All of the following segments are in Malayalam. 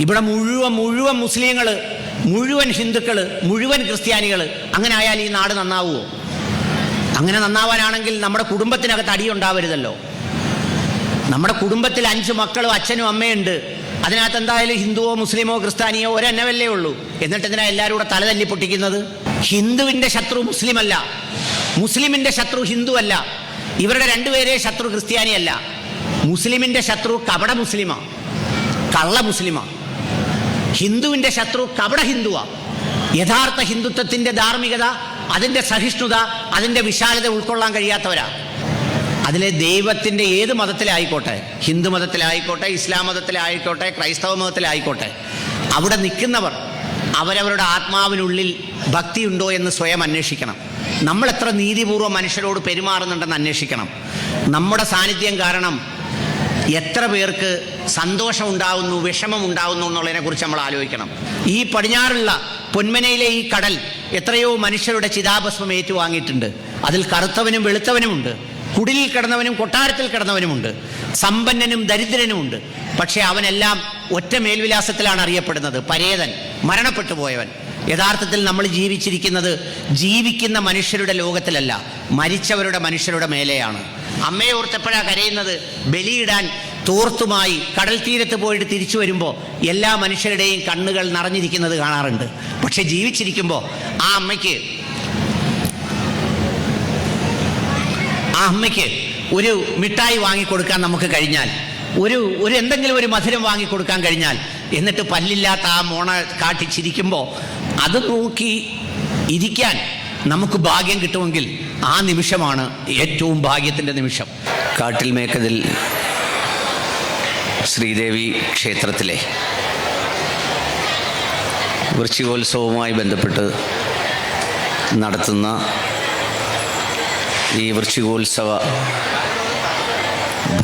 ഇവിടെ മുഴുവൻ മുസ്ലിങ്ങൾ, മുഴുവൻ ഹിന്ദുക്കൾ, മുഴുവൻ ക്രിസ്ത്യാനികൾ, അങ്ങനെ ആയാൽ ഈ നാട് നന്നാവുമോ? അങ്ങനെ നന്നാവാനാണെങ്കിൽ നമ്മുടെ കുടുംബത്തിനകത്ത് അടിയുണ്ടാവരുതല്ലോ. നമ്മുടെ കുടുംബത്തിൽ 5 മക്കളും അച്ഛനും അമ്മയുണ്ട്. അതിനകത്ത് എന്തായാലും ഹിന്ദുവോ മുസ്ലിമോ ക്രിസ്ത്യാനിയോ ഒരെണ്ണവല്ലേ ഉള്ളൂ. എന്നിട്ട് എന്തിനാ എല്ലാവരും കൂടെ തല തല്ലി പൊട്ടിക്കുന്നത്? ഹിന്ദുവിൻ്റെ ശത്രു മുസ്ലിമല്ല, മുസ്ലിമിൻ്റെ ശത്രു ഹിന്ദു അല്ല, ഇവരുടെ രണ്ടുപേരെ ശത്രു ക്രിസ്ത്യാനിയല്ല. മുസ്ലിമിൻ്റെ ശത്രു കപട മുസ്ലിമാ, കള്ള മുസ്ലിമാ. ഹിന്ദുവിൻ്റെ ശത്രു കപട ഹിന്ദുവാ. യഥാർത്ഥ ഹിന്ദുത്വത്തിൻ്റെ ധാർമ്മികത, അതിൻ്റെ സഹിഷ്ണുത, അതിൻ്റെ വിശാലത ഉൾക്കൊള്ളാൻ കഴിയാത്തവരാ. അതിലെ ദൈവത്തിൻ്റെ ഏത് മതത്തിലായിക്കോട്ടെ, ഹിന്ദു മതത്തിലായിക്കോട്ടെ, ഇസ്ലാം മതത്തിലായിക്കോട്ടെ, ക്രൈസ്തവ മതത്തിലായിക്കോട്ടെ, അവിടെ നിൽക്കുന്നവർ അവരവരുടെ ആത്മാവിനുള്ളിൽ ഭക്തിയുണ്ടോ എന്ന് സ്വയം അന്വേഷിക്കണം. നമ്മൾ എത്ര നീതിപൂർവ്വം മനുഷ്യരോട് പെരുമാറുന്നുണ്ടെന്ന് അന്വേഷിക്കണം. നമ്മുടെ സാന്നിധ്യം കാരണം എത്ര പേർക്ക് സന്തോഷം ഉണ്ടാവുന്നു, വിഷമം ഉണ്ടാവുന്നു എന്നുള്ളതിനെക്കുറിച്ച് നമ്മൾ ആലോചിക്കണം. ഈ പടിഞ്ഞാറുള്ള പൊന്മനയിലെ ഈ കടൽ എത്രയോ മനുഷ്യരുടെ ചിതാഭസ്മം ഏറ്റുവാങ്ങിയിട്ടുണ്ട്. അതിൽ കറുത്തവനും വെളുത്തവനുമുണ്ട്, കുടിലിൽ കിടന്നവനും കൊട്ടാരത്തിൽ കിടന്നവനുമുണ്ട്, സമ്പന്നനും ദരിദ്രനുമുണ്ട്. പക്ഷേ അവനെല്ലാം ഒറ്റ മേൽവിലാസത്തിലാണ് അറിയപ്പെടുന്നത്: പരേതൻ, മരണപ്പെട്ടു പോയവൻ. യഥാർത്ഥത്തിൽ നമ്മൾ ജീവിച്ചിരിക്കുന്നത് ജീവിക്കുന്ന മനുഷ്യരുടെ ലോകത്തിലല്ല, മരിച്ചവരുടെ മനുഷ്യരുടെ മേലെയാണ്. അമ്മയെ ഓർത്തപ്പോഴാണ് കരയുന്നത്. ബലിയിടാൻ തോർത്തുമായി കടൽ തീരത്ത് പോയിട്ട് തിരിച്ചു വരുമ്പോൾ എല്ലാ മനുഷ്യരുടെയും കണ്ണുകൾ നിറഞ്ഞിരിക്കുന്നത് കാണാറുണ്ട്. പക്ഷെ ജീവിച്ചിരിക്കുമ്പോൾ ആ അമ്മയ്ക്ക് ഒരു മിഠായി വാങ്ങിക്കൊടുക്കാൻ നമുക്ക് കഴിഞ്ഞാൽ, ഒരു എന്തെങ്കിലും ഒരു മധുരം വാങ്ങിക്കൊടുക്കാൻ കഴിഞ്ഞാൽ, എന്നിട്ട് പല്ലില്ലാത്ത ആ മോണ കാട്ടി ചിരിക്കുമ്പോൾ അത് നോക്കി ഇരിക്കാൻ നമുക്ക് ഭാഗ്യം കിട്ടുമെങ്കിൽ ആ നിമിഷമാണ് ഏറ്റവും ഭാഗ്യത്തിൻ്റെ നിമിഷം. കാട്ടിൽ മേക്കതിൽ ശ്രീദേവി ക്ഷേത്രത്തിലെ വൃശ്ചികോത്സവവുമായി ബന്ധപ്പെട്ട് നടത്തുന്ന ഈ വൃശ്ചികോത്സവ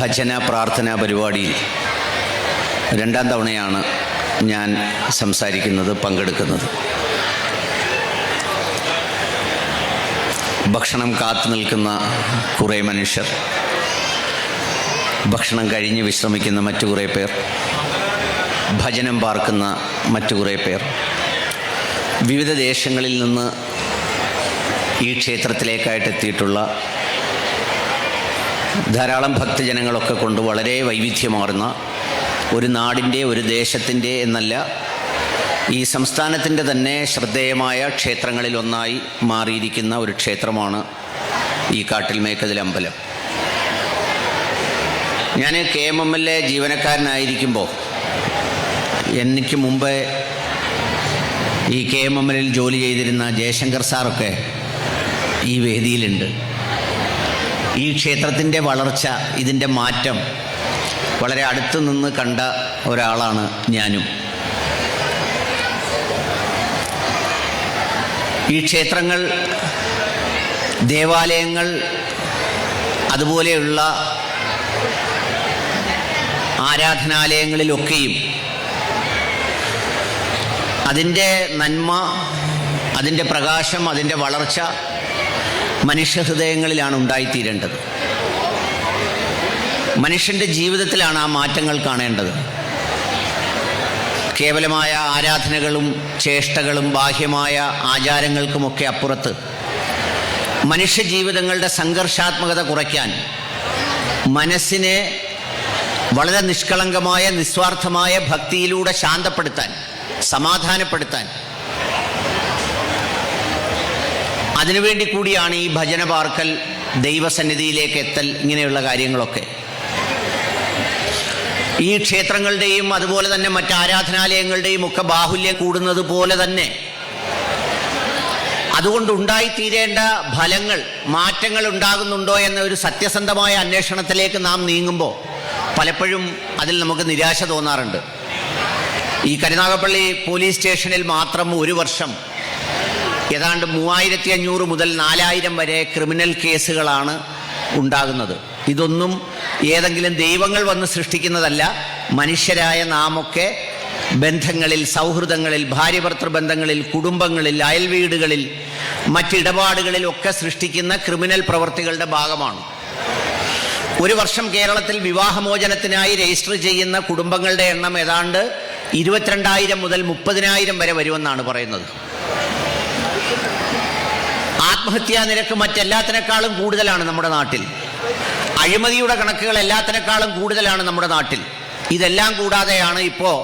ഭജന പ്രാർത്ഥനാ പരിപാടിയിൽ 2ാം തവണയാണ് ഞാൻ സംസാരിക്കുന്നത്, പങ്കെടുക്കുന്നത്. ഭക്ഷണം കാത്തു നിൽക്കുന്ന കുറേ മനുഷ്യർ, ഭക്ഷണം കഴിഞ്ഞ് വിശ്രമിക്കുന്ന മറ്റു കുറേ പേർ, ഭജനം പാർക്കുന്ന മറ്റു കുറേ പേർ, വിവിധ ദേശങ്ങളിൽ നിന്ന് ഈ ക്ഷേത്രത്തിലേക്കായിട്ട് എത്തിയിട്ടുള്ള ധാരാളം ഭക്തജനങ്ങളൊക്കെ കൊണ്ട് വളരെ വൈവിധ്യമാർന്ന ഒരു നാടിൻ്റെ, ഒരു ദേശത്തിൻ്റെ എന്നല്ല, ഈ സംസ്ഥാനത്തിൻ്റെ തന്നെ ശ്രദ്ധേയമായ ക്ഷേത്രങ്ങളിൽ ഒന്നായി മാറിയിരിക്കുന്ന ഒരു ക്ഷേത്രമാണ് ഈ കാട്ടിൽ മേക്കതിൽ അമ്പലം. ഞാൻ KMML ജീവനക്കാരനായിരിക്കുമ്പോൾ എനിക്ക് മുമ്പേ ഈ KMML ജോലി ചെയ്തിരുന്ന ജയശങ്കർ സാറൊക്കെ ഈ വേദിയിലുണ്ട്. ഈ ക്ഷേത്രത്തിൻ്റെ വളർച്ച, ഇതിൻ്റെ മാറ്റം വളരെ അടുത്ത് നിന്ന് കണ്ട ഒരാളാണ് ഞാനും. ഈ ക്ഷേത്രങ്ങൾ, ദേവാലയങ്ങൾ, അതുപോലെയുള്ള ആരാധനാലയങ്ങളിലൊക്കെയും അതിൻ്റെ നന്മ, അതിൻ്റെ പ്രകാശം, അതിൻ്റെ വളർച്ച മനുഷ്യഹൃദയങ്ങളിലാണ് ഉണ്ടായിത്തീരേണ്ടത്. മനുഷ്യൻ്റെ ജീവിതത്തിലാണ് ആ മാറ്റങ്ങൾ കാണേണ്ടത്. കേവലമായ ആരാധനകളും ചേഷ്ടകളും ബാഹ്യമായ ആചാരങ്ങൾക്കുമൊക്കെ അപ്പുറത്ത് മനുഷ്യജീവിതങ്ങളുടെ സംഘർഷാത്മകത കുറയ്ക്കാൻ, മനസ്സിനെ വളരെ നിഷ്കളങ്കമായ നിസ്വാർത്ഥമായ ഭക്തിയിലൂടെ ശാന്തപ്പെടുത്താൻ, സമാധാനപ്പെടുത്താൻ, അതിനുവേണ്ടി കൂടിയാണ് ഈ ഭജന പാർക്കൽ, ദൈവസന്നിധിയിലേക്ക് എത്തൽ, ഇങ്ങനെയുള്ള കാര്യങ്ങളൊക്കെ. ഈ ക്ഷേത്രങ്ങളുടെയും അതുപോലെ തന്നെ മറ്റ് ആരാധനാലയങ്ങളുടെയും ഒക്കെ ബാഹുല്യം കൂടുന്നത് പോലെ തന്നെ അതുകൊണ്ടുണ്ടായിത്തീരേണ്ട ഫലങ്ങൾ, മാറ്റങ്ങൾ ഉണ്ടാകുന്നുണ്ടോ എന്ന ഒരു സത്യസന്ധമായ അന്വേഷണത്തിലേക്ക് നാം നീങ്ങുമ്പോൾ പലപ്പോഴും അതിൽ നമുക്ക് നിരാശ തോന്നാറുണ്ട്. ഈ കരുനാഗപ്പള്ളി പോലീസ് സ്റ്റേഷനിൽ മാത്രം ഒരു വർഷം ഏതാണ്ട് 3500 മുതൽ 4000 വരെ ക്രിമിനൽ കേസുകളാണ് ഉണ്ടാകുന്നത്. ഇതൊന്നും ഏതെങ്കിലും ദൈവങ്ങൾ വന്ന് സൃഷ്ടിക്കുന്നതല്ല. മനുഷ്യരായ നാമൊക്കെ ബന്ധങ്ങളിൽ, സൗഹൃദങ്ങളിൽ, ഭാര്യഭർത്തൃ ബന്ധങ്ങളിൽ, കുടുംബങ്ങളിൽ, അയൽവീടുകളിൽ, മറ്റിടപാടുകളിലൊക്കെ സൃഷ്ടിക്കുന്ന ക്രിമിനൽ പ്രവൃത്തികളുടെ ഭാഗമാണ്. ഒരു വർഷം കേരളത്തിൽ വിവാഹമോചനത്തിനായി രജിസ്റ്റർ ചെയ്യുന്ന കുടുംബങ്ങളുടെ എണ്ണം ഏതാണ്ട് 22,000 മുതൽ 30,000 വരെ വരുമെന്നാണ് പറയുന്നത്. ആത്മഹത്യാ നിരക്ക് മറ്റെല്ലാത്തിനേക്കാളും കൂടുതലാണ് നമ്മുടെ നാട്ടിൽ. അഴിമതിയുടെ കണക്കുകൾ എല്ലാത്തിനേക്കാളും കൂടുതലാണ് നമ്മുടെ നാട്ടിൽ. ഇതെല്ലാം കൂടാതെയാണ് ഇപ്പോൾ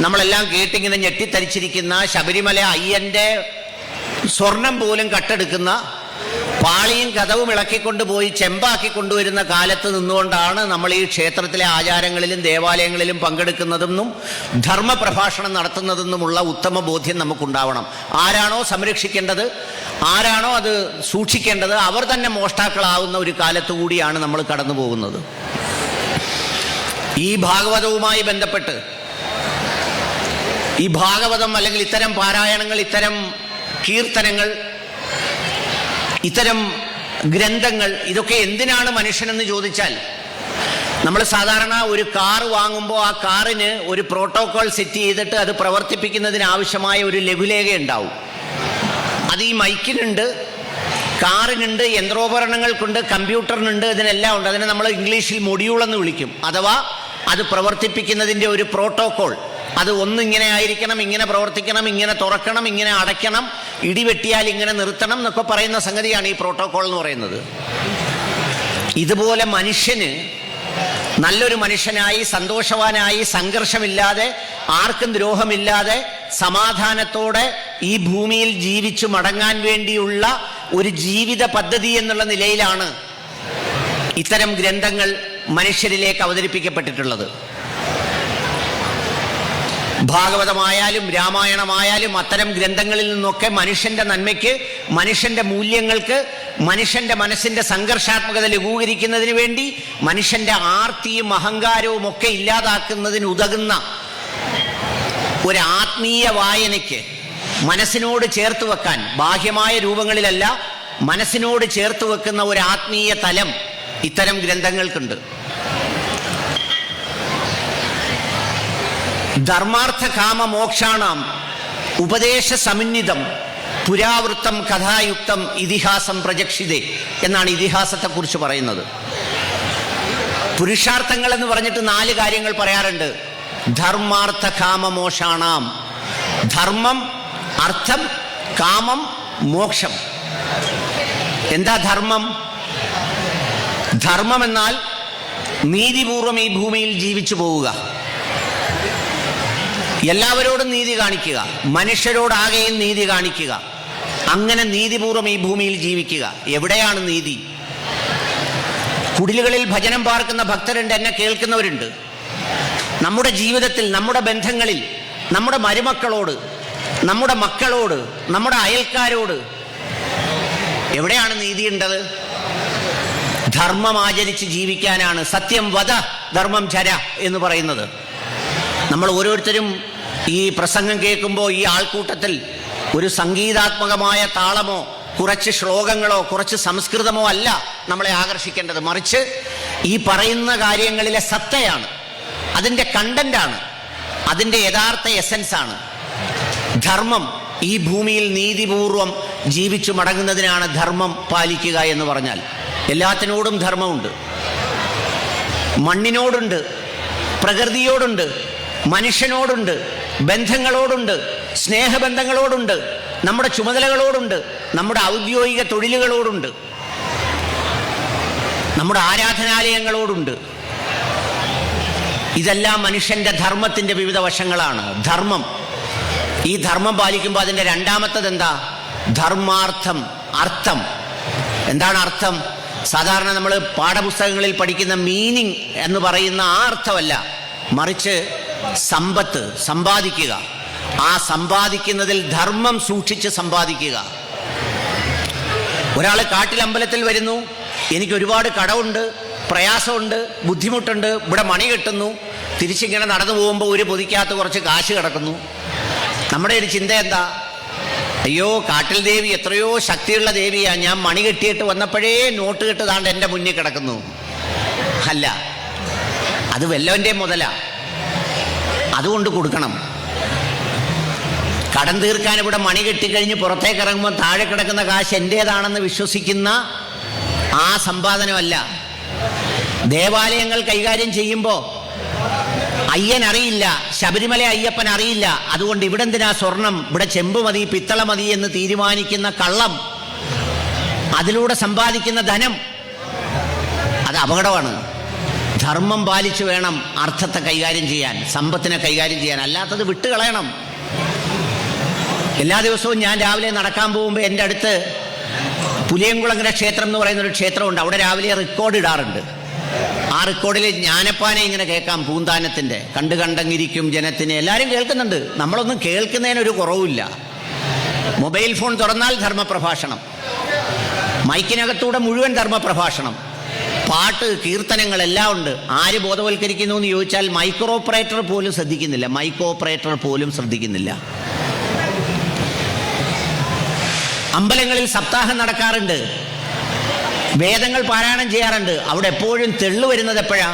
നമ്മളെല്ലാം കേട്ടിങ്ങനെ ഞെട്ടിത്തരിച്ചിരിക്കുന്ന ശബരിമല അയ്യൻ്റെ സ്വർണം പോലും കട്ടെടുക്കുന്ന, പാളിയും കഥവും ഇളക്കിക്കൊണ്ടുപോയി ചെമ്പാക്കി കൊണ്ടുവരുന്ന കാലത്ത് നിന്നുകൊണ്ടാണ് നമ്മൾ ഈ ക്ഷേത്രത്തിലെ ആചാരങ്ങളിലും ദേവാലയങ്ങളിലും പങ്കെടുക്കുന്നതെന്നും ധർമ്മപ്രഭാഷണം നടത്തുന്നതെന്നുമുള്ള ഉത്തമ ബോധ്യം നമുക്കുണ്ടാവണം. ആരാണോ സംരക്ഷിക്കേണ്ടത്, ആരാണോ അത് സൂക്ഷിക്കേണ്ടത്, അവർ തന്നെ മോഷ്ടാക്കളാവുന്ന ഒരു കാലത്തു കൂടിയാണ് നമ്മൾ കടന്നു പോകുന്നത്. ഈ ഭാഗവതവുമായി ബന്ധപ്പെട്ട് ഈ ഭാഗവതം അല്ലെങ്കിൽ ഇത്തരം പാരായണങ്ങൾ, ഇത്തരം കീർത്തനങ്ങൾ, ഇത്തരം ഗ്രന്ഥങ്ങൾ, ഇതൊക്കെ എന്തിനാണ് മനുഷ്യനെന്ന് ചോദിച്ചാൽ, നമ്മൾ സാധാരണ ഒരു കാർ വാങ്ങുമ്പോൾ ആ കാറിന് ഒരു പ്രോട്ടോകോൾ സെറ്റ് ചെയ്തിട്ട് അത് പ്രവർത്തിപ്പിക്കുന്നതിന് ആവശ്യമായ ഒരു ലഘുലേഖ ഉണ്ടാവും. അത് ഈ മൈക്കിനുണ്ട്, കാറിനുണ്ട്, യന്ത്രോപകരണങ്ങൾക്കുണ്ട്, കമ്പ്യൂട്ടറിനുണ്ട്, ഇതിനെല്ലാം ഉണ്ട്. അതിനെ നമ്മൾ ഇംഗ്ലീഷിൽ മൊഡ്യൂൾ എന്ന് വിളിക്കും. അഥവാ അത് പ്രവർത്തിപ്പിക്കുന്നതിൻ്റെ ഒരു പ്രോട്ടോകോൾ. അത് ഒന്നിങ്ങനെ ആയിരിക്കണം, ഇങ്ങനെ പ്രവർത്തിക്കണം, ഇങ്ങനെ തുറക്കണം, ഇങ്ങനെ അടയ്ക്കണം, ഇടിവെട്ടിയാൽ ഇങ്ങനെ നിർത്തണം എന്നൊക്കെ പറയുന്ന സംഗതിയാണ് ഈ പ്രോട്ടോകോൾ എന്ന് പറയുന്നത്. ഇതുപോലെ മനുഷ്യന് നല്ലൊരു മനുഷ്യനായി, സന്തോഷവാനായി, സംഘർഷമില്ലാതെ, ആർക്കും ദ്രോഹമില്ലാതെ, സമാധാനത്തോടെ ഈ ഭൂമിയിൽ ജീവിച്ചു മടങ്ങാൻ വേണ്ടിയുള്ള ഒരു ജീവിത പദ്ധതി എന്നുള്ള നിലയിലാണ് ഇത്തരം ഗ്രന്ഥങ്ങൾ മനുഷ്യരിലേക്ക് അവതരിപ്പിക്കപ്പെട്ടിട്ടുള്ളത്. ഭാഗവതമായാലും രാമായണമായാലും അത്തരം ഗ്രന്ഥങ്ങളിൽ നിന്നൊക്കെ മനുഷ്യന്റെ നന്മയ്ക്ക്, മനുഷ്യന്റെ മൂല്യങ്ങൾക്ക്, മനുഷ്യന്റെ മനസ്സിന്റെ സംഘർഷാത്മകത ലഘൂകരിക്കുന്നതിന് വേണ്ടി, മനുഷ്യന്റെ ആർത്തിയും അഹങ്കാരവും ഒക്കെ ഇല്ലാതാക്കുന്നതിന് ഉതകുന്ന ഒരു ആത്മീയ വായനയ്ക്ക് മനസ്സിനോട് ചേർത്ത് വെക്കാൻ, ബാഹ്യമായ രൂപങ്ങളിലല്ല, മനസ്സിനോട് ചേർത്ത് വെക്കുന്ന ഒരു ആത്മീയ തലം ഇത്തരം ഗ്രന്ഥങ്ങൾക്കുണ്ട്. ധർമാർത്ഥ കാമ മോക്ഷാണാം ഉപദേശ സമന്വിതം പുരാവൃത്തം കഥായുക്തം ഇതിഹാസം പ്രജക്ഷിതേ എന്നാണ് ഇതിഹാസത്തെക്കുറിച്ച് പറയുന്നത്. പുരുഷാർത്ഥങ്ങൾ എന്ന് പറഞ്ഞിട്ട് 4 കാര്യങ്ങൾ പറയാറുണ്ട്. ധർമാർത്ഥ കാമ മോക്ഷാണാം. ധർമ്മം, അർത്ഥം, കാമം, മോക്ഷം. എന്താ ധർമ്മം? ധർമ്മം എന്നാൽ നീതിപൂർവം ഈ ഭൂമിയിൽ ജീവിച്ചു പോവുക, എല്ലാവരോടും നീതി കാണിക്കുക, മനുഷ്യരോടാകെയും നീതി കാണിക്കുക, അങ്ങനെ നീതിപൂർവം ഈ ഭൂമിയിൽ ജീവിക്കുക. എവിടെയാണ് നീതി? കുടിലുകളിൽ ഭജനം പാർക്കുന്ന ഭക്തരുണ്ട്, എന്നെ കേൾക്കുന്നവരുണ്ട്. നമ്മുടെ ജീവിതത്തിൽ, നമ്മുടെ ബന്ധങ്ങളിൽ, നമ്മുടെ മരുമക്കളോട്, നമ്മുടെ മക്കളോട്, നമ്മുടെ അയൽക്കാരോട് എവിടെയാണ് നീതിയുണ്ടത്? ധർമ്മം ആചരിച്ച് ജീവിക്കാനാണ് സത്യം വദ ധർമ്മം ചര എന്ന് പറയുന്നത്. നമ്മൾ ഓരോരുത്തരും ഈ പ്രസംഗം കേൾക്കുമ്പോൾ ഈ ആൾക്കൂട്ടത്തിൽ ഒരു സംഗീതാത്മകമായ താളമോ കുറച്ച് ശ്ലോകങ്ങളോ കുറച്ച് സംസ്കൃതമോ അല്ല നമ്മളെ ആകർഷിക്കേണ്ടത്. മറിച്ച് ഈ പറയുന്ന കാര്യങ്ങളിലെ സത്തയാണ്, അതിൻ്റെ കണ്ടന്റാണ്, അതിൻ്റെ യഥാർത്ഥ എസൻസാണ്. ധർമ്മം ഈ ഭൂമിയിൽ നീതിപൂർവം ജീവിച്ചു മടങ്ങുന്നതിനാണ് ധർമ്മം പാലിക്കുക എന്ന് പറഞ്ഞാൽ. എല്ലാത്തിനോടും ധർമ്മമുണ്ട്. മണ്ണിനോടുണ്ട്, പ്രകൃതിയോടുണ്ട്, മനുഷ്യനോടുണ്ട്, ബന്ധങ്ങളോടുണ്ട്, സ്നേഹബന്ധങ്ങളോടുണ്ട്, നമ്മുടെ ചുമതലകളോടുണ്ട്, നമ്മുടെ ഔദ്യോഗിക തൊഴിലുകളോടുണ്ട്, നമ്മുടെ ആരാധനാലയങ്ങളോടുണ്ട്. ഇതെല്ലാം മനുഷ്യന്റെ ധർമ്മത്തിന്റെ വിവിധ വശങ്ങളാണ്. ധർമ്മം, ഈ ധർമ്മം പാലിക്കുമ്പോൾ അതിൻ്റെ രണ്ടാമത്തത് എന്താ? ധർമാർത്ഥം, അർത്ഥം. എന്താണ് അർത്ഥം? സാധാരണ നമ്മൾ പാഠപുസ്തകങ്ങളിൽ പഠിക്കുന്ന മീനിങ് എന്ന് പറയുന്ന ആ അർത്ഥമല്ല, മറിച്ച് സമ്പത്ത്, സമ്പാദിക്കുക. ആ സമ്പാദിക്കുന്നതിൽ ധർമ്മം സൂക്ഷിച്ച് സമ്പാദിക്കുക. ഒരാൾ കാട്ടിലമ്പലത്തിൽ വരുന്നു, എനിക്ക് ഒരുപാട് കടമുണ്ട്, പ്രയാസമുണ്ട്, ബുദ്ധിമുട്ടുണ്ട്, ഇവിടെ മണി കെട്ടുന്നു, തിരിച്ചിങ്ങനെ നടന്നു പോകുമ്പോൾ ഒരു പൊതിക്കകത്ത് കുറച്ച് കാശ് കിടക്കുന്നു. നമ്മുടെ ഒരു ചിന്ത എന്താ? അയ്യോ, കാട്ടിൽ ദേവി എത്രയോ ശക്തിയുള്ള ദേവിയാ, ഞാൻ മണി കെട്ടിയിട്ട് വന്നപ്പോഴേ നോട്ട് കെട്ട് താണ്ട് എൻ്റെ മുന്നിൽ കിടക്കുന്നു. അല്ല, അത് വല്ലവൻ്റെ മുതലാ, അതുകൊണ്ട് കൊടുക്കണം. കടം തീർക്കാൻ ഇവിടെ മണി കെട്ടിക്കഴിഞ്ഞ് പുറത്തേക്ക് ഇറങ്ങുമ്പോൾ താഴെ കിടക്കുന്ന കാശ് എൻ്റേതാണെന്ന് വിശ്വസിക്കുന്ന ആ സമ്പാദനമല്ല. ദേവാലയങ്ങൾ കൈകാര്യം ചെയ്യുമ്പോൾ അയ്യൻ അറിയില്ല, ശബരിമല അയ്യപ്പൻ അറിയില്ല. അതുകൊണ്ട് ഇവിടെ എന്തിനാ സ്വർണം, ഇവിടെ ചെമ്പ് മതി, പിത്തള മതി എന്ന് തീരുമാനിക്കുന്ന കള്ളം, അതിലൂടെ സമ്പാദിക്കുന്ന ധനം, അത് അപകടമാണ്. ധർമ്മം പാലിച്ചു വേണം അർത്ഥത്തെ കൈകാര്യം ചെയ്യാൻ, സമ്പത്തിനെ കൈകാര്യം ചെയ്യാൻ. അല്ലാത്തത് വിട്ടുകളയണം. എല്ലാ ദിവസവും ഞാൻ രാവിലെ നടക്കാൻ പോകുമ്പോൾ എൻ്റെ അടുത്ത് പുലിയംകുളങ്ങര ക്ഷേത്രം എന്ന് പറയുന്നൊരു ക്ഷേത്രമുണ്ട്. അവിടെ രാവിലെ റെക്കോർഡ് ഇടാറുണ്ട്. ആ റെക്കോർഡിൽ ജ്ഞാനപ്പാനെ ഇങ്ങനെ കേൾക്കാം, പൂന്താനത്തിൻ്റെ കണ്ടു കണ്ടങ്ങിരിക്കും ജനത്തിന്. എല്ലാവരും കേൾക്കുന്നുണ്ട്. നമ്മളൊന്നും കേൾക്കുന്നതിനൊരു കുറവുമില്ല. മൊബൈൽ ഫോൺ തുറന്നാൽ ധർമ്മപ്രഭാഷണം, മൈക്കിനകത്തൂടെ മുഴുവൻ ധർമ്മപ്രഭാഷണം, പാട്ട്, കീർത്തനങ്ങൾ എല്ലാം ഉണ്ട്. ആര് ബോധവൽക്കരിക്കുന്നു എന്ന് ചോദിച്ചാൽ മൈക്രോ ഓപ്പറേറ്റർ പോലും ശ്രദ്ധിക്കുന്നില്ല. അമ്പലങ്ങളിൽ സപ്താഹം നടക്കാറുണ്ട്, വേദങ്ങൾ പാരായണം ചെയ്യാറുണ്ട്. അവിടെ എപ്പോഴും തെള്ളു വരുന്നത് എപ്പോഴാ?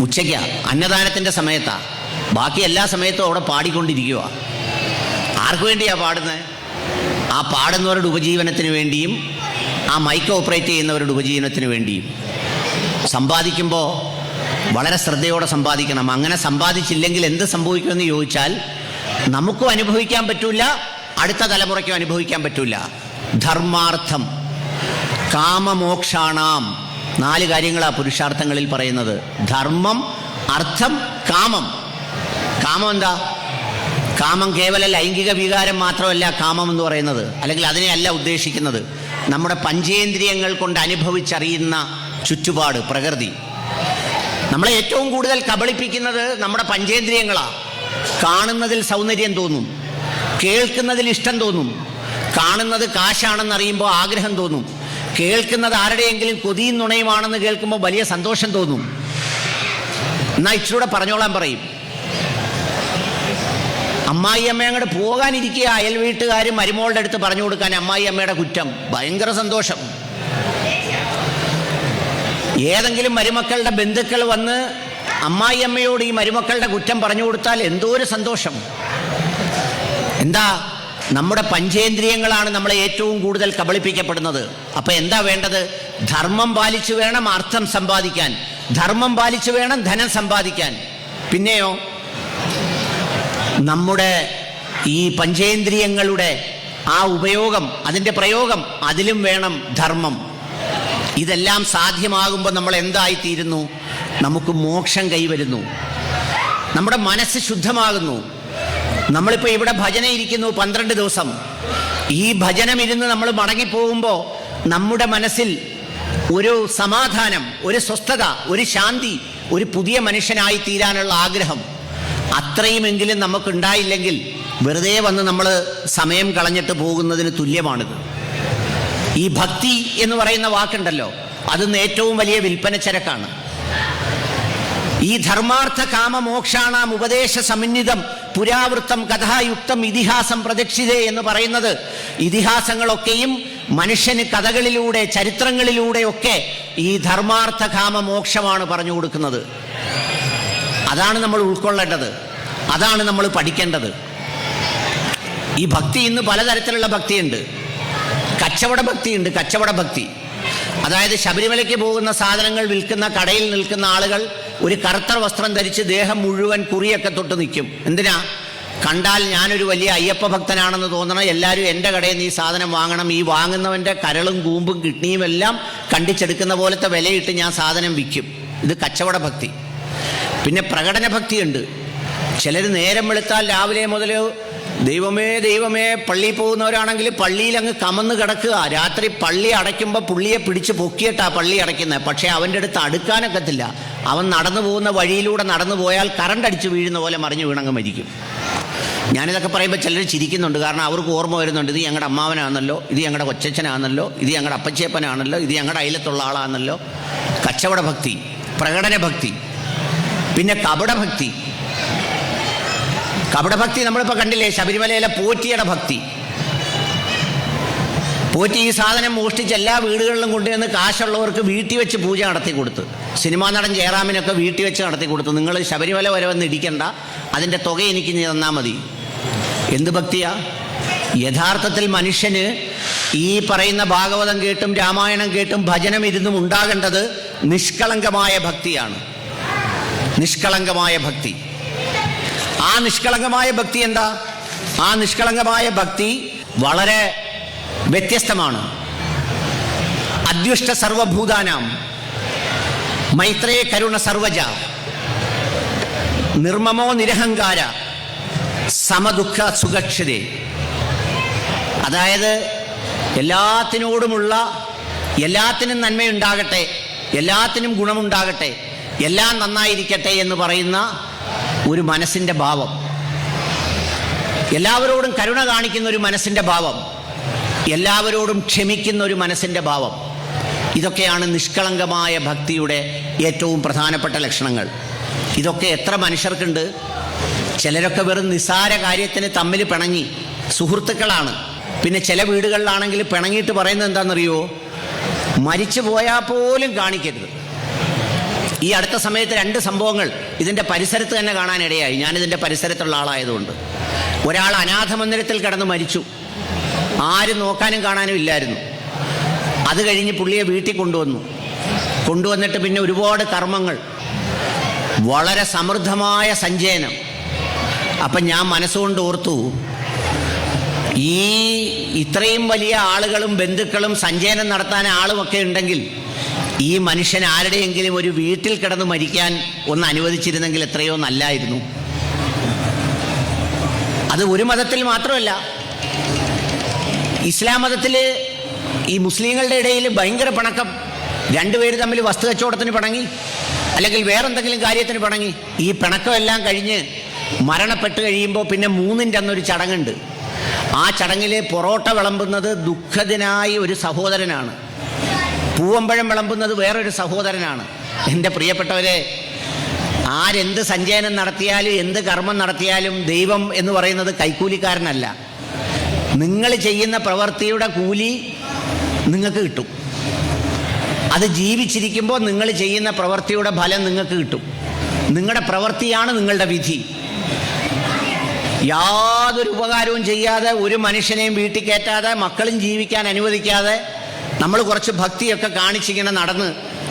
ഉച്ചയ്ക്കാ, അന്നദാനത്തിൻ്റെ സമയത്താ. ബാക്കി എല്ലാ സമയത്തും അവിടെ പാടിക്കൊണ്ടിരിക്കുക. ആർക്കു വേണ്ടിയാ പാടുന്നത്? ആ പാടുന്നവരുടെ ഉപജീവനത്തിന് വേണ്ടിയും ആ മൈക്ക് ഓപ്പറേറ്റ് ചെയ്യുന്നവരുടെ ഉപജീവനത്തിന് വേണ്ടിയും. സമ്പാദിക്കുമ്പോൾ വളരെ ശ്രദ്ധയോടെ സമ്പാദിക്കണം. അങ്ങനെ സമ്പാദിച്ചില്ലെങ്കിൽ എന്ത് സംഭവിക്കുമെന്ന് ചോദിച്ചാൽ നമുക്കും അനുഭവിക്കാൻ പറ്റൂല, അടുത്ത തലമുറയ്ക്കും അനുഭവിക്കാൻ പറ്റൂല. ധർമാർത്ഥം കാമമോക്ഷാണാം, 4 കാര്യങ്ങളാണ് പുരുഷാർത്ഥങ്ങളിൽ പറയുന്നത്. ധർമ്മം, അർത്ഥം, കാമം. കാമം എന്താ? കാമം കേവല ലൈംഗിക വികാരം മാത്രമല്ല കാമം എന്ന് പറയുന്നത്, അല്ലെങ്കിൽ അതിനെയല്ല ഉദ്ദേശിക്കുന്നത്. നമ്മുടെ പഞ്ചേന്ദ്രിയങ്ങൾ കൊണ്ട് അനുഭവിച്ചറിയുന്ന ചുറ്റുപാട്, പ്രകൃതി. നമ്മളെ ഏറ്റവും കൂടുതൽ കബളിപ്പിക്കുന്നത് നമ്മുടെ പഞ്ചേന്ദ്രിയങ്ങളാണ്. കാണുന്നതിൽ സൗന്ദര്യം തോന്നും, കേൾക്കുന്നതിൽ ഇഷ്ടം തോന്നും, കാണുന്നത് കാശാണെന്നറിയുമ്പോൾ ആഗ്രഹം തോന്നും, കേൾക്കുന്നത് ആരുടെയെങ്കിലും കൊതിയും നുണയുമാണെന്ന് കേൾക്കുമ്പോൾ വലിയ സന്തോഷം തോന്നും. എന്നാൽ ഇച്ചിരൂടെ പറഞ്ഞോളാൻ പറയും. അമ്മായി അമ്മ അങ്ങോട്ട് പോകാനിരിക്കുക, അയൽ വീട്ടുകാരും മരുമോളുടെ അടുത്ത് പറഞ്ഞു കൊടുക്കാൻ അമ്മായി അമ്മയുടെ കുറ്റം, ഭയങ്കര സന്തോഷം. ഏതെങ്കിലും മരുമക്കളുടെ ബന്ധുക്കൾ വന്ന് അമ്മായി അമ്മയോട് ഈ മരുമക്കളുടെ കുറ്റം പറഞ്ഞു കൊടുത്താൽ എന്തോ ഒരു സന്തോഷം. എന്താ? നമ്മുടെ പഞ്ചേന്ദ്രിയങ്ങളാണ് നമ്മളെ ഏറ്റവും കൂടുതൽ കബളിപ്പിക്കപ്പെടുന്നത്. അപ്പം എന്താ വേണ്ടത്? ധർമ്മം പാലിച്ചു വേണം അർത്ഥം സമ്പാദിക്കാൻ, ധർമ്മം പാലിച്ചു വേണം ധനം സമ്പാദിക്കാൻ. പിന്നെയോ നമ്മുടെ ഈ പഞ്ചേന്ദ്രിയങ്ങളുടെ ആ ഉപയോഗം, അതിൻ്റെ പ്രയോഗം, അതിലും വേണം ധർമ്മം. ഇതെല്ലാം സാധ്യമാകുമ്പോൾ നമ്മൾ എന്തായിത്തീരുന്നു? നമുക്ക് മോക്ഷം കൈവരുന്നു, നമ്മുടെ മനസ്സ് ശുദ്ധമാകുന്നു. നമ്മളിപ്പോൾ ഇവിടെ ഭജന ഇരിക്കുന്നു 12 ദിവസം. ഈ ഭജനം ഇരുന്ന് നമ്മൾ മടങ്ങിപ്പോകുമ്പോൾ നമ്മുടെ മനസ്സിൽ ഒരു സമാധാനം, ഒരു സ്വസ്ഥത, ഒരു ശാന്തി, ഒരു പുതിയ മനുഷ്യനായി തീരാനുള്ള ആഗ്രഹം, അത്രയുമെങ്കിലും നമുക്കുണ്ടായില്ലെങ്കിൽ വെറുതെ വന്ന് നമ്മൾ സമയം കളഞ്ഞിട്ട് പോകുന്നതിന് തുല്യമാണിത്. ഈ ഭക്തി എന്ന് പറയുന്ന വാക്കുണ്ടല്ലോ, അതിന്ന് ഏറ്റവും വലിയ വിൽപ്പന ചരക്കാണ്. ഈ ധർമാർത്ഥ കാമ മോക്ഷാണാം ഉപദേശ സമന്വിതം പുരാവൃത്തം കഥായുക്തം ഇതിഹാസം പ്രദക്ഷിതേ എന്ന് പറയുന്നത്, ഇതിഹാസങ്ങളൊക്കെയും മനുഷ്യന് കഥകളിലൂടെ, ചരിത്രങ്ങളിലൂടെയൊക്കെ ഈ ധർമാർത്ഥ കാമ മോക്ഷമാണ് പറഞ്ഞു കൊടുക്കുന്നത്. അതാണ് നമ്മൾ ഉൾക്കൊള്ളേണ്ടത്, അതാണ് നമ്മൾ പഠിക്കേണ്ടത്. ഈ ഭക്തി ഇന്ന് പലതരത്തിലുള്ള ഭക്തിയുണ്ട്. കച്ചവട ഭക്തിയുണ്ട്, കച്ചവട ഭക്തി. അതായത് ശബരിമലയ്ക്ക് പോകുന്ന സാധനങ്ങൾ വിൽക്കുന്ന കടയിൽ നിൽക്കുന്ന ആളുകൾ ഒരു കറുത്ത വസ്ത്രം ധരിച്ച് ദേഹം മുഴുവൻ കുറിയൊക്കെ തൊട്ട് നിൽക്കും. എന്തിനാ? കണ്ടാൽ ഞാനൊരു വലിയ അയ്യപ്പ ഭക്തനാണെന്ന് തോന്നണം, എല്ലാവരും എൻ്റെ കടയിൽ നിന്ന് ഈ സാധനം വാങ്ങണം, ഈ വാങ്ങുന്നവൻ്റെ കരളും കൂമ്പും കിഡ്നിയും എല്ലാം കണ്ടിച്ചെടുക്കുന്ന പോലത്തെ വിലയിട്ട് ഞാൻ സാധനം വിൽക്കും. ഇത് കച്ചവട ഭക്തി. പിന്നെ പ്രകടന ഭക്തിയുണ്ട്. ചിലർ നേരം വെളുത്താൽ രാവിലെ മുതൽ ദൈവമേ ദൈവമേ, പള്ളിയിൽ പോകുന്നവരാണെങ്കിൽ പള്ളിയിൽ അങ്ങ് കമന്ന് കിടക്കുക. രാത്രി പള്ളി അടയ്ക്കുമ്പോൾ പുള്ളിയെ പിടിച്ച് പൊക്കിയിട്ടാണ് പള്ളി അടയ്ക്കുന്നത്. പക്ഷേ അവൻ്റെ അടുത്ത് അടുക്കാനൊക്കത്തില്ല. അവൻ നടന്നു പോകുന്ന വഴിയിലൂടെ നടന്നു പോയാൽ കറണ്ട് അടിച്ച് വീഴുന്ന പോലെ മറിഞ്ഞു വീണങ്ങ് മരിക്കും. ഞാനിതൊക്കെ പറയുമ്പോൾ ചിലർ ചിരിക്കുന്നുണ്ട്. കാരണം അവർക്ക് ഓർമ്മ വരുന്നുണ്ട്, ഇത് ഞങ്ങളുടെ അമ്മാവനാണല്ലോ, ഇത് ഞങ്ങളുടെ കൊച്ചച്ഛനാണല്ലോ, ഇത് ഞങ്ങളുടെ അപ്പച്ചേപ്പനാണല്ലോ, ഇത് ഞങ്ങളുടെ അയലത്തുള്ള ആളാണല്ലോ. കച്ചവട ഭക്തി, പ്രകടന ഭക്തി. പിന്നെ കപടഭക്തി. കപടഭക്തി നമ്മളിപ്പോൾ കണ്ടില്ലേ, ശബരിമലയിലെ പോറ്റിയുടെ ഭക്തി. പോറ്റി ഈ സാധനം മോഷ്ടിച്ച് എല്ലാ വീടുകളിലും കൊണ്ടുവന്ന് കാശുള്ളവർക്ക് വീട്ടിൽ വെച്ച് പൂജ നടത്തി കൊടുത്ത്. സിനിമാ നടൻ ജയറാമിനൊക്കെ വീട്ടിൽ വെച്ച് നടത്തി കൊടുത്തു. നിങ്ങൾ ശബരിമല വരെ വന്ന് ഇടിക്കണ്ട, അതിൻ്റെ തുക എനിക്ക് തന്നാൽ മതി. എന്ത് ഭക്തിയാ? യഥാർത്ഥത്തിൽ മനുഷ്യന് ഈ പറയുന്ന ഭാഗവതം കേട്ടും രാമായണം കേട്ടും ഭജനം ഇരുന്നും ഉണ്ടാകേണ്ടത് നിഷ്കളങ്കമായ ഭക്തിയാണ്. നിഷ്കളങ്കമായ ഭക്തി. ആ നിഷ്കളങ്കമായ ഭക്തി എന്താ? ആ നിഷ്കളങ്കമായ ഭക്തി വളരെ വ്യത്യസ്തമാണ്. അദ്വിഷ്ട സർവഭൂതാനാം മൈത്രേ കരുണ സർവജ നിർമ്മമോ നിരഹങ്കാര സമദുഃഖ സുഖക്ഷിതേ. അതായത് എല്ലാത്തിനോടുമുള്ള, എല്ലാത്തിനും നന്മയുണ്ടാകട്ടെ, എല്ലാത്തിനും ഗുണമുണ്ടാകട്ടെ, എല്ലാം നന്നായിരിക്കട്ടെ എന്ന് പറയുന്ന ഒരു മനസ്സിൻ്റെ ഭാവം, എല്ലാവരോടും കരുണ കാണിക്കുന്ന ഒരു മനസ്സിൻ്റെ ഭാവം, എല്ലാവരോടും ക്ഷമിക്കുന്ന ഒരു മനസ്സിൻ്റെ ഭാവം, ഇതൊക്കെയാണ് നിഷ്കളങ്കമായ ഭക്തിയുടെ ഏറ്റവും പ്രധാനപ്പെട്ട ലക്ഷണങ്ങൾ. ഇതൊക്കെ എത്ര മനുഷ്യർക്കുണ്ട്? ചിലരൊക്കെ വെറും നിസ്സാര കാര്യത്തിന് തമ്മിൽ പിണങ്ങി സുഹൃത്തുക്കളാണ്. പിന്നെ ചില വീടുകളിലാണെങ്കിൽ പിണങ്ങിയിട്ട് പറയുന്നത് എന്താണെന്നറിയോ? മരിച്ചു പോയാൽ പോലും കാണിക്കരുത്. ഈ അടുത്ത സമയത്ത് 2 സംഭവങ്ങൾ ഇതിൻ്റെ പരിസരത്ത് തന്നെ കാണാനിടയായി. ഞാനിതിൻ്റെ പരിസരത്തുള്ള ആളായതുകൊണ്ട്. ഒരാൾ അനാഥ മന്ദിരത്തിൽ കിടന്ന് മരിച്ചു. ആരും നോക്കാനും കാണാനും ഇല്ലായിരുന്നു. അത് കഴിഞ്ഞ് പുള്ളിയെ വീട്ടിൽ കൊണ്ടുവന്നിട്ട് പിന്നെ ഒരുപാട് കർമ്മങ്ങൾ, വളരെ സമൃദ്ധമായ സഞ്ചയനം. അപ്പം ഞാൻ മനസ്സുകൊണ്ട് ഓർത്തു, ഈ ഇത്രയും വലിയ ആളുകളും ബന്ധുക്കളും സഞ്ചയനം നടത്താൻ ആളുമൊക്കെ ഉണ്ടെങ്കിൽ ഈ മനുഷ്യൻ ആരുടെയെങ്കിലും ഒരു വീട്ടിൽ കിടന്ന് മരിക്കാൻ ഒന്ന് അനുവദിച്ചിരുന്നെങ്കിൽ എത്രയോ നല്ലായിരുന്നു. അത് ഒരു മതത്തിൽ മാത്രമല്ല, ഇസ്ലാം മതത്തിൽ ഈ മുസ്ലിങ്ങളുടെ ഇടയിൽ ഭയങ്കര പിണക്കം. 2 പേര് തമ്മിൽ വസ്തു കച്ചവടത്തിന് പിണങ്ങി, അല്ലെങ്കിൽ വേറെന്തെങ്കിലും കാര്യത്തിന് പിണങ്ങി. ഈ പിണക്കമെല്ലാം കഴിഞ്ഞ് മരണപ്പെട്ട് കഴിയുമ്പോൾ പിന്നെ 3-ൻ്റെ അന്നൊരു ചടങ്ങുണ്ട്. ആ ചടങ്ങിൽ പൊറോട്ട വിളമ്പുന്നത് ദുഃഖിതനായി ഒരു സഹോദരനാണ്, പൂവമ്പഴം വിളമ്പുന്നത് വേറൊരു സഹോദരനാണ്. എൻ്റെ പ്രിയപ്പെട്ടവരെ, ആരെന്ത് സഞ്ചയനം നടത്തിയാലും എന്ത് കർമ്മം നടത്തിയാലും ദൈവം എന്ന് പറയുന്നത് കൈക്കൂലിക്കാരനല്ല. നിങ്ങൾ ചെയ്യുന്ന പ്രവൃത്തിയുടെ കൂലി നിങ്ങൾക്ക് കിട്ടും. അത് ജീവിച്ചിരിക്കുമ്പോൾ നിങ്ങൾ ചെയ്യുന്ന പ്രവൃത്തിയുടെ ഫലം നിങ്ങൾക്ക് കിട്ടും. നിങ്ങളുടെ പ്രവൃത്തിയാണ് നിങ്ങളുടെ വിധി. യാതൊരു ഉപകാരവും ചെയ്യാതെ, ഒരു മനുഷ്യനെയും വീട്ടിൽ കയറ്റാതെ, മക്കളും ജീവിക്കാൻ അനുവദിക്കാതെ നമ്മൾ കുറച്ച് ഭക്തിയൊക്കെ കാണിച്ചിങ്ങനെ നടന്ന്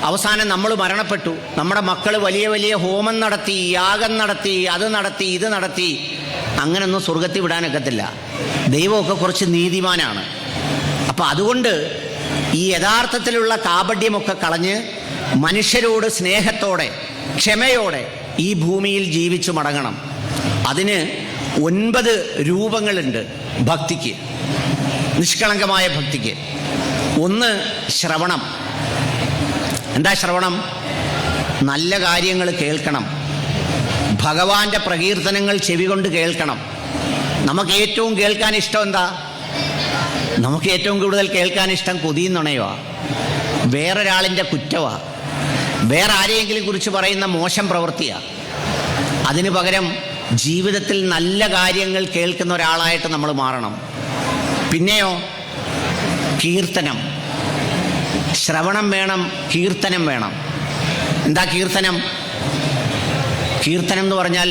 അവസാനം നമ്മൾ മരണപ്പെട്ടു. നമ്മുടെ മക്കൾ വലിയ വലിയ ഹോമം നടത്തി, യാഗം നടത്തി, അത് നടത്തി, ഇത് നടത്തി. അങ്ങനൊന്നും സ്വർഗത്തിൽ വിടാനൊക്കത്തില്ല. ദൈവമൊക്കെ കുറച്ച് നീതിമാനാണ്. അപ്പം അതുകൊണ്ട് ഈ യഥാർത്ഥത്തിലുള്ള കാപഢ്യമൊക്കെ കളഞ്ഞ് മനുഷ്യരോട് സ്നേഹത്തോടെ, ക്ഷമയോടെ ഈ ഭൂമിയിൽ ജീവിച്ചു മടങ്ങണം. അതിന് 9 രൂപങ്ങളുണ്ട് ഭക്തിക്ക്, നിഷ്കളങ്കമായ ഭക്തിക്ക്. 1 ശ്രവണം. എന്താ ശ്രവണം? നല്ല കാര്യങ്ങൾ കേൾക്കണം. ഭഗവാന്റെ പ്രകീർത്തനങ്ങൾ ചെവി കൊണ്ട് കേൾക്കണം. നമുക്ക് ഏറ്റവും കേൾക്കാൻ ഇഷ്ടം എന്താ? നമുക്ക് ഏറ്റവും കൂടുതൽ കേൾക്കാൻ ഇഷ്ടം കൊതിയും നുണയുവാ, വേറൊരാളിൻ്റെ കുറ്റവാ, വേറെ ആരെയെങ്കിലും കുറിച്ച് പറയുന്ന മോശം പ്രവൃത്തിയാണ്. അതിനു പകരം ജീവിതത്തിൽ നല്ല കാര്യങ്ങൾ കേൾക്കുന്ന ഒരാളായിട്ട് നമ്മൾ മാറണം. പിന്നെയോ കീർത്തനം. ശ്രവണം വേണം, കീർത്തനം വേണം. എന്താ കീർത്തനം? കീർത്തനം എന്ന് പറഞ്ഞാൽ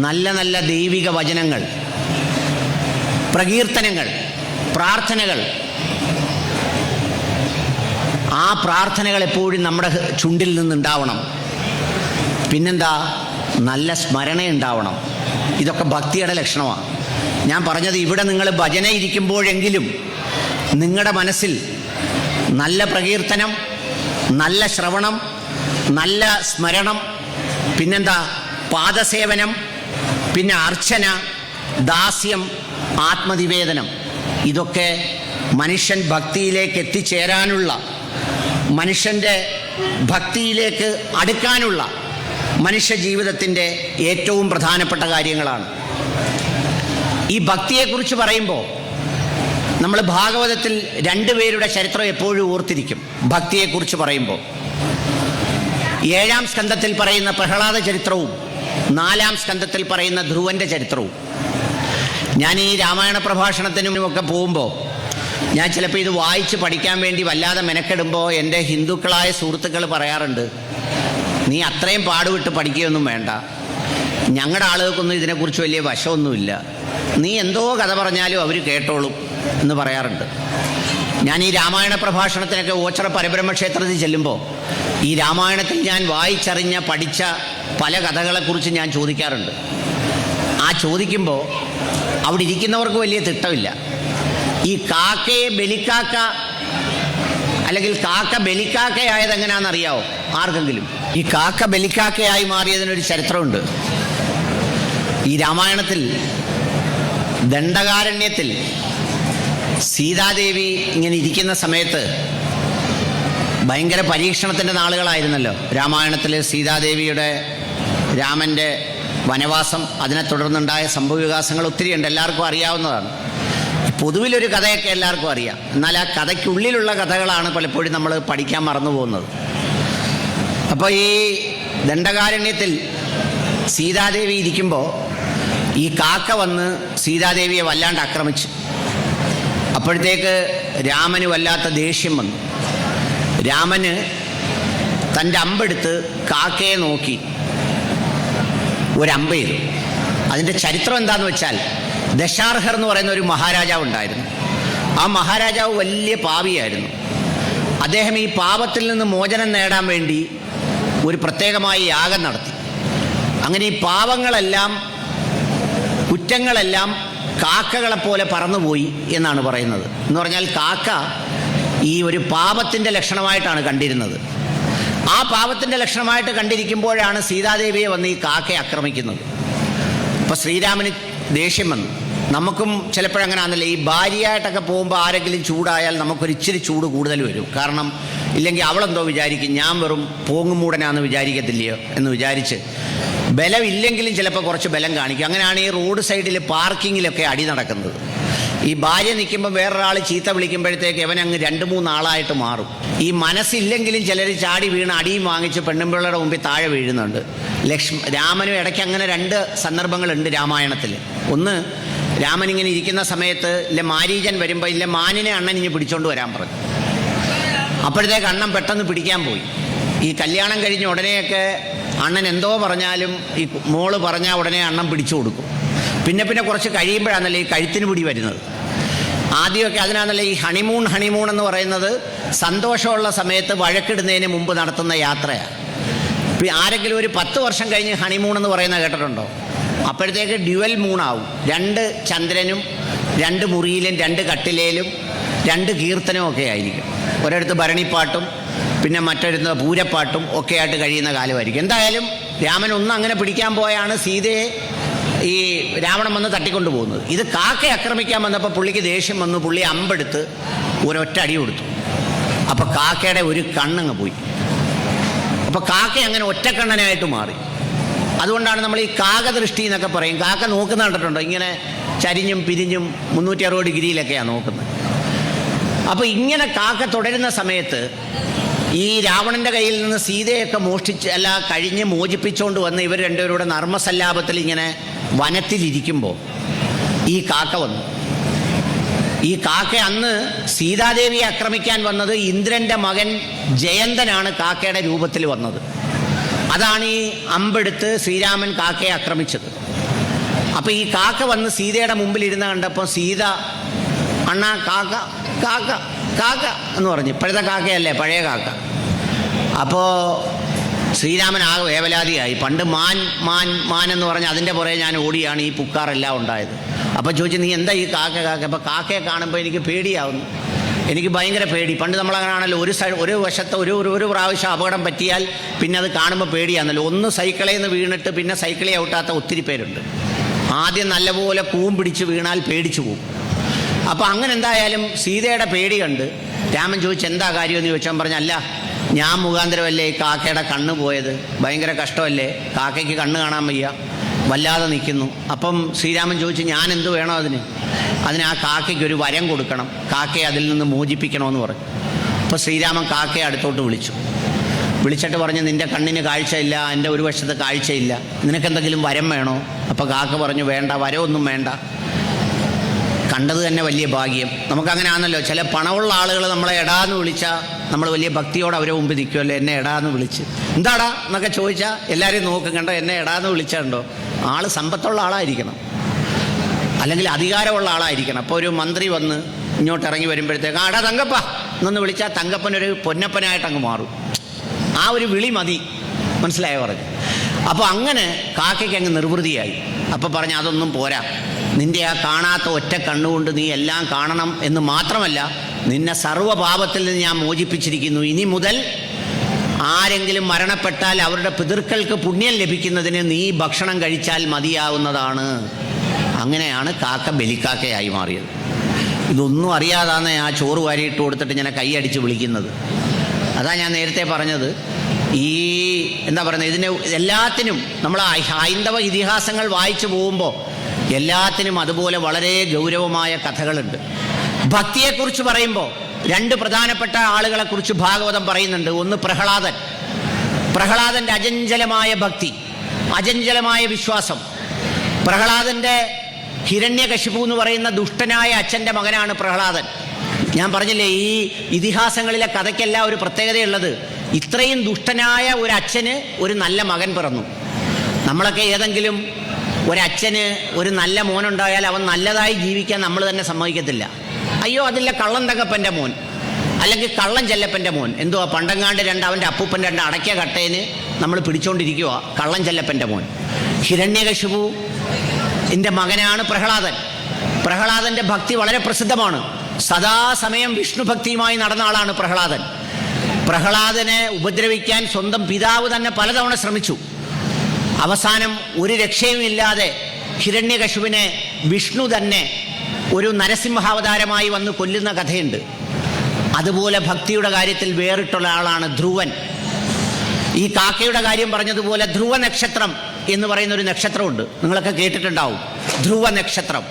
നല്ല നല്ല ദൈവിക വചനങ്ങൾ, പ്രകീർത്തനങ്ങൾ, പ്രാർത്ഥനകൾ. ആ പ്രാർത്ഥനകൾ എപ്പോഴും നമ്മുടെ ചുണ്ടിൽ നിന്നുണ്ടാവണം. പിന്നെന്താ? നല്ല സ്മരണ ഉണ്ടാവണം. ഇതൊക്കെ ഭക്തിയുടെ ലക്ഷണമാണ്. ഞാൻ പറഞ്ഞത്, ഇവിടെ നിങ്ങൾ ഭജന ഇരിക്കുമ്പോഴെങ്കിലും നിങ്ങളുടെ മനസ്സിൽ നല്ല പ്രകീർത്തനം, നല്ല ശ്രവണം, നല്ല സ്മരണം, പിന്നെന്താ? പാദസേവനം, പിന്നെ അർച്ചന, ദാസ്യം, ആത്മനിവേദനം. ഇതൊക്കെ മനുഷ്യൻ ഭക്തിയിലേക്ക് എത്തിച്ചേരാനുള്ള, മനുഷ്യൻ്റെ ഭക്തിയിലേക്ക് അടുക്കാനുള്ള മനുഷ്യ ജീവിതത്തിൻ്റെ ഏറ്റവും പ്രധാനപ്പെട്ട കാര്യങ്ങളാണ്. ഈ ഭക്തിയെക്കുറിച്ച് പറയുമ്പോൾ നമ്മൾ ഭാഗവതത്തിൽ 2 പേരുടെ ചരിത്രം എപ്പോഴും ഓർത്തിരിക്കും. ഭക്തിയെക്കുറിച്ച് പറയുമ്പോൾ 7-ാം സ്കന്ധത്തിൽ പറയുന്ന പ്രഹ്ലാദ ചരിത്രവും 4-ാം സ്കന്ധത്തിൽ പറയുന്ന ധ്രുവൻ്റെ ചരിത്രവും. ഞാൻ ഈ രാമായണ പ്രഭാഷണത്തിനുമൊക്കെ പോകുമ്പോൾ ഞാൻ ചിലപ്പോൾ ഇത് വായിച്ച് പഠിക്കാൻ വേണ്ടി വല്ലാതെ മെനക്കെടുമ്പോൾ എൻ്റെ ഹിന്ദുക്കളായ സുഹൃത്തുക്കൾ പറയാറുണ്ട്, നീ അത്രയും പാടുവിട്ട് പഠിക്കുകയൊന്നും വേണ്ട, ഞങ്ങളുടെ ആളുകൾക്കൊന്നും ഇതിനെക്കുറിച്ച് വലിയ വശമൊന്നുമില്ല, നീ എന്തോ കഥ പറഞ്ഞാലും അവർ കേട്ടോളും എന്ന് പറയാറുണ്ട്. ഞാൻ ഈ രാമായണ പ്രഭാഷണത്തിനൊക്കെ ഓച്ചിറ പരബ്രഹ്മ ക്ഷേത്രത്തിൽ ചെല്ലുമ്പോൾ ഈ രാമായണത്തിൽ ഞാൻ വായിച്ചറിഞ്ഞ, പഠിച്ച പല കഥകളെക്കുറിച്ച് ഞാൻ ചോദിക്കാറുണ്ട്. ആ ചോദിക്കുമ്പോൾ അവിടെ ഇരിക്കുന്നവർക്ക് വലിയ തിട്ടമില്ല. ഈ കാക്കയെ ബലിക്കാക്ക അല്ലെങ്കിൽ കാക്ക ബലിക്കാക്കയായത് എങ്ങനെയാണെന്നറിയാവോ ആർക്കെങ്കിലും? ഈ കാക്ക ബലിക്കാക്കയായി മാറിയതിനൊരു ചരിത്രമുണ്ട്. ഈ രാമായണത്തിൽ ദണ്ഡകാരണ്യത്തിൽ സീതാദേവി ഇങ്ങനെ ഇരിക്കുന്ന സമയത്ത് ഭയങ്കര പരീക്ഷണത്തിൻ്റെ നാളുകളായിരുന്നല്ലോ. രാമായണത്തിൽ സീതാദേവിയുടെ രാമൻ്റെ വനവാസം, അതിനെ തുടർന്നുണ്ടായ സംഭവവികാസങ്ങൾ ഒത്തിരിയുണ്ട്, എല്ലാവർക്കും അറിയാവുന്നതാണ്. പൊതുവിലൊരു കഥയൊക്കെ എല്ലാവർക്കും അറിയാം. എന്നാൽ ആ കഥയ്ക്കുള്ളിലുള്ള കഥകളാണ് പലപ്പോഴും നമ്മൾ പഠിക്കാൻ മറന്നു പോകുന്നത്. അപ്പോൾ ഈ ദണ്ഡകാരണ്യത്തിൽ സീതാദേവി ഇരിക്കുമ്പോൾ ഈ കാക്ക വന്ന് സീതാദേവിയെ വല്ലാണ്ട് ആക്രമിച്ചു. അപ്പോഴത്തേക്ക് രാമന് വല്ലാത്ത ദേഷ്യം വന്നു. രാമന് തൻ്റെ അമ്പെടുത്ത് കാക്കയെ നോക്കി ഒരമ്പ് ചെയ്തു. അതിൻ്റെ ചരിത്രം എന്താണെന്ന് വെച്ചാൽ, ദശാർഹർ എന്ന് പറയുന്ന ഒരു മഹാരാജാവ് ഉണ്ടായിരുന്നു. ആ മഹാരാജാവ് വലിയ പാപിയായിരുന്നു. അദ്ദേഹം ഈ പാപത്തിൽ നിന്ന് മോചനം നേടാൻ വേണ്ടി ഒരു പ്രത്യേകമായ യാഗം നടത്തി. അങ്ങനെ ഈ പാവങ്ങളെല്ലാം, കുറ്റങ്ങളെല്ലാം കാക്കകളെപ്പോലെ പറന്നുപോയി എന്നാണ് പറയുന്നത്. എന്ന് പറഞ്ഞാൽ കാക്ക ഈ ഒരു പാപത്തിൻ്റെ ലക്ഷണമായിട്ടാണ് കണ്ടിരുന്നത്. ആ പാപത്തിൻ്റെ ലക്ഷണമായിട്ട് കണ്ടിരിക്കുമ്പോഴാണ് സീതാദേവിയെ വന്ന് ഈ കാക്കയെ ആക്രമിക്കുന്നത്. അപ്പോൾ ശ്രീരാമന് ദേഷ്യം വന്നു. നമുക്കും ചിലപ്പോഴങ്ങനെ ആണല്ലോ, ഈ ഭാര്യയായിട്ടൊക്കെ പോകുമ്പോൾ ആരെങ്കിലും ചൂടായാൽ നമുക്കൊരു ഇച്ചിരി ചൂട് കൂടുതൽ വരും. കാരണം ഇല്ലെങ്കിൽ അവളെന്തോ വിചാരിക്കും, ഞാൻ വെറും പോങ്ങുമൂടനാന്ന് വിചാരിക്കത്തില്ലയോ എന്ന് വിചാരിച്ച് ബലമില്ലെങ്കിലും ചിലപ്പോൾ കുറച്ച് ബലം കാണിക്കും. അങ്ങനെയാണ് ഈ റോഡ് സൈഡിൽ പാർക്കിങ്ങിലൊക്കെ അടി നടക്കുന്നത്. ഈ ഭാര്യ നിൽക്കുമ്പോൾ വേറൊരാൾ ചീത്ത വിളിക്കുമ്പോഴത്തേക്ക് അവനങ്ങ് 2-3 ആളായിട്ട് മാറും. ഈ മനസ്സില്ലെങ്കിലും ചിലർ ചാടി വീണ് അടിയും വാങ്ങിച്ച് പെണ്ണുമ്പിള്ളയുടെ മുമ്പിൽ താഴെ വീഴുന്നുണ്ട്. രാമനും ഇടയ്ക്ക് അങ്ങനെ 2 സന്ദർഭങ്ങളുണ്ട് രാമായണത്തിൽ. ഒന്ന്, രാമൻ ഇങ്ങനെ ഇരിക്കുന്ന സമയത്ത് മാരീചൻ വരുമ്പോൾ മാനിനെ അണ്ണൻ ഇനി പിടിച്ചോണ്ട് വരാൻ പറഞ്ഞു. അപ്പോഴത്തേക്ക് അണ്ണൻ പെട്ടെന്ന് പിടിക്കാൻ പോയി. ഈ കല്യാണം കഴിഞ്ഞ ഉടനെയൊക്കെ അണ്ണൻ എന്തോ പറഞ്ഞാലും ഈ മോള് പറഞ്ഞാൽ ഉടനെ അണ്ണൻ പിടിച്ചു കൊടുക്കും. പിന്നെ കുറച്ച് കഴിയുമ്പോഴാണല്ലോ ഈ കഴുത്തിന് പിടി വരുന്നത്. ആദ്യമൊക്കെ അതിനാണല്ലോ ഈ ഹണിമൂൺ എന്ന് പറയുന്നത് സന്തോഷമുള്ള സമയത്ത് വഴക്കിടുന്നതിന് മുമ്പ് നടത്തുന്ന യാത്രയാണ്. ആരെങ്കിലും ഒരു 10 വർഷം കഴിഞ്ഞ് ഹണിമൂൺ എന്ന് പറയുന്നത് കേട്ടിട്ടുണ്ടോ? അപ്പോഴത്തേക്ക് ഡ്യുവൽ മൂണാവും. 2 ചന്ദ്രനും 2 മുറിയിലും 2 കട്ടിലേലും 2 കീർത്തനവും ഒക്കെ ആയിരിക്കും. ഒരിടത്ത് ഭരണിപ്പാട്ടും പിന്നെ മറ്റൊരുത്ത് പൂരപ്പാട്ടും ഒക്കെ ആയിട്ട് കഴിയുന്ന കാലമായിരിക്കും. എന്തായാലും രാമൻ ഒന്ന് അങ്ങനെ പിടിക്കാൻ പോയാണ് സീതയെ ഈ രാവണൻ വന്ന് തട്ടിക്കൊണ്ടു പോകുന്നത്. ഇത് കാക്കയെ ആക്രമിക്കാൻ വന്നപ്പോൾ പുള്ളിക്ക് ദേഷ്യം വന്നു. പുള്ളി അമ്പെടുത്ത് ഒരൊറ്റ അടി കൊടുത്തു. അപ്പോൾ കാക്കയുടെ ഒരു കണ്ണങ്ങ് പോയി. അപ്പോൾ കാക്ക അങ്ങനെ ഒറ്റക്കണ്ണനായിട്ട് മാറി. അതുകൊണ്ടാണ് നമ്മൾ ഈ കാകദൃഷ്ടി എന്നൊക്കെ പറയും. കാക്ക നോക്കുന്ന കണ്ടിട്ടുണ്ടോ? ഇങ്ങനെ ചരിഞ്ഞും പിരിഞ്ഞും 360 ഡിഗ്രിയിലൊക്കെയാണ് നോക്കുന്നത്. അപ്പോൾ ഇങ്ങനെ കാക്ക തുടരുന്ന സമയത്ത് ഈ രാവണൻ്റെ കയ്യിൽ നിന്ന് സീതയൊക്കെ കഴിഞ്ഞ് മോചിപ്പിച്ചുകൊണ്ട് വന്ന് ഇവർ രണ്ടുപേരുടെ നർമ്മസല്ലാപത്തിൽ ഇങ്ങനെ വനത്തിലിരിക്കുമ്പോൾ ഈ കാക്ക വന്നു. ഈ കാക്ക അന്ന് സീതാദേവിയെ ആക്രമിക്കാൻ വന്നത് ഇന്ദ്രൻ്റെ മകൻ ജയന്തനാണ് കാക്കയുടെ രൂപത്തിൽ വന്നത്. അതാണ് ഈ അമ്പെടുത്ത് ശ്രീരാമൻ കാക്കയെ ആക്രമിച്ചത്. അപ്പോൾ ഈ കാക്ക വന്ന് സീതയുടെ മുമ്പിലിരുന്ന് കണ്ടപ്പോൾ സീത അണ്ണാ കാക്ക കാക്ക കാക്ക എന്ന് പറഞ്ഞു. ഇപ്പോഴത്തെ കാക്കയല്ലേ, പഴയ കാക്ക. അപ്പോൾ ശ്രീരാമൻ ആകെ വേവലാതിയായി. പണ്ട് മാൻ മാൻ മാൻ എന്ന് പറഞ്ഞ് അതിൻ്റെ പുറകെ ഞാൻ ഓടിയാണ് ഈ പുക്കാറെല്ലാം ഉണ്ടായത്. അപ്പോൾ ചോദിച്ചു, നീ എന്താ ഈ കാക്ക കാക്ക? അപ്പോൾ കാക്കയെ കാണുമ്പോൾ എനിക്ക് പേടിയാവുന്നു, എനിക്ക് ഭയങ്കര പേടി. പണ്ട് നമ്മളങ്ങനെയാണല്ലോ, ഒരു വശത്ത് ഒരു പ്രാവശ്യം അപകടം പറ്റിയാൽ പിന്നെ അത് കാണുമ്പോൾ പേടിയാണല്ലോ. ഒന്ന് സൈക്കിളിൽ നിന്ന് വീണിട്ട് പിന്നെ സൈക്കിളെ ഔട്ടാത്ത ഒത്തിരി പേരുണ്ട്. ആദ്യം നല്ലപോലെ കൂം പിടിച്ച് വീണാൽ പേടിച്ചു പോകും. അപ്പോൾ അങ്ങനെ എന്തായാലും സീതയുടെ പേടി കണ്ട് രാമൻ ചോദിച്ചു, എന്താ കാര്യമെന്ന് ചോദിച്ചാൽ പറഞ്ഞല്ല, ഞാൻ മുഖാന്തരമല്ലേ ഈ കാക്കയുടെ കണ്ണ് പോയത്, ഭയങ്കര കഷ്ടമല്ലേ, കാക്കയ്ക്ക് കണ്ണ് കാണാൻ വയ്യ, വല്ലാതെ നിൽക്കുന്നു. അപ്പം ശ്രീരാമൻ ചോദിച്ചു, ഞാൻ എന്ത് വേണോ അതിന് ആ കാക്കയ്ക്ക് ഒരു വരം കൊടുക്കണം, കാക്കയെ അതിൽ നിന്ന് മോചിപ്പിക്കണമെന്ന് പറഞ്ഞു. അപ്പോൾ ശ്രീരാമൻ കാക്കയെ അടുത്തോട്ട് വിളിച്ചിട്ട് പറഞ്ഞു, നിൻ്റെ കണ്ണിന് കാഴ്ചയില്ല, എൻ്റെ ഒരു വശത്ത് കാഴ്ചയില്ല, നിനക്കെന്തെങ്കിലും വരം വേണോ? അപ്പോൾ കാക്ക പറഞ്ഞു, വേണ്ട, വരമൊന്നും വേണ്ട, കണ്ടത് തന്നെ വലിയ ഭാഗ്യം. നമുക്കങ്ങനെ ആണല്ലോ, ചില പണമുള്ള ആളുകൾ നമ്മളെ എടാന്ന് വിളിച്ചാൽ നമ്മൾ വലിയ ഭക്തിയോടെ അവരെ മുമ്പ് നിൽക്കുമല്ലോ. എന്നെ എടാന്ന് വിളിച്ച് എന്താടാ എന്നൊക്കെ ചോദിച്ചാൽ എല്ലാവരും നോക്കും, കണ്ടോ എന്നെ എടാന്ന് വിളിച്ചാണ്ടോ. ആൾ സമ്പത്തുള്ള ആളായിരിക്കണം, അല്ലെങ്കിൽ അധികാരമുള്ള ആളായിരിക്കണം. അപ്പോൾ ഒരു മന്ത്രി വന്ന് ഇങ്ങോട്ട് ഇറങ്ങി വരുമ്പോഴത്തേക്ക് ആടാ തങ്കപ്പ എന്നൊന്ന് വിളിച്ചാൽ തങ്കപ്പനൊരു പൊന്നപ്പനായിട്ട് അങ്ങ് മാറും. ആ ഒരു വിളി മതി, മനസ്സിലായോ പറഞ്ഞു. അപ്പോൾ അങ്ങനെ കാക്കയ്ക്ക് അങ്ങ് നിർവൃതിയായി. അപ്പോൾ പറഞ്ഞു അതൊന്നും പോരാ, നിന്റെ ആ കാണാത്ത ഒറ്റ കണ്ണുകൊണ്ട് നീ എല്ലാം കാണണം എന്ന് മാത്രമല്ല, നിന്നെ സർവ്വപാപത്തിൽ നിന്ന് ഞാൻ മോചിപ്പിച്ചിരിക്കുന്നു. ഇനി മുതൽ ആരെങ്കിലും മരണപ്പെട്ടാൽ അവരുടെ പിതൃക്കൾക്ക് പുണ്യം ലഭിക്കുന്നതിന് നീ ഭക്ഷണം കഴിച്ചാൽ മതിയാവുന്നതാണ്. അങ്ങനെയാണ് കാക്ക ബലിക്കാക്കയായി മാറിയത്. ഇതൊന്നും അറിയാതാണ് ആ ചോറ് വാരിയിട്ട് കൊടുത്തിട്ട് ഇങ്ങനെ കൈയടിച്ച് വിളിക്കുന്നത്. അതാ ഞാൻ നേരത്തെ പറഞ്ഞത്, ഈ എന്താ പറയുന്നത്, ഇതിന് എല്ലാത്തിനും നമ്മൾ ഹൈന്ദവ ഇതിഹാസങ്ങൾ വായിച്ചു പോകുമ്പോൾ എല്ലാത്തിനും അതുപോലെ വളരെ ഗൗരവമായ കഥകളുണ്ട്. ഭക്തിയെക്കുറിച്ച് പറയുമ്പോൾ രണ്ട് പ്രധാനപ്പെട്ട ആളുകളെക്കുറിച്ച് ഭാഗവതം പറയുന്നുണ്ട്. ഒന്ന് പ്രഹ്ലാദൻ. പ്രഹ്ലാദൻ്റെ അചഞ്ചലമായ ഭക്തി, അചഞ്ചലമായ വിശ്വാസം. പ്രഹ്ലാദൻ്റെ ഹിരണ്യകശിപു എന്ന് പറയുന്ന ദുഷ്ടനായ അച്ഛൻ്റെ മകനാണ് പ്രഹ്ലാദൻ. ഞാൻ പറഞ്ഞില്ലേ, ഈ ഇതിഹാസങ്ങളിലെ കഥയ്ക്കെല്ലാം ഒരു പ്രത്യേകതയുള്ളത്, ഇത്രയും ദുഷ്ടനായ ഒരു അച്ഛന് ഒരു നല്ല മകൻ പിറന്നു. നമ്മളൊക്കെ ഏതെങ്കിലും ഒരച്ഛന് ഒരു നല്ല മോനുണ്ടായാൽ അവൻ നല്ലതായി ജീവിക്കാൻ നമ്മൾ തന്നെ സമ്മതിക്കത്തില്ല. അയ്യോ അതില്ല കള്ളൻ തകപ്പൻ്റെ മോൻ, അല്ലെങ്കിൽ കള്ളൻ ചെല്ലപ്പൻ്റെ മോൻ, എന്തുവാ പണ്ടങ്ങാണ്ട് അവൻ്റെ അപ്പൂപ്പൻ അടയ്ക്ക കട്ടേന് നമ്മൾ പിടിച്ചോണ്ടിരിക്കുക കള്ളൻ ചെല്ലപ്പൻ്റെ മോൻ. ഹിരണ്യകശിപു എൻ്റെ മകനാണ് പ്രഹ്ലാദൻ. പ്രഹ്ലാദൻ്റെ ഭക്തി വളരെ പ്രസിദ്ധമാണ്. സദാസമയം വിഷ്ണു ഭക്തിയുമായി നടന്ന ആളാണ് പ്രഹ്ലാദൻ. പ്രഹ്ലാദനെ ഉപദ്രവിക്കാൻ സ്വന്തം പിതാവ് തന്നെ പലതവണ ശ്രമിച്ചു. അവസാനം ഒരു രക്ഷയുമില്ലാതെ ഹിരണ്യകശിപുവിനെ വിഷ്ണു തന്നെ ഒരു നരസിംഹാവതാരമായി വന്ന് കൊല്ലുന്ന കഥയുണ്ട്. അതുപോലെ ഭക്തിയുടെ കാര്യത്തിൽ വേറിട്ടുള്ള ആളാണ് ധ്രുവൻ. ഈ കാക്കയുടെ കാര്യം പറഞ്ഞതുപോലെ ധ്രുവ നക്ഷത്രം എന്ന് പറയുന്ന ഒരു നക്ഷത്രമുണ്ട്, നിങ്ങളൊക്കെ കേട്ടിട്ടുണ്ടാവും. ധ്രുവ നക്ഷത്രം.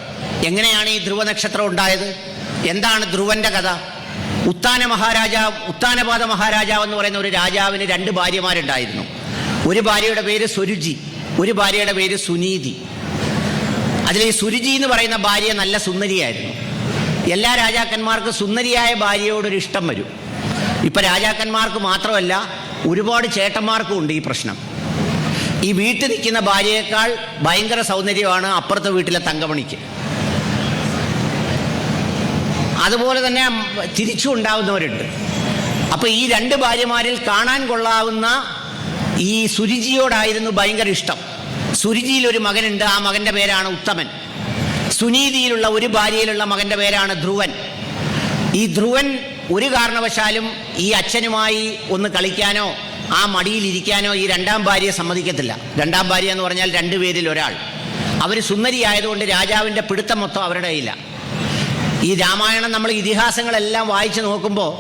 എങ്ങനെയാണ് ഈ ധ്രുവ നക്ഷത്രം ഉണ്ടായത്? എന്താണ് ധ്രുവന്റെ കഥ? ഉത്താനപാദ മഹാരാജാവ് എന്ന് പറയുന്ന ഒരു രാജാവിന് രണ്ട് ഭാര്യമാരുണ്ടായിരുന്നു. ഒരു ഭാര്യയുടെ പേര് സ്വരുചി, ഒരു ഭാര്യയുടെ പേര് സുനീതി. അതിൽ ഈ സുരുചി എന്ന് പറയുന്ന ഭാര്യ നല്ല സുന്ദരിയായിരുന്നു. എല്ലാ രാജാക്കന്മാർക്കും സുന്ദരിയായ ഭാര്യയോടൊരു ഇഷ്ടം വരും. ഇപ്പം രാജാക്കന്മാർക്ക് മാത്രമല്ല, ഒരുപാട് ചേട്ടന്മാർക്കും ഉണ്ട് ഈ പ്രശ്നം. ഈ വീട്ടിൽ നിൽക്കുന്ന ഭാര്യയേക്കാൾ ഭയങ്കര സൗന്ദര്യമാണ് അപ്പുറത്തെ വീട്ടിലെ തങ്കമണിക്ക്. അതുപോലെ തന്നെ തിരിച്ചു ഉണ്ടാവുന്നവരുണ്ട്. അപ്പോൾ ഈ രണ്ട് ഭാര്യമാരിൽ കാണാൻ കൊള്ളാവുന്ന ഈ സുരുചിയോടായിരുന്നു ഭയങ്കര ഇഷ്ടം. സുരുചിയിൽ ഒരു മകനുണ്ട്, ആ മകൻ്റെ പേരാണ് ഉത്തമൻ. സുനീതിയിലുള്ള ഒരു ഭാര്യയിലുള്ള മകൻ്റെ പേരാണ് ധ്രുവൻ. ഈ ധ്രുവൻ ഒരു കാരണവശാലും ഈ അച്ഛനുമായി ഒന്ന് കളിക്കാനോ ആ മടിയിലിരിക്കാനോ ഈ രണ്ടാം ഭാര്യയെ സമ്മതിക്കത്തില്ല. രണ്ടാം ഭാര്യ എന്ന് പറഞ്ഞാൽ രണ്ടുപേരിൽ ഒരാൾ. അവർ സുന്ദരിയായതുകൊണ്ട് രാജാവിൻ്റെ പിടുത്തം മൊത്തം അവരുടെ കയ്യില്ല. ഈ രാമായണം നമ്മൾ ഇതിഹാസങ്ങളെല്ലാം വായിച്ചു നോക്കുമ്പോൾ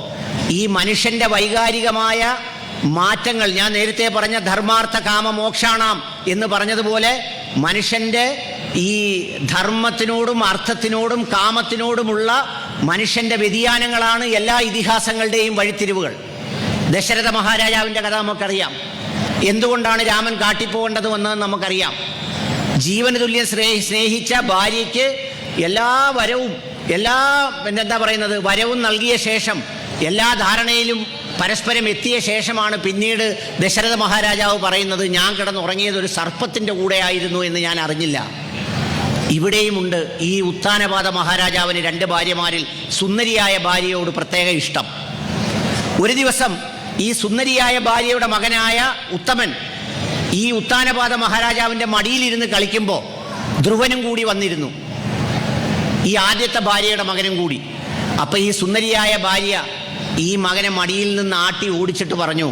ഈ മനുഷ്യൻ്റെ വൈകാരികമായ മാറ്റങ്ങൾ, ഞാൻ നേരത്തെ പറഞ്ഞ ധർമാർത്ഥ കാമ മോക്ഷാണാം എന്ന് പറഞ്ഞതുപോലെ മനുഷ്യൻ്റെ ഈ ധർമ്മത്തിനോടും അർത്ഥത്തിനോടും കാമത്തിനോടുമുള്ള മനുഷ്യൻ്റെ വ്യതിയാനങ്ങളാണ് എല്ലാ ഇതിഹാസങ്ങളുടെയും വഴിത്തിരിവുകൾ. ദശരഥ മഹാരാജാവിൻ്റെ കഥ നമുക്കറിയാം. എന്തുകൊണ്ടാണ് രാമൻ കാട്ടിപ്പോകേണ്ടത് നമുക്കറിയാം. ജീവന് തുല്യം സ്നേഹിച്ച ഭാര്യയ്ക്ക് എല്ലാ വരവും വരവും നൽകിയ ശേഷം എല്ലാ ധാരണയിലും പരസ്പരം എത്തിയ ശേഷമാണ് പിന്നീട് ദശരഥ മഹാരാജാവ് പറയുന്നത്, ഞാൻ കിടന്നുറങ്ങിയത് ഒരു സർപ്പത്തിൻ്റെ കൂടെയായിരുന്നു എന്ന് ഞാൻ അറിഞ്ഞില്ല. ഇവിടെയുമുണ്ട് ഈ ഉത്താനപാദ മഹാരാജാവിന് രണ്ട് ഭാര്യമാരിൽ സുന്ദരിയായ ഭാര്യയോട് പ്രത്യേക ഇഷ്ടം. ഒരു ദിവസം ഈ സുന്ദരിയായ ഭാര്യയുടെ മകനായ ഉത്തമൻ ഈ ഉത്താനപാദ മഹാരാജാവിൻ്റെ മടിയിലിരുന്ന് കളിക്കുമ്പോൾ ധ്രുവനും കൂടി വന്നിരുന്നു, ഈ ആദ്യത്തെ ഭാര്യയുടെ മകനും കൂടി. അപ്പം ഈ സുന്ദരിയായ ഭാര്യ ഈ മകനെ മടിയിൽ നിന്ന് ആട്ടി ഓടിച്ചിട്ട് പറഞ്ഞു,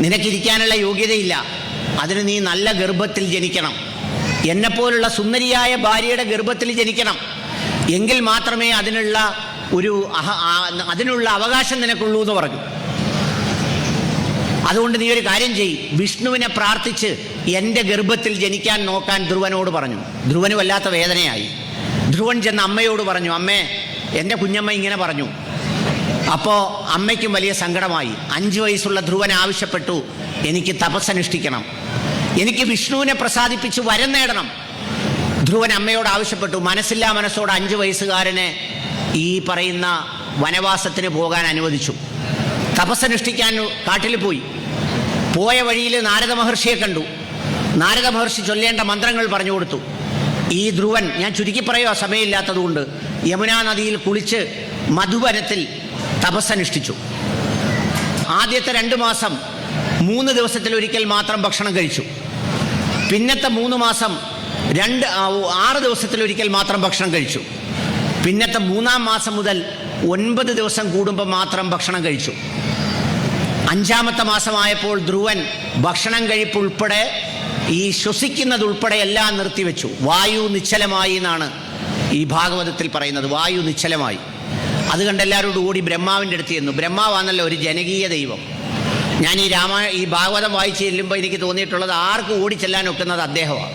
നിനക്കിരിക്കാനുള്ള യോഗ്യതയില്ല, അതിന് നീ നല്ല ഗർഭത്തിൽ ജനിക്കണം, എന്നെപ്പോലുള്ള സുന്ദരിയായ ഭാര്യയുടെ ഗർഭത്തിൽ ജനിക്കണം, എങ്കിൽ മാത്രമേ അതിനുള്ള അവകാശം നിനക്കുള്ളൂ എന്ന് പറഞ്ഞു. അതുകൊണ്ട് നീ ഒരു കാര്യം ചെയ്യ്, വിഷ്ണുവിനെ പ്രാർത്ഥിച്ച് എൻ്റെ ഗർഭത്തിൽ ജനിക്കാൻ നോക്കാൻ ധ്രുവനോട് പറഞ്ഞു. ധ്രുവന് വല്ലാത്ത വേദനയായി. ധ്രുവൻ ചെന്ന് അമ്മയോട് പറഞ്ഞു, അമ്മേ എൻ്റെ കുഞ്ഞമ്മ ഇങ്ങനെ പറഞ്ഞു. അപ്പോൾ അമ്മയ്ക്കും വലിയ സങ്കടമായി. 5 വയസ്സുള്ള ധ്രുവൻ ആവശ്യപ്പെട്ടു, എനിക്ക് തപസ്സനുഷ്ഠിക്കണം, എനിക്ക് വിഷ്ണുവിനെ പ്രസാദിപ്പിച്ച് വരം നേടണം. ധ്രുവൻ അമ്മയോട് ആവശ്യപ്പെട്ടു. മനസ്സില്ലാ മനസ്സോട് 5 വയസ്സുകാരനെ ഈ പറയുന്ന വനവാസത്തിന് പോകാൻ അനുവദിച്ചു. തപസ്സനുഷ്ഠിക്കാൻ കാട്ടിൽ പോയി. പോയ വഴിയിൽ നാരദ മഹർഷിയെ കണ്ടു. നാരദ മഹർഷി ചൊല്ലേണ്ട മന്ത്രങ്ങൾ പറഞ്ഞു കൊടുത്തു. ഈ ധ്രുവൻ, ഞാൻ ചുരുക്കി പറയുക സമയമില്ലാത്തതുകൊണ്ട്, യമുനാ നദിയിൽ കുളിച്ച് മധുവനത്തിൽ തപസ്സനുഷ്ഠിച്ചു. ആദ്യത്തെ 2 മാസം 3 ദിവസത്തിലൊരിക്കൽ മാത്രം ഭക്ഷണം കഴിച്ചു. പിന്നത്തെ 3 മാസം 6 ദിവസത്തിലൊരിക്കൽ മാത്രം ഭക്ഷണം കഴിച്ചു. പിന്നത്തെ 3-ാം മാസം മുതൽ 9 ദിവസം കൂടുമ്പോൾ മാത്രം ഭക്ഷണം കഴിച്ചു. 5-ാമത്തെ മാസമായപ്പോൾ ധ്രുവൻ ഭക്ഷണം കഴിപ്പുൾപ്പെടെ ഈ ശ്വസിക്കുന്നതുൾപ്പെടെ എല്ലാം നിർത്തിവെച്ചു. വായു നിശ്ചലമായി എന്നാണ് ഈ ഭാഗവതത്തിൽ പറയുന്നത്. വായു നിശ്ചലമായി. അത് കണ്ട് എല്ലാവരോടും ഓടി ബ്രഹ്മാവിൻ്റെ അടുത്ത് ചെന്നു. ബ്രഹ്മാവാണല്ലോ ഒരു ജനകീയ ദൈവം. ഞാൻ ഈ ഭാഗവതം വായിച്ച് ചെല്ലുമ്പോൾ എനിക്ക് തോന്നിയിട്ടുള്ളത് ആർക്കും ഓടിച്ചെല്ലാനൊക്കുന്നത് അദ്ദേഹമാണ്.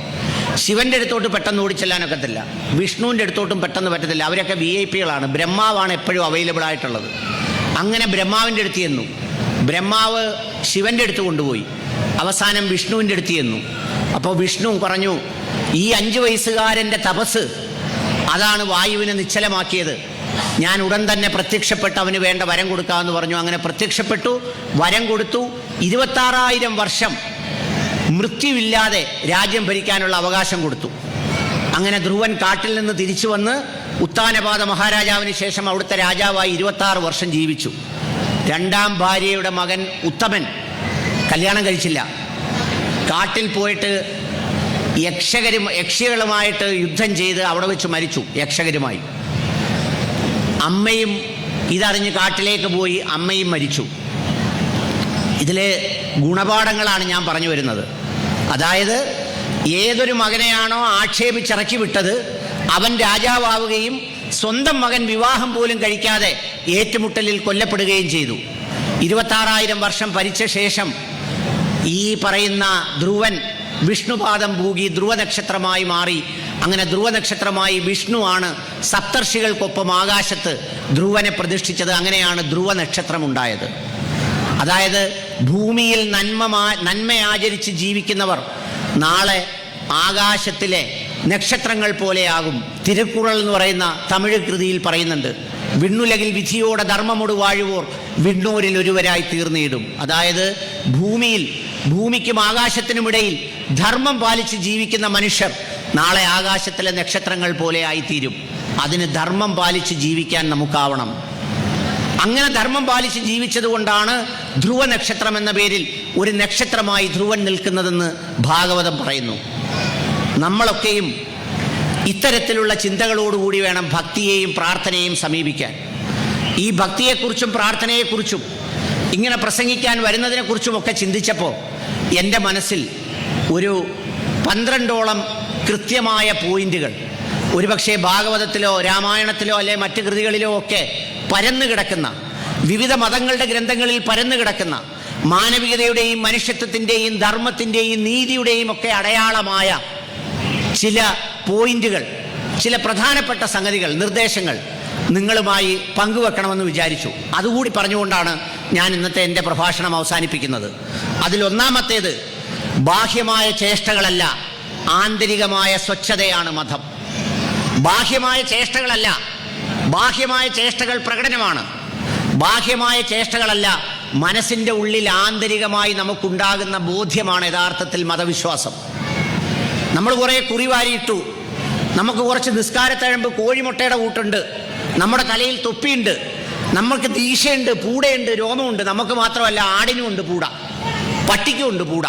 ശിവൻ്റെ അടുത്തോട്ട് പെട്ടെന്ന് ഓടിച്ചെല്ലാനൊക്കത്തില്ല, വിഷ്ണുവിൻ്റെ അടുത്തോട്ടും പെട്ടെന്ന് പറ്റത്തില്ല. അവരൊക്കെ VIP-കളാണ്. ബ്രഹ്മാവാണ് എപ്പോഴും അവൈലബിൾ ആയിട്ടുള്ളത്. അങ്ങനെ ബ്രഹ്മാവിൻ്റെ അടുത്ത് ചെന്നു. ബ്രഹ്മാവ് ശിവൻ്റെ അടുത്ത് കൊണ്ടുപോയി. അവസാനം വിഷ്ണുവിൻ്റെ അടുത്ത് ചെന്നു. അപ്പോൾ വിഷ്ണു പറഞ്ഞു, ഈ 5 വയസ്സുകാരൻ്റെ തപസ് അതാണ് വായുവിനെ നിശ്ചലമാക്കിയത്. ഞാൻ ഉടൻ തന്നെ പ്രത്യക്ഷപ്പെട്ട് അവന് വേണ്ട വരം കൊടുക്കാമെന്ന് പറഞ്ഞു. അങ്ങനെ പ്രത്യക്ഷപ്പെട്ടു, വരം കൊടുത്തു. 26,000 വർഷം മൃത്യുവില്ലാതെ രാജ്യം ഭരിക്കാനുള്ള അവകാശം കൊടുത്തു. അങ്ങനെ ധ്രുവൻ കാട്ടിൽ നിന്ന് തിരിച്ചു വന്ന് ഉത്താനപാത മഹാരാജാവിന് ശേഷം അവിടുത്തെ രാജാവായി 26 വർഷം ജീവിച്ചു. 2ാം ഭാര്യയുടെ മകൻ ഉത്തമൻ കല്യാണം കഴിച്ചില്ല. കാട്ടിൽ പോയിട്ട് യക്ഷികളുമായിട്ട് യുദ്ധം ചെയ്ത് അവിടെ വെച്ച് മരിച്ചു, യക്ഷകരുമായി. അമ്മയും ഇതറിഞ്ഞ് കാട്ടിലേക്ക് പോയി, അമ്മയും മരിച്ചു. ഇതിലെ ഗുണപാഠങ്ങളാണ് ഞാൻ പറഞ്ഞു വരുന്നത്. അതായത് ഏതൊരു മകനെയാണോ ആക്ഷേപിച്ചിറക്കി വിട്ടത് അവൻ രാജാവുകയും സ്വന്തം മകൻ വിവാഹം പോലും കഴിക്കാതെ ഏറ്റുമുട്ടലിൽ കൊല്ലപ്പെടുകയും ചെയ്തു. 26,000 വർഷം ഭരിച്ച ശേഷം ഈ പറയുന്ന ധ്രുവൻ വിഷ്ണുപാദം പൂകി ധ്രുവനക്ഷത്രമായി മാറി. അങ്ങനെ ധ്രുവനക്ഷത്രമായി വിഷ്ണുവാണ് സപ്തർഷികൾക്കൊപ്പം ആകാശത്ത് ധ്രുവനെ പ്രതിഷ്ഠിച്ചത്. അങ്ങനെയാണ് ധ്രുവനക്ഷത്രം ഉണ്ടായത്. അതായത് ഭൂമിയിൽ നന്മയാചരിച്ച് ജീവിക്കുന്നവർ നാളെ ആകാശത്തിലെ നക്ഷത്രങ്ങൾ പോലെയാകും. തിരുക്കുറൾ എന്ന് പറയുന്ന തമിഴ് കൃതിയിൽ പറയുന്നുണ്ട്, വിണ്ണുലകിൽ വിധിയോടെ ധർമ്മമോട് വാഴുവോർ വിണ്ണൂരിൽ ഒരുവരായി തീർന്നിടും. അതായത് ഭൂമിക്കും ആകാശത്തിനുമിടയിൽ ധർമ്മം പാലിച്ച് ജീവിക്കുന്ന മനുഷ്യർ നാളെ ആകാശത്തിലെ നക്ഷത്രങ്ങൾ പോലെ ആയിത്തീരും. അതിന് ധർമ്മം പാലിച്ച് ജീവിക്കാൻ നമുക്കാവണം. അങ്ങനെ ധർമ്മം പാലിച്ച് ജീവിച്ചത് കൊണ്ടാണ് ധ്രുവ നക്ഷത്രം എന്ന പേരിൽ ഒരു നക്ഷത്രമായി ധ്രുവൻ നിൽക്കുന്നതെന്ന് ഭാഗവതം പറയുന്നു. നമ്മളൊക്കെയും ഇത്തരത്തിലുള്ള ചിന്തകളോടുകൂടി വേണം ഭക്തിയെയും പ്രാർത്ഥനയെയും സമീപിക്കാൻ. ഈ ഭക്തിയെക്കുറിച്ചും പ്രാർത്ഥനയെക്കുറിച്ചും ഇങ്ങനെ പ്രസംഗിക്കാൻ വരുന്നതിനെക്കുറിച്ചുമൊക്കെ ചിന്തിച്ചപ്പോൾ എൻ്റെ മനസ്സിൽ ഒരു 12ഓളം കൃത്യമായ പോയിന്റുകൾ, ഒരുപക്ഷെ ഭാഗവതത്തിലോ രാമായണത്തിലോ അല്ലെ മറ്റ് കൃതികളിലോ ഒക്കെ പരന്നു കിടക്കുന്ന, വിവിധ മതങ്ങളുടെ ഗ്രന്ഥങ്ങളിൽ പരന്നു കിടക്കുന്ന മാനവികതയുടെയും മനുഷ്യത്വത്തിൻ്റെയും ധർമ്മത്തിൻ്റെയും നീതിയുടെയും ഒക്കെ അടയാളമായ ചില പോയിന്റുകൾ, ചില പ്രധാനപ്പെട്ട സംഗതികൾ, നിർദ്ദേശങ്ങൾ നിങ്ങളുമായി പങ്കുവെക്കണമെന്ന് വിചാരിച്ചു. അതുകൂടി പറഞ്ഞുകൊണ്ടാണ് ഞാൻ ഇന്നത്തെ എൻ്റെ പ്രഭാഷണം അവസാനിപ്പിക്കുന്നത്. അതിലൊന്നാമത്തേത്, ബാഹ്യമായ ചേഷ്ടകളല്ല, ആന്തരികമായ സ്വച്ഛതയാണ് മതം. ബാഹ്യമായ ചേഷ്ടകളല്ല, ബാഹ്യമായ ചേഷ്ടകൾ പ്രകടനമാണ്. ബാഹ്യമായ ചേഷ്ടകളല്ല, മനസ്സിൻ്റെ ഉള്ളിൽ ആന്തരികമായി നമുക്കുണ്ടാകുന്ന ബോധ്യമാണ് യഥാർത്ഥത്തിൽ മതവിശ്വാസം. നമ്മൾ കുറേ കുറിവാരിയിട്ടു, നമുക്ക് കുറച്ച് നിസ്കാരത്തഴമ്പ് കോഴിമുട്ടയുടെ കൂട്ടുണ്ട്, നമ്മുടെ തലയിൽ തൊപ്പിയുണ്ട്, നമുക്ക് ദീശയുണ്ട്, പൂടയുണ്ട്, രോമമുണ്ട്. നമുക്ക് മാത്രമല്ല, ആടിനുമുണ്ട് പൂട, പട്ടിക്കുമുണ്ട് പൂട.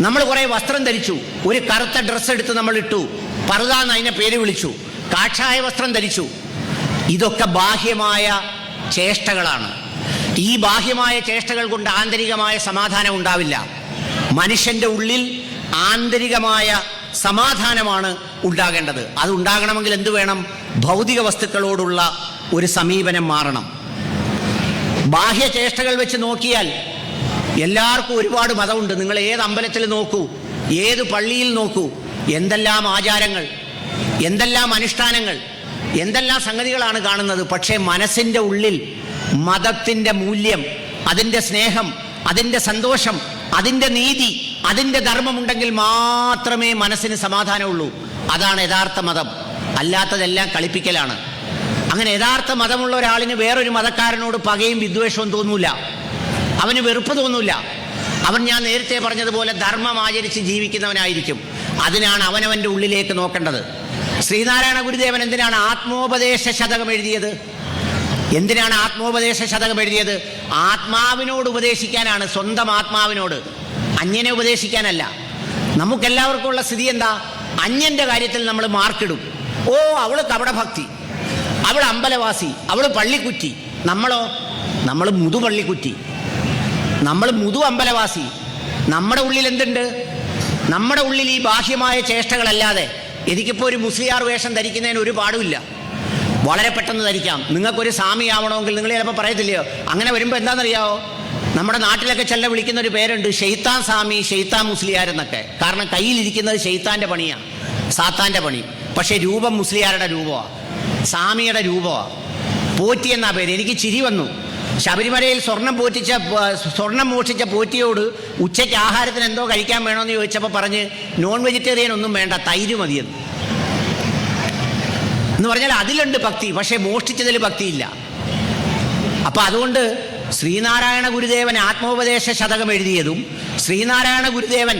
നമ്മൾ കുറേ വസ്ത്രം ധരിച്ചു, ഒരു കറുത്ത ഡ്രസ്സ് എടുത്ത് നമ്മൾ ഇട്ടു, പർദ എന്ന് അതിനെ പേര് വിളിച്ചു, കാഷായ വസ്ത്രം ധരിച്ചു. ഇതൊക്കെ ബാഹ്യമായ ചേഷ്ടകളാണ്. ഈ ബാഹ്യമായ ചേഷ്ടകൾ കൊണ്ട് ആന്തരികമായ സമാധാനം ഉണ്ടാവില്ല. മനുഷ്യൻ്റെ ഉള്ളിൽ ആന്തരികമായ സമാധാനമാണ് ഉണ്ടാകേണ്ടത്. അതുണ്ടാകണമെങ്കിൽ എന്ത് വേണം? ഭൗതിക വസ്തുക്കളോടുള്ള ഒരു സമീപനം മാറണം. ബാഹ്യ ചേഷ്ടകൾ വെച്ച് നോക്കിയാൽ എല്ലാവർക്കും ഒരുപാട് മതമുണ്ട്. നിങ്ങൾ ഏത് അമ്പലത്തിൽ നോക്കൂ, ഏത് പള്ളിയിൽ നോക്കൂ, എന്തെല്ലാം ആചാരങ്ങൾ, എന്തെല്ലാം അനുഷ്ഠാനങ്ങൾ, എന്തെല്ലാം സംഗതികളാണ് കാണുന്നത്. പക്ഷേ മനസ്സിൻ്റെ ഉള്ളിൽ മതത്തിൻ്റെ മൂല്യം, അതിൻ്റെ സ്നേഹം, അതിൻ്റെ സന്തോഷം, അതിൻ്റെ നീതി, അതിൻ്റെ ധർമ്മമുണ്ടെങ്കിൽ മാത്രമേ മനസ്സിന് സമാധാനമുള്ളൂ. അതാണ് യഥാർത്ഥ മതം. അല്ലാത്തതെല്ലാം കളിപ്പിക്കലാണ്. അങ്ങനെ യഥാർത്ഥ മതമുള്ള ഒരാളിന് വേറൊരു മതക്കാരനോട് പകയും വിദ്വേഷവും തോന്നൂല, അവന് വെറുപ്പ് തോന്നൂല. അവൻ, ഞാൻ നേരത്തെ പറഞ്ഞതുപോലെ, ധർമ്മം ആചരിച്ച് ജീവിക്കുന്നവനായിരിക്കും. അതിനാണ് അവനവൻ്റെ ഉള്ളിലേക്ക് നോക്കേണ്ടത്. ശ്രീനാരായണ ഗുരുദേവൻ എന്തിനാണ് ആത്മോപദേശ ശതകം എഴുതിയത്? എന്തിനാണ് ആത്മോപദേശ ശതകം എഴുതിയത്? ആത്മാവിനോട് ഉപദേശിക്കാനാണ്, സ്വന്തം ആത്മാവിനോട്, അന്യനെ ഉപദേശിക്കാനല്ല. നമുക്കെല്ലാവർക്കും ഉള്ള സ്ഥിതി എന്താ? അന്യന്റെ കാര്യത്തിൽ നമ്മൾ മാർക്കിടും. ഓ, അവള് കപടഭക്തി, അവൾ അമ്പലവാസി, അവൾ പള്ളിക്കുറ്റി. നമ്മളോ? നമ്മൾ മുതുപള്ളിക്കുറ്റി, നമ്മൾ മുതു അമ്പലവാസി. നമ്മുടെ ഉള്ളിൽ എന്തുണ്ട്? നമ്മുടെ ഉള്ളിൽ ഈ ബാഹ്യമായ ചേഷ്ടകളല്ലാതെ എനിക്കിപ്പോൾ ഒരു മുസ്ലിയാർ വേഷം ധരിക്കുന്നതിന് ഒരു പാടുമില്ല, വളരെ പെട്ടെന്ന് ധരിക്കാം. നിങ്ങൾക്കൊരു സ്വാമിയാവണമെങ്കിൽ നിങ്ങൾ ചിലപ്പോൾ പറയത്തില്ലയോ? അങ്ങനെ വരുമ്പോൾ എന്താണെന്നറിയാമോ? നമ്മുടെ നാട്ടിലൊക്കെ ചെല്ല വിളിക്കുന്ന ഒരു പേരുണ്ട്, ഷെയ്ത്താൻ സ്വാമി, ഷെയ്ത്താൻ മുസ്ലിയാർ എന്നൊക്കെ. കാരണം കയ്യിലിരിക്കുന്നത് ഷെയ്ത്താൻ്റെ പണിയാണ്, സാത്താൻ്റെ പണി. പക്ഷേ രൂപം മുസ്ലിയാരുടെ രൂപമാണ്, സ്വാമിയുടെ രൂപമാണ്. പോറ്റി എന്നാ പേര്. എനിക്ക് ചിരി വന്നു. ശബരിമലയിൽ സ്വർണം മോഷിച്ച പോറ്റിയോട് ഉച്ചയ്ക്ക് ആഹാരത്തിന് എന്തോ കഴിക്കാൻ വേണമെന്ന് ചോദിച്ചപ്പോൾ പറഞ്ഞ് നോൺ വെജിറ്റേറിയൻ ഒന്നും വേണ്ട, തൈര് മതിയെന്ന്. എന്ന് പറഞ്ഞാൽ അതിലുണ്ട് ഭക്തി, പക്ഷേ മോഷ്ടിച്ചതിൽ ഭക്തിയില്ല. അപ്പം അതുകൊണ്ട് ശ്രീനാരായണ ഗുരുദേവൻ ആത്മോപദേശ ശതകം എഴുതിയതും, ശ്രീനാരായണ ഗുരുദേവൻ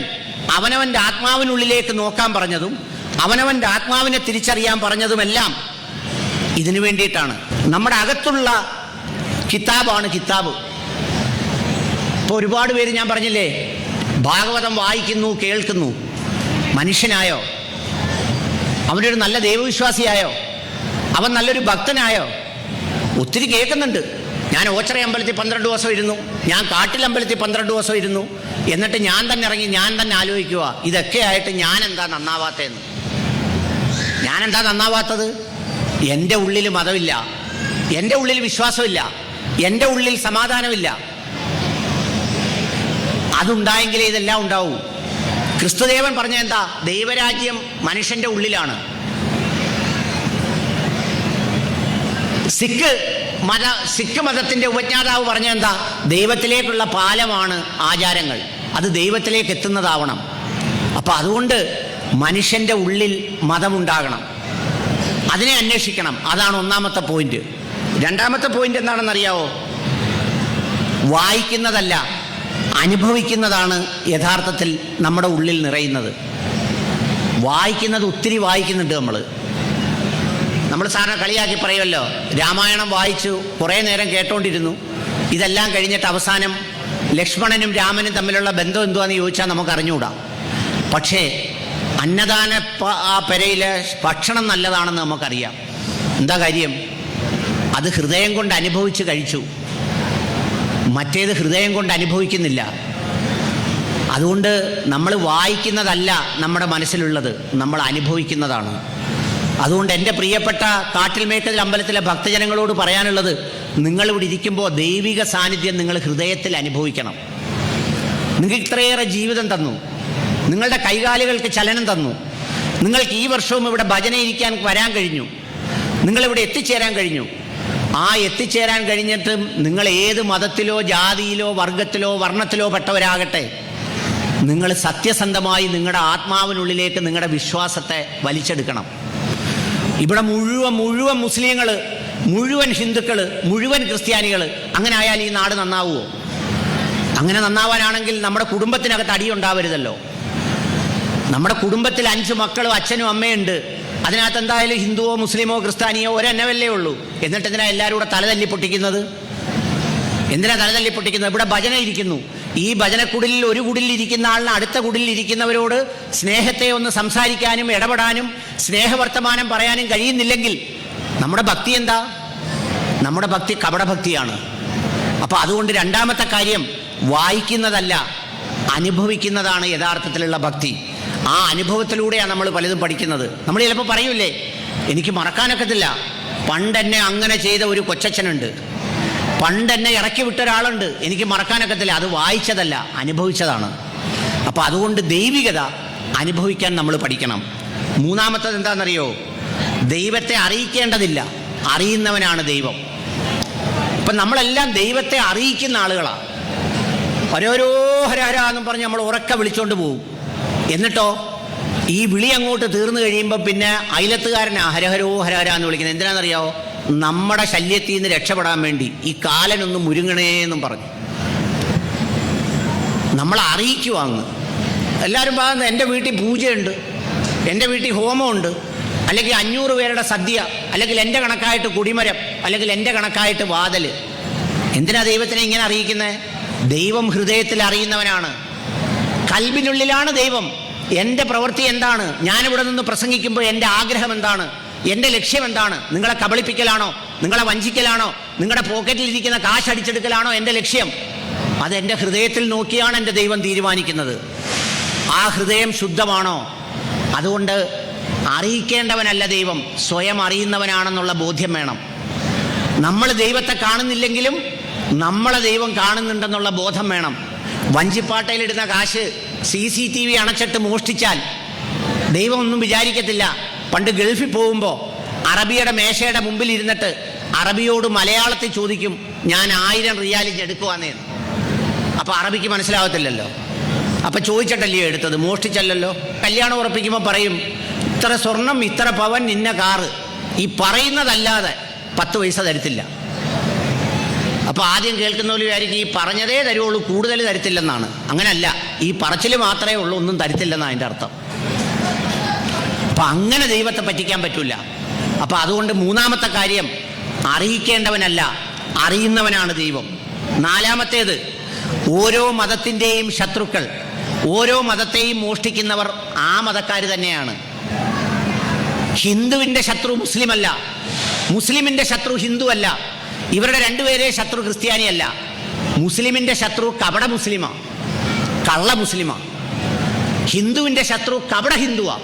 അവനവൻ്റെ ആത്മാവിനുള്ളിലേക്ക് നോക്കാൻ പറഞ്ഞതും, അവനവൻ്റെ ആത്മാവിനെ തിരിച്ചറിയാൻ പറഞ്ഞതുമെല്ലാം ഇതിനു വേണ്ടിയിട്ടാണ്. നമ്മുടെ അകത്തുള്ള കിതാബാണ് കിതാബ്. ഇപ്പോൾ ഒരുപാട് പേര് ഞാൻ പറഞ്ഞില്ലേ, ഭാഗവതം വായിക്കുന്നു, കേൾക്കുന്നു, മനുഷ്യനായോ? അവനൊരു നല്ല ദൈവവിശ്വാസിയായോ? അവൻ നല്ലൊരു ഭക്തനായോ? ഒത്തിരി കേൾക്കുന്നുണ്ട്. ഞാൻ ഓച്ചറ അമ്പലത്തിൽ 12 ദിവസം ഇരുന്നു, ഞാൻ കാട്ടിലമ്പലത്തിൽ 12 ദിവസം ഇരുന്നു, എന്നിട്ട് ഞാൻ തന്നെ ഇറങ്ങി, ഞാൻ തന്നെ ആലോചിക്കുക, ഇതൊക്കെ ആയിട്ട് ഞാൻ എന്താ നന്നാവാത്തതെന്ന്. ഞാനെന്താ നന്നാവാത്തത്? എൻ്റെ ഉള്ളിൽ മതമില്ല, എൻ്റെ ഉള്ളിൽ വിശ്വാസമില്ല, എൻ്റെ ഉള്ളിൽ സമാധാനമില്ല. അതുണ്ടായെങ്കിലേ ഇതെല്ലാം ഉണ്ടാവൂ. ക്രിസ്തുദേവൻ പറഞ്ഞ എന്താ? ദൈവരാജ്യം മനുഷ്യൻ്റെ ഉള്ളിലാണ്. സിഖ് മതത്തിൻ്റെ ഉപജ്ഞാതാവ് പറഞ്ഞ എന്താ? ദൈവത്തിലേക്കുള്ള പാലമാണ് ആചാരങ്ങൾ, അത് ദൈവത്തിലേക്ക് എത്തുന്നതാവണം. അപ്പം അതുകൊണ്ട് മനുഷ്യൻ്റെ ഉള്ളിൽ മതമുണ്ടാകണം, അതിനെ അന്വേഷിക്കണം. അതാണ് ഒന്നാമത്തെ പോയിന്റ്. രണ്ടാമത്തെ പോയിന്റ് എന്താണെന്നറിയാവോ? വായിക്കുന്നതല്ല, അനുഭവിക്കുന്നതാണ് യഥാർത്ഥത്തിൽ നമ്മുടെ ഉള്ളിൽ നിറയുന്നത്. വായിക്കുന്നത് ഒത്തിരി വായിക്കുന്നുണ്ട് നമ്മൾ സാറിനെ കളിയാക്കി പറയുമല്ലോ, രാമായണം വായിച്ചു, കുറേ നേരം കേട്ടോണ്ടിരുന്നു, ഇതെല്ലാം കഴിഞ്ഞിട്ട് അവസാനം ലക്ഷ്മണനും രാമനും തമ്മിലുള്ള ബന്ധം എന്തുവാന്ന് ചോദിച്ചാൽ നമുക്ക് അറിഞ്ഞുകൂടാ. പക്ഷേ അന്നദാന ആ പെരയിലെ ഭക്ഷണം നല്ലതാണെന്ന് നമുക്കറിയാം. എന്താ കാര്യം? അത് ഹൃദയം കൊണ്ട് അനുഭവിച്ച് കഴിച്ചു, മറ്റേത് ഹൃദയം കൊണ്ട് അനുഭവിക്കുന്നില്ല. അതുകൊണ്ട് നമ്മൾ വായിക്കുന്നതല്ല നമ്മുടെ മനസ്സിലുള്ളത്, നമ്മൾ അനുഭവിക്കുന്നതാണ്. അതുകൊണ്ട് എൻ്റെ പ്രിയപ്പെട്ട കാട്ടിൽമേക്കൽ അമ്പലത്തിലെ ഭക്തജനങ്ങളോട് പറയാനുള്ളത്, നിങ്ങളിവിടെ ഇരിക്കുമ്പോൾ ദൈവിക സാന്നിധ്യം നിങ്ങൾ ഹൃദയത്തിൽ അനുഭവിക്കണം. നിങ്ങൾക്ക് ഇത്രയേറെ ജീവിതം തന്നു, നിങ്ങളുടെ കൈകാലുകൾക്ക് ചലനം തന്നു, നിങ്ങൾക്ക് ഈ വർഷവും ഇവിടെ ഭജന ഇരിക്കാൻ വരാൻ കഴിഞ്ഞു, നിങ്ങളിവിടെ എത്തിച്ചേരാൻ കഴിഞ്ഞു. ആ എത്തിച്ചേരാൻ കഴിഞ്ഞിട്ടും നിങ്ങൾ ഏത് മതത്തിലോ ജാതിയിലോ വർഗത്തിലോ വർണ്ണത്തിലോ പെട്ടവരാകട്ടെ, നിങ്ങൾ സത്യസന്ധമായി നിങ്ങളുടെ ആത്മാവിനുള്ളിലേക്ക് നിങ്ങളുടെ വിശ്വാസത്തെ വലിച്ചെടുക്കണം. ഇവിടെ മുഴുവൻ മുസ്ലിങ്ങൾ, മുഴുവൻ ഹിന്ദുക്കൾ, മുഴുവൻ ക്രിസ്ത്യാനികൾ, അങ്ങനെ ആയാൽ ഈ നാട് നന്നാവുമോ? അങ്ങനെ നന്നാവാനാണെങ്കിൽ നമ്മുടെ കുടുംബത്തിനകത്ത് അടിയുണ്ടാവരുതല്ലോ. നമ്മുടെ കുടുംബത്തിൽ 5 മക്കളും അച്ഛനും അമ്മയുണ്ട്, അതിനകത്ത് എന്തായാലും ഹിന്ദുവോ മുസ്ലിമോ ക്രിസ്ത്യാനിയോ ഒരെണ്ണവല്ലേ ഉള്ളൂ. എന്നിട്ട് എന്തിനാ എല്ലാവരും കൂടെ തലതല്ലി പൊട്ടിക്കുന്നത്? എന്തിനാ തലതല്ലി പൊട്ടിക്കുന്നത്? ഇവിടെ ഭജന ഇരിക്കുന്നു, ഈ ഭജനക്കുടിലിൽ ഒരു കുടിലിരിക്കുന്ന ആളിന് അടുത്ത കുടിലിരിക്കുന്നവരോട് സ്നേഹത്തെ ഒന്ന് സംസാരിക്കാനും ഇടപെടാനും സ്നേഹവർത്തമാനം പറയാനും കഴിയുന്നില്ലെങ്കിൽ നമ്മുടെ ഭക്തി എന്താ? നമ്മുടെ ഭക്തി കപടഭക്തിയാണ്. അപ്പം അതുകൊണ്ട് രണ്ടാമത്തെ കാര്യം, വായിക്കുന്നതല്ല, അനുഭവിക്കുന്നതാണ് യഥാർത്ഥത്തിലുള്ള ഭക്തി. ആ അനുഭവത്തിലൂടെയാണ് നമ്മൾ പലതും പഠിക്കുന്നത്. നമ്മൾ ചിലപ്പോൾ പറയൂലേ, എനിക്ക് മറക്കാനൊക്കത്തില്ല, പണ്ടെന്നെ അങ്ങനെ ചെയ്ത ഒരു കൊച്ചച്ഛനുണ്ട്, പണ്ടെന്നെ ഇറക്കി വിട്ട ഒരാളുണ്ട്, എനിക്ക് മറക്കാനൊക്കത്തില്ല. അത് വായിച്ചതല്ല, അനുഭവിച്ചതാണ്. അപ്പം അതുകൊണ്ട് ദൈവികത അനുഭവിക്കാൻ നമ്മൾ പഠിക്കണം. മൂന്നാമത്തത് എന്താണെന്നറിയോ? ദൈവത്തെ അറിയിക്കേണ്ടതില്ല, അറിയുന്നവനാണ് ദൈവം. ഇപ്പം നമ്മളെല്ലാം ദൈവത്തെ അറിയിക്കുന്ന ആളുകളാണ്. ഓരോരോ ഹരഹര എന്നും പറഞ്ഞ് നമ്മൾ ഉറക്കെ വിളിച്ചോണ്ട് പോകും. എന്നിട്ടോ ഈ വിളി അങ്ങോട്ട് തീർന്നു കഴിയുമ്പോൾ പിന്നെ അയലത്തുകാരനാ ഹരഹരോ ഹരഹര എന്ന് വിളിക്കുന്നത്. എന്തിനാണെന്നറിയാവോ? നമ്മുടെ ശല്യത്തിൽ നിന്ന് രക്ഷപ്പെടാൻ വേണ്ടി, ഈ കാലനൊന്ന് മുരുങ്ങണേന്നും പറഞ്ഞു നമ്മൾ അറിയിക്കുവാങ്ങ്. എല്ലാവരും പറയുന്നത് എൻ്റെ വീട്ടിൽ പൂജയുണ്ട്, എൻ്റെ വീട്ടിൽ ഹോമമുണ്ട്, അല്ലെങ്കിൽ 500 പേരുടെ സദ്യ, അല്ലെങ്കിൽ എൻ്റെ കണക്കായിട്ട് കുടിമരം, അല്ലെങ്കിൽ എൻ്റെ കണക്കായിട്ട് വാതിൽ. എന്തിനാ ദൈവത്തിനെ ഇങ്ങനെ അറിയിക്കുന്നത്? ദൈവം ഹൃദയത്തിൽ അറിയുന്നവനാണ്. കൽബിനുള്ളിലാണ് ദൈവം. എൻ്റെ പ്രവൃത്തി എന്താണ്, ഞാനിവിടെ നിന്ന് പ്രസംഗിക്കുമ്പോൾ എൻ്റെ ആഗ്രഹം എന്താണ്, എൻ്റെ ലക്ഷ്യം എന്താണ്? നിങ്ങളെ കബളിപ്പിക്കലാണോ, നിങ്ങളെ വഞ്ചിക്കലാണോ, നിങ്ങളുടെ പോക്കറ്റിലിരിക്കുന്ന കാശ് അടിച്ചെടുക്കലാണോ എൻ്റെ ലക്ഷ്യം? അതെൻ്റെ ഹൃദയത്തിൽ നോക്കിയാണ് എൻ്റെ ദൈവം തീരുമാനിക്കുന്നത്. ആ ഹൃദയം ശുദ്ധമാണോ? അതുകൊണ്ട് അറിയിക്കേണ്ടവനല്ല ദൈവം, സ്വയം അറിയുന്നവനാണെന്നുള്ള ബോധ്യം വേണം. നമ്മൾ ദൈവത്തെ കാണുന്നില്ലെങ്കിലും നമ്മളെ ദൈവം കാണുന്നുണ്ടെന്നുള്ള ബോധം വേണം. വഞ്ചിപ്പാട്ടയിലിടുന്ന കാശ് CCTV അണച്ചിട്ട് മോഷ്ടിച്ചാൽ ദൈവം ഒന്നും വിചാരിക്കത്തില്ല. പണ്ട് ഗൾഫിൽ പോകുമ്പോൾ അറബിയുടെ മേശയുടെ മുമ്പിൽ ഇരുന്നിട്ട് അറബിയോട് മലയാളത്തിൽ ചോദിക്കും, ഞാൻ 1000 റിയാൽ എടുക്കുവാന്നേ. അപ്പോൾ അറബിക്ക് മനസ്സിലാവത്തില്ലല്ലോ. അപ്പം ചോദിച്ചിട്ടല്ലേ എടുത്തത്, മോഷ്ടിച്ചല്ലല്ലോ. കല്യാണം ഉറപ്പിക്കുമ്പോൾ പറയും, ഇത്ര സ്വർണം, ഇത്ര പവൻ, ഇന്ന കാറ്. ഈ പറയുന്നതല്ലാതെ 10 പൈസ തരത്തില്ല. അപ്പോൾ ആദ്യം കേൾക്കുന്നവർ വിചാരിക്കും ഈ പറഞ്ഞതേ തരുവുള്ളൂ, കൂടുതൽ തരത്തില്ലെന്നാണ്. അങ്ങനല്ല, ഈ പറച്ചിൽ മാത്രമേ ഉള്ളൂ, ഒന്നും തരത്തില്ലെന്നാണ് അതിൻ്റെ അർത്ഥം. അപ്പം അങ്ങനെ ദൈവത്തെ പറ്റിക്കാൻ പറ്റില്ല. അപ്പം അതുകൊണ്ട് മൂന്നാമത്തെ കാര്യം, അറിയിക്കേണ്ടവനല്ല, അറിയുന്നവനാണ് ദൈവം. നാലാമത്തേത്, ഓരോ മതത്തിൻ്റെയും ശത്രുക്കൾ, ഓരോ മതത്തെയും മോഷ്ടിക്കുന്നവർ ആ മതക്കാർ തന്നെയാണ്. ഹിന്ദുവിൻ്റെ ശത്രു മുസ്ലിമല്ല, മുസ്ലിമിൻ്റെ ശത്രു ഹിന്ദുവല്ല, ഇവരുടെ രണ്ടുപേരെ ശത്രു ക്രിസ്ത്യാനിയല്ല. മുസ്ലിമിൻ്റെ ശത്രു കപട മുസ്ലിമാ, കള്ള മുസ്ലിമാ. ഹിന്ദുവിൻ്റെ ശത്രു കപട ഹിന്ദുവാ.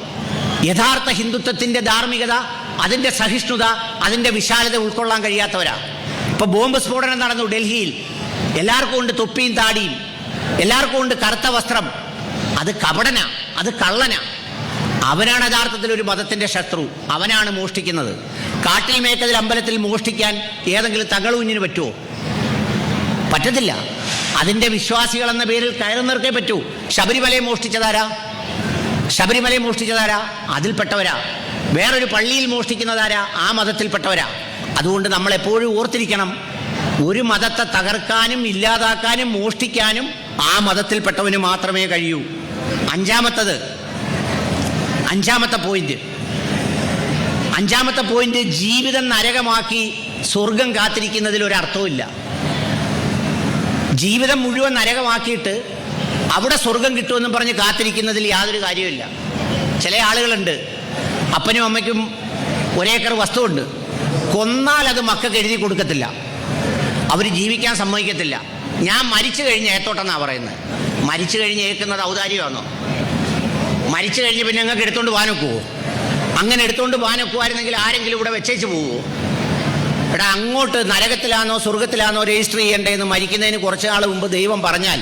യഥാർത്ഥ ഹിന്ദുത്വത്തിൻ്റെ ധാർമ്മികത, അതിൻ്റെ സഹിഷ്ണുത, അതിൻ്റെ വിശാലത ഉൾക്കൊള്ളാൻ കഴിയാത്തവരാ. ഇപ്പോൾ ബോംബ് സ്ഫോടനം നടന്നു ഡൽഹിയിൽ. എല്ലാവർക്കും ഉണ്ട് തൊപ്പിയും താടിയും, എല്ലാവർക്കും ഉണ്ട് കറുത്ത വസ്ത്രം. അത് കപടനാ, അത് കള്ളനാ. അവനാണ് യഥാർത്ഥത്തിൽ ഒരു മതത്തിൻ്റെ ശത്രു. അവനാണ് മോഷ്ടിക്കുന്നത്. കാട്ടിൽ മേക്കതിൽ അമ്പലത്തിൽ മോഷ്ടിക്കാൻ ഏതെങ്കിലും തകളുഞ്ഞിന് പറ്റുമോ? പറ്റത്തില്ല. അതിൻ്റെ വിശ്വാസികൾ എന്ന പേരിൽ കയറുന്നവർക്കേ പറ്റൂ. ശബരിമലയെ മോഷ്ടിച്ചതാരാ? ശബരിമലയെ മോഷ്ടിച്ചതാരാ? അതിൽപ്പെട്ടവരാ. വേറൊരു പള്ളിയിൽ മോഷ്ടിക്കുന്നതാരാ? ആ മതത്തിൽപ്പെട്ടവരാ. അതുകൊണ്ട് നമ്മളെപ്പോഴും ഓർത്തിരിക്കണം, ഒരു മതത്തെ തകർക്കാനും ഇല്ലാതാക്കാനും മോഷ്ടിക്കാനും ആ മതത്തിൽപ്പെട്ടവന് മാത്രമേ കഴിയൂ. അഞ്ചാമത്തെ പോയിന്റ്, ജീവിതം നരകമാക്കി സ്വർഗം കാത്തിരിക്കുന്നതിൽ ഒരർത്ഥവുമില്ല. ജീവിതം മുഴുവൻ നരകമാക്കിയിട്ട് അവിടെ സ്വർഗം കിട്ടുമെന്നും പറഞ്ഞ് കാത്തിരിക്കുന്നതിൽ യാതൊരു കാര്യമില്ല. ചില ആളുകളുണ്ട്, അപ്പനും അമ്മയ്ക്കും 1 ഏക്കർ വസ്തുവുണ്ട്, കൊന്നാൽ അത് മക്കൾക്ക് എഴുതി കൊടുക്കത്തില്ല, അവർ ജീവിക്കാൻ സമ്മതിക്കത്തില്ല. ഞാൻ മരിച്ചു കഴിഞ്ഞ് ഏത്തോട്ടെന്നാണ് പറയുന്നത്. മരിച്ചു കഴിഞ്ഞ് ഏക്കുന്നത് ഔദാര്യമാണോ? മരിച്ചു കഴിഞ്ഞ് പിന്നെ ഞങ്ങൾക്ക് എടുത്തുകൊണ്ട് പോകാനൊക്കുവോ? അങ്ങനെ എടുത്തുകൊണ്ട് പോകാനൊക്കുമായിരുന്നെങ്കിൽ ആരെങ്കിലും ഇവിടെ വെച്ചേച്ച് പോവുമോ? എടാ, അങ്ങോട്ട് നരകത്തിലാണോ സ്വർഗത്തിലാണോ രജിസ്റ്റർ ചെയ്യേണ്ടതെന്ന് മരിക്കുന്നതിന് കുറച്ച് നാൾ മുമ്പ് ദൈവം പറഞ്ഞാൽ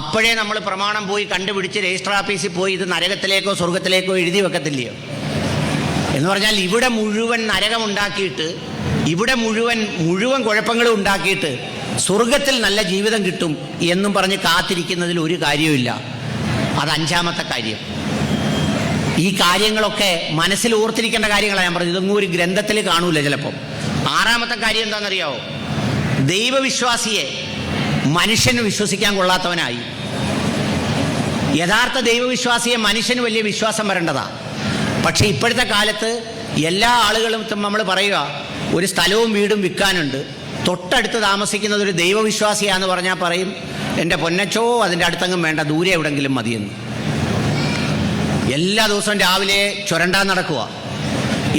അപ്പോഴേ നമ്മൾ പ്രമാണം പോയി കണ്ടുപിടിച്ച് രജിസ്റ്റർ ഓഫീസിൽ പോയി ഇത് നരകത്തിലേക്കോ സ്വർഗത്തിലേക്കോ എഴുതി വെക്കത്തില്ലയോ? എന്ന് പറഞ്ഞാൽ ഇവിടെ മുഴുവൻ നരകമുണ്ടാക്കിയിട്ട്, ഇവിടെ മുഴുവൻ കുഴപ്പങ്ങളും ഉണ്ടാക്കിയിട്ട് സ്വർഗത്തിൽ നല്ല ജീവിതം കിട്ടും എന്നും പറഞ്ഞ് കാത്തിരിക്കുന്നതിൽ ഒരു കാര്യവുമില്ല. അത് 5ാമത്തെ കാര്യം. ഈ കാര്യങ്ങളൊക്കെ മനസ്സിൽ ഓർത്തിരിക്കേണ്ട കാര്യങ്ങളാണ് ഞാൻ പറഞ്ഞത്. ഇതൊന്നും ഒരു ഗ്രന്ഥത്തിൽ കാണൂല ചിലപ്പം. 6ാമത്തെ കാര്യം എന്താണെന്നറിയാവോ? ദൈവവിശ്വാസിയെ മനുഷ്യന് വിശ്വസിക്കാൻ കൊള്ളാത്തവനായി. യഥാർത്ഥ ദൈവവിശ്വാസിയെ മനുഷ്യന് വലിയ വിശ്വാസം വരേണ്ടതാ. പക്ഷെ ഇപ്പോഴത്തെ കാലത്ത് എല്ലാ ആളുകളും നമ്മൾ പറയുക, ഒരു സ്ഥലവും വീടും വിൽക്കാനുണ്ട്, തൊട്ടടുത്ത് താമസിക്കുന്നത് ഒരു ദൈവവിശ്വാസിയാന്ന് പറഞ്ഞാൽ പറയും, എൻ്റെ പൊന്നച്ചോ അതിൻ്റെ അടുത്തെങ്ങും വേണ്ട, ദൂരെ എവിടെങ്കിലും മതിയെന്ന്. എല്ലാ ദിവസവും രാവിലെ ചുരണ്ടാൻ നടക്കുക,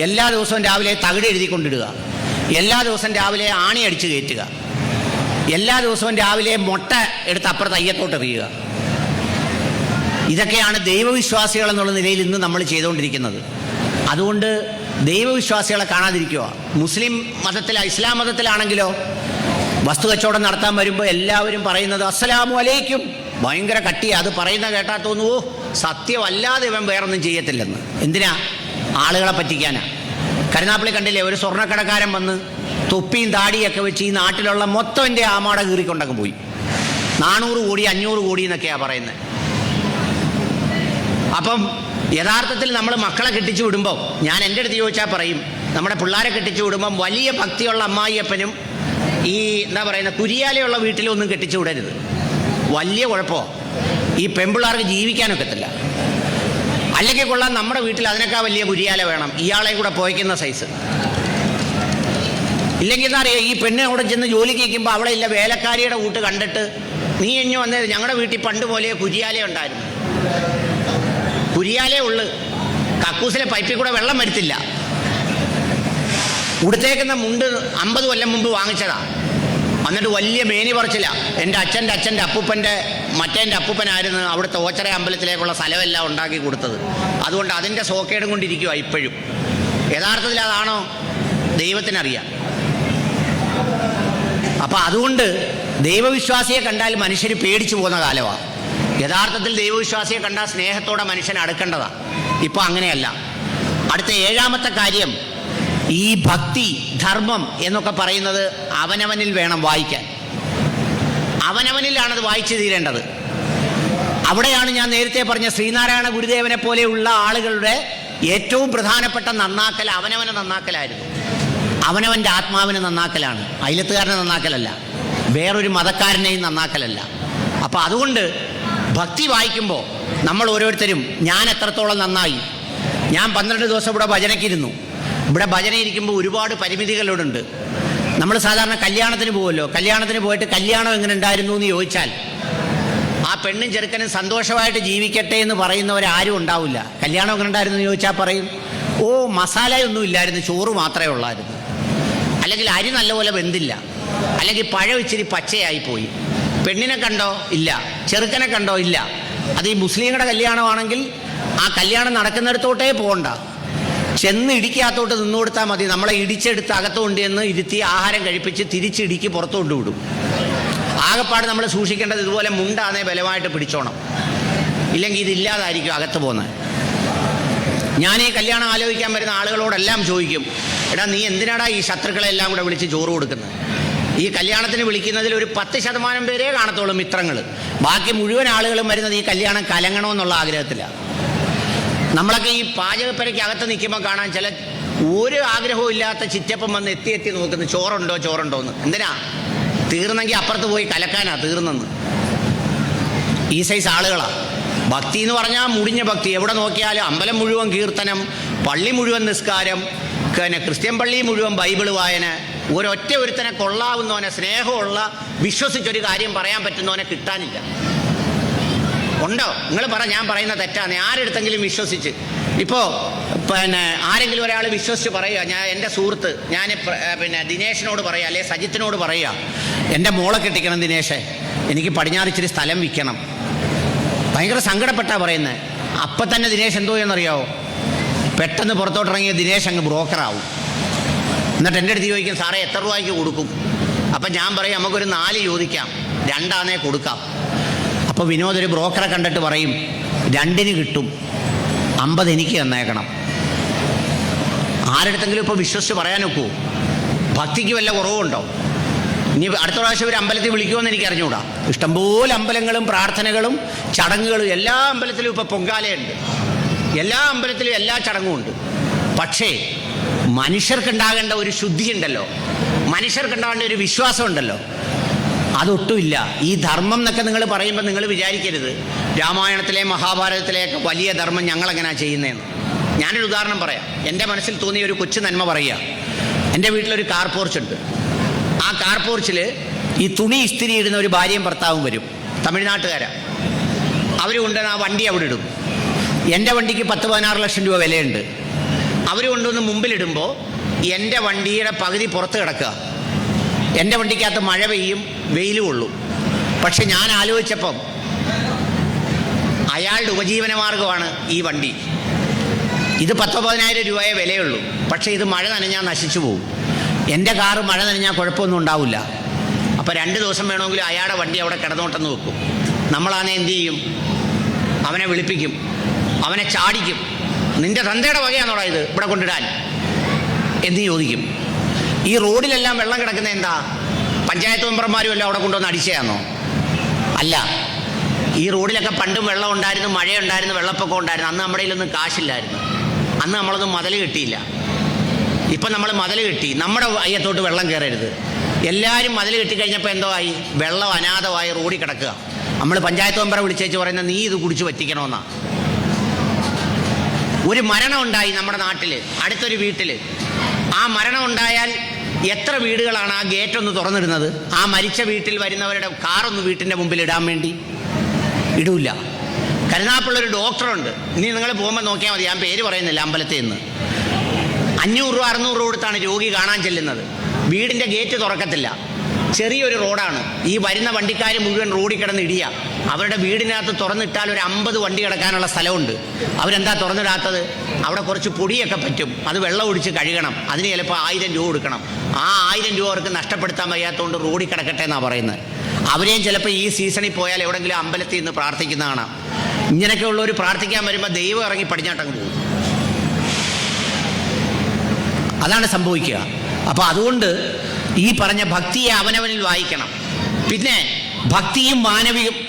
എല്ലാ ദിവസവും രാവിലെ തകിട് എഴുതിക്കൊണ്ടിടുക, എല്ലാ ദിവസവും രാവിലെ ആണി അടിച്ച് കയറ്റുക, എല്ലാ ദിവസവും രാവിലെ മുട്ട എടുത്ത് അപ്പുറത്ത് അയ്യത്തോട്ട് എറിയുക. ഇതൊക്കെയാണ് ദൈവവിശ്വാസികൾ എന്നുള്ള നിലയിൽ ഇന്ന് നമ്മൾ ചെയ്തുകൊണ്ടിരിക്കുന്നത്. അതുകൊണ്ട് ദൈവവിശ്വാസികളെ കാണാതിരിക്കുക. മുസ്ലിം ഇസ്ലാം മതത്തിലാണെങ്കിലോ വസ്തു കച്ചവടം നടത്താൻ വരുമ്പോൾ എല്ലാവരും പറയുന്നത് അസ്സലാമു അലൈക്കും, ഭയങ്കര കട്ടിയാ. അത് പറയുന്ന കേട്ടാൽ തോന്നുവോ സത്യമല്ലാതെ ഇവൻ വേറൊന്നും ചെയ്യത്തില്ലെന്ന്. എന്തിനാ? ആളുകളെ പറ്റിക്കാനാ. കരുനാപ്പള്ളി കണ്ടില്ലേ, ഒരു സ്വർണ്ണക്കടക്കാരൻ വന്ന് തൊപ്പിയും താടിയൊക്കെ വെച്ച് ഈ നാട്ടിലുള്ള മൊത്തം എൻ്റെ ആമാട കീറിക്കൊണ്ടങ്ങ് പോയി. 400 കോടി 500 കോടി എന്നൊക്കെയാണ് പറയുന്നത്. അപ്പം യഥാർത്ഥത്തിൽ നമ്മൾ മക്കളെ കെട്ടിച്ചു വിടുമ്പോൾ, ഞാൻ എൻ്റെ അടുത്ത് ചോദിച്ചാൽ പറയും, നമ്മുടെ പിള്ളേരെ കെട്ടിച്ചു വിടുമ്പം വലിയ ഭക്തിയുള്ള അമ്മായിയപ്പനും ഈ കുരിയാലയുള്ള വീട്ടിലൊന്നും കെട്ടിച്ചു വിടരുത്. വലിയ കുഴപ്പമോ. ഈ പെൺപിള്ളേർക്ക് ജീവിക്കാനൊക്കത്തില്ല. അല്ലെങ്കിൽ കൊള്ളാം നമ്മുടെ വീട്ടിൽ അതിനേക്കാൾ വലിയ കുരിയാല വേണം, ഇയാളെ കൂടെ പോയിക്കുന്ന സൈസ്. ഇല്ലെങ്കിൽ എന്താ അറിയാം, ഈ പെണ്ണ് അവിടെ ചെന്ന് ജോലിക്ക് നിൽക്കുമ്പോൾ അവിടെ ഇല്ല വേലക്കാരിയുടെ കൂട്ട് കണ്ടിട്ട് നീ എഞ്ഞു വന്നത് ഞങ്ങളുടെ വീട്ടിൽ പണ്ട് പോലെ കുരിയാല ഉണ്ടായിരുന്നു. കുരിയാലേ ഉള്ളു, കക്കൂസിലെ പൈപ്പിൽ കൂടെ വെള്ളം വരുത്തില്ല. ഉടുത്തേക്കുന്ന മുണ്ട് 50 കൊല്ലം മുമ്പ് വാങ്ങിച്ചതാ. എന്നിട്ട് വലിയ മേനി പറിച്ചില്ല. എൻ്റെ അച്ഛൻ്റെ അപ്പൂപ്പൻ്റെ മറ്റേൻ്റെ അപ്പൂപ്പനായിരുന്നു അവിടുത്തെ ഓച്ചറ അമ്പലത്തിലേക്കുള്ള സ്ഥലമെല്ലാം ഉണ്ടാക്കി കൊടുത്തത്. അതുകൊണ്ട് അതിൻ്റെ സോക്കേടും കൊണ്ടിരിക്കുക ഇപ്പോഴും. യഥാർത്ഥത്തിൽ അതാണോ ദൈവത്തിനറിയാം. അപ്പം അതുകൊണ്ട് ദൈവവിശ്വാസിയെ കണ്ടാൽ മനുഷ്യർ പേടിച്ചു പോകുന്ന കാലമാണ്. യഥാർത്ഥത്തിൽ ദൈവവിശ്വാസിയെ കണ്ടാൽ സ്നേഹത്തോടെ മനുഷ്യൻ അടുക്കേണ്ടതാണ്. ഇപ്പം അങ്ങനെയല്ല. അടുത്ത 7ാമത്തെ കാര്യം, ഈ ഭക്തി ധർമ്മം എന്നൊക്കെ പറയുന്നത് അവനവനിൽ വേണം വായിക്കാൻ. അവനവനിലാണത് വായിച്ചു തീരേണ്ടത്. അവിടെയാണ് ഞാൻ നേരത്തെ പറഞ്ഞ ശ്രീനാരായണ ഗുരുദേവനെ പോലെയുള്ള ആളുകളുടെ ഏറ്റവും പ്രധാനപ്പെട്ട നന്നാക്കൽ അവനവനെ നന്നാക്കലായിരുന്നു. അവനവൻ്റെ ആത്മാവിനെ നന്നാക്കലാണ്, അയലത്തുകാരനെ നന്നാക്കലല്ല, വേറൊരു മതക്കാരനെയും നന്നാക്കലല്ല. അപ്പം അതുകൊണ്ട് ഭക്തി വായിക്കുമ്പോൾ നമ്മൾ ഓരോരുത്തരും ഞാൻ എത്രത്തോളം നന്നായി. ഞാൻ 12 ദിവസം ഇവിടെ ഭജനയ്ക്കിരുന്നു. ഇവിടെ ഭജന ഇരിക്കുമ്പോൾ ഒരുപാട് പരിമിതികളുണ്ട്. നമ്മൾ സാധാരണ കല്യാണത്തിന് പോകുമല്ലോ, കല്യാണത്തിന് പോയിട്ട് കല്യാണം എങ്ങനെ ഉണ്ടായിരുന്നു എന്ന് ചോദിച്ചാൽ ആ പെണ്ണും ചെറുക്കനും സന്തോഷമായിട്ട് ജീവിക്കട്ടെ എന്ന് പറയുന്നവരാരും ഉണ്ടാവില്ല. കല്യാണം എങ്ങനെ ഉണ്ടായിരുന്നു എന്ന് ചോദിച്ചാൽ പറയും, ഓ മസാലയൊന്നും ഇല്ലായിരുന്നു, ചോറ് മാത്രമേ ഉള്ളായിരുന്നു, അല്ലെങ്കിൽ അരി നല്ലപോലെ വെന്തില്ല, അല്ലെങ്കിൽ പഴം ഇച്ചിരി പച്ചയായിപ്പോയി. പെണ്ണിനെ കണ്ടോ ഇല്ല, ചെറുക്കനെ കണ്ടോ ഇല്ല. അത് ഈ മുസ്ലിങ്ങളുടെ കല്യാണമാണെങ്കിൽ ആ കല്യാണം നടക്കുന്നിടത്തോട്ടേ പോകണ്ട, ചെന്ന് ഇടിക്കകത്തോട്ട് നിന്നു കൊടുത്താൽ മതി. നമ്മളെ ഇടിച്ചെടുത്ത് അകത്തുകൊണ്ട് എന്ന് ഇരുത്തി ആഹാരം കഴിപ്പിച്ച് തിരിച്ചിടിക്ക് പുറത്തുകൊണ്ട് വിടും. ആകെപ്പാട് നമ്മൾ സൂക്ഷിക്കേണ്ടത് ഇതുപോലെ മുണ്ടാന്നേ ബലമായിട്ട് പിടിച്ചോണം, ഇല്ലെങ്കിൽ ഇതില്ലാതായിരിക്കും അകത്ത് പോകുന്നത്. ഞാൻ ഈ കല്യാണം ആലോചിക്കാൻ വരുന്ന ആളുകളോടെല്ലാം ചോദിക്കും, എടാ നീ എന്തിനാടാ ഈ ശത്രുക്കളെല്ലാം കൂടെ വിളിച്ച് ചോറ് കൊടുക്കുന്നത്? ഈ കല്യാണത്തിന് വിളിക്കുന്നതിൽ ഒരു 10% പേരേ കാണത്തുള്ളൂ മിത്രങ്ങൾ. ബാക്കി മുഴുവൻ ആളുകളും വരുന്നത് ഈ കല്യാണം കലങ്ങണമെന്നുള്ള ആഗ്രഹത്തിലാണ്. നമ്മളൊക്കെ ഈ പാചകപ്പരയ്ക്ക് അകത്ത് നിൽക്കുമ്പോൾ കാണാൻ ചില ഒരു ആഗ്രഹവും ഇല്ലാത്ത ചിറ്റപ്പം വന്ന് എത്തി നോക്കുന്നു, ചോറുണ്ടോ എന്ന്. എന്തിനാ? തീർന്നെങ്കിൽ അപ്പുറത്ത് പോയി കലക്കാനാ തീർന്നെന്ന്. ഈ സൈസ് ആളുകളാണ്. ഭക്തി എന്ന് പറഞ്ഞാൽ മുടിഞ്ഞ ഭക്തി. എവിടെ നോക്കിയാലും അമ്പലം മുഴുവൻ കീർത്തനം, പള്ളി മുഴുവൻ നിസ്കാരം, പിന്നെ ക്രിസ്ത്യൻ പള്ളി മുഴുവൻ ബൈബിള് വായന. ഒരുത്തനെ കൊള്ളാവുന്നവനെ, സ്നേഹമുള്ള, വിശ്വസിച്ചൊരു കാര്യം പറയാൻ പറ്റുന്നവനെ കിട്ടാനില്ല. ഉണ്ടോ? നിങ്ങൾ പറ, ഞാൻ പറയുന്ന തെറ്റാണ്. ആരെടുത്തെങ്കിലും വിശ്വസിച്ച്, ഇപ്പോൾ പിന്നെ ആരെങ്കിലും ഒരാൾ വിശ്വസിച്ച് പറയുക, ഞാൻ എൻ്റെ സുഹൃത്ത്, ഞാൻ പിന്നെ ദിനേശിനോട് പറയുക, അല്ലെ സജിത്തിനോട് പറയുക, എൻ്റെ മോളെ കെട്ടിക്കണം ദിനേശേ, എനിക്ക് പടിഞ്ഞാറിച്ചിരി സ്ഥലം വിൽക്കണം. ഭയങ്കര സങ്കടപ്പെട്ടാ പറയുന്നത്. അപ്പം തന്നെ ദിനേശ് എന്തോ എന്നറിയാവോ? പെട്ടെന്ന് പുറത്തോട്ടിറങ്ങിയ ദിനേശ് അങ്ങ് ബ്രോക്കറാവും. എന്നിട്ട് എൻ്റെ അടുത്ത് ചോദിക്കും, സാറേ എത്ര രൂപയ്ക്ക് കൊടുക്കും? അപ്പം ഞാൻ പറയും, നമുക്കൊരു 4 ചോദിക്കാം, 2 കൊടുക്കാം. അപ്പോൾ വിനോദ് ഒരു ബ്രോക്കറെ കണ്ടിട്ട് പറയും, 2 കിട്ടും, 50 എനിക്ക് തന്നേക്കണം. ആരെടുത്തെങ്കിലും ഇപ്പോൾ വിശ്വസിച്ച് പറയാൻ ഒക്കുമോ? ഭക്തിക്ക് വല്ല കുറവുണ്ടോ? ഇനി അടുത്ത പ്രാവശ്യം ഒരു അമ്പലത്തിൽ വിളിക്കുമെന്ന് എനിക്ക് അറിഞ്ഞുകൂടാ. ഇഷ്ടംപോലെ അമ്പലങ്ങളും പ്രാർത്ഥനകളും ചടങ്ങുകളും, എല്ലാ അമ്പലത്തിലും ഇപ്പോൾ പൊങ്കാലയുണ്ട്, എല്ലാ അമ്പലത്തിലും എല്ലാ ചടങ്ങും ഉണ്ട്. പക്ഷേ മനുഷ്യർക്കുണ്ടാകേണ്ട ഒരു ശുദ്ധിയുണ്ടല്ലോ, മനുഷ്യർക്കുണ്ടാകേണ്ട ഒരു വിശ്വാസം ഉണ്ടല്ലോ, അതൊട്ടുമില്ല. ഈ ധർമ്മം എന്നൊക്കെ നിങ്ങൾ പറയുമ്പോൾ നിങ്ങൾ വിചാരിക്കരുത് രാമായണത്തിലെ മഹാഭാരതത്തിലെയൊക്കെ വലിയ ധർമ്മം ഞങ്ങളെങ്ങനെയാണ് ചെയ്യുന്നതെന്ന്. ഞാനൊരു ഉദാഹരണം പറയാം. എൻ്റെ മനസ്സിൽ തോന്നിയ ഒരു കൊച്ചു നന്മ പറയുക. എൻ്റെ വീട്ടിലൊരു കാർ പോർച്ചുണ്ട്. ആ കാർ പോർച്ചിൽ ഈ തുണി ഇസ്തിരി ഇടുന്ന ഒരു ഭാര്യയും ഭർത്താവും വരും, തമിഴ്നാട്ടുകാരാണ്. അവർ കൊണ്ടുവന്ന് ആ വണ്ടി അവിടെ ഇടും. എൻ്റെ വണ്ടിക്ക് 10-16 ലക്ഷം രൂപ വിലയുണ്ട്. അവർ കൊണ്ടുവന്ന് മുമ്പിലിടുമ്പോൾ എൻ്റെ വണ്ടിയുടെ പകുതി പുറത്ത് കിടക്കുക. എൻ്റെ വണ്ടിക്കകത്ത് മഴ പെയ്യും, വെയിലും ഉള്ളൂ. പക്ഷെ ഞാൻ ആലോചിച്ചപ്പം അയാളുടെ ഉപജീവനമാർഗമാണ് ഈ വണ്ടി. ഇത് 10-15 രൂപയെ വിലയുള്ളൂ. പക്ഷേ ഇത് മഴ നനഞ്ഞാൽ നശിച്ചു പോകും. എൻ്റെ കാറ് മഴ നനഞ്ഞാൽ കുഴപ്പമൊന്നും ഉണ്ടാവില്ല. അപ്പോൾ 2 ദിവസം വേണമെങ്കിലും അയാളുടെ വണ്ടി അവിടെ കിടന്നോട്ടെന്ന് വെക്കും. നമ്മളാണെ എന്തു ചെയ്യും? അവനെ വിളിപ്പിക്കും, അവനെ ചാടിക്കും. നിൻ്റെ തന്തയുടെ വകയാണോടാ ഇത് ഇവിടെ കൊണ്ടിടാൻ എന്ന് ചോദിക്കും. ഈ റോഡിലെല്ലാം വെള്ളം കിടക്കുന്നത് എന്താ? പഞ്ചായത്ത് മെമ്പർമാരും എല്ലാം അവിടെ കൊണ്ടുവന്ന് അടിച്ചതാണോ? അല്ല. ഈ റോഡിലൊക്കെ പണ്ടും വെള്ളം ഉണ്ടായിരുന്നു, മഴയുണ്ടായിരുന്നു, വെള്ളപ്പൊക്കം ഉണ്ടായിരുന്നു. അന്ന് നമ്മുടെ കയ്യിലൊന്നും കാശില്ലായിരുന്നു. അന്ന് നമ്മളൊന്നും മതിൽ കെട്ടിയില്ല. ഇപ്പം നമ്മൾ മതിൽ കെട്ടി, നമ്മുടെ അയ്യത്തോട്ട് വെള്ളം കയറരുത്. എല്ലാവരും മതിൽ കെട്ടിക്കഴിഞ്ഞപ്പോൾ എന്തോ ആയി? വെള്ളം അനാഥമായി റോഡിൽ കിടക്കുക. നമ്മൾ പഞ്ചായത്ത് മെമ്പറെ വിളിച്ചേച്ച് പറയുന്നത് നീ ഇത് കുടിച്ച് പറ്റിക്കണമെന്നാണ്. ഒരു മരണം ഉണ്ടായി നമ്മുടെ നാട്ടിൽ, അടുത്തൊരു വീട്ടിൽ. ആ മരണം ഉണ്ടായാൽ എത്ര വീടുകളാണ് ആ ഗേറ്റ് ഒന്ന് തുറന്നിടുന്നത്? ആ മരിച്ച വീട്ടിൽ വരുന്നവരുടെ കാറൊന്ന് വീട്ടിൻ്റെ മുമ്പിൽ ഇടാൻ വേണ്ടി ഇടൂല. കരുനാഗപ്പള്ളൊരു ഡോക്ടറുണ്ട്, ഇനി നിങ്ങൾ പോകുമ്പോൾ നോക്കിയാൽ മതി, ഞാൻ പേര് പറയുന്നില്ല, അമ്പലത്തിൽ നിന്ന് 500 രൂപ 600 രൂപ കൊടുത്താണ് രോഗി കാണാൻ ചെല്ലുന്നത്. വീടിൻ്റെ ഗേറ്റ് തുറക്കത്തില്ല, ചെറിയൊരു റോഡാണ്. ഈ വരുന്ന വണ്ടിക്കാർ മുഴുവൻ റോഡിൽ കിടന്ന് ഇടിയ. അവരുടെ വീടിനകത്ത് തുറന്നിട്ടാൽ ഒരു 50 വണ്ടി കിടക്കാനുള്ള സ്ഥലമുണ്ട്. അവരെന്താ തുറന്നിടാത്തത്? അവിടെ കുറച്ച് പൊടിയൊക്കെ പറ്റും, അത് വെള്ളം ഒഴിച്ച് കഴുകണം, അതിന് ചിലപ്പോൾ 1000 രൂപ കൊടുക്കണം. ആ 1000 രൂപ അവർക്ക് നഷ്ടപ്പെടുത്താൻ വയ്യാത്തതുകൊണ്ട് റോഡിൽ കിടക്കട്ടെ എന്നാണ് പറയുന്നത്. അവരെയും ചിലപ്പോൾ ഈ സീസണിൽ പോയാൽ എവിടെയെങ്കിലും അമ്പലത്തിൽ നിന്ന് പ്രാർത്ഥിക്കുന്ന കാണാം. ഇങ്ങനെയൊക്കെയുള്ളവർ പ്രാർത്ഥിക്കാൻ വരുമ്പോൾ ദൈവം ഇറങ്ങി പടിഞ്ഞാട്ടങ്ങ് പോകും. അതാണ് സംഭവിക്കുക. അപ്പോൾ അതുകൊണ്ട് ഈ പറഞ്ഞ ഭക്തിയെ അവനവനിൽ വായിക്കണം. പിന്നെ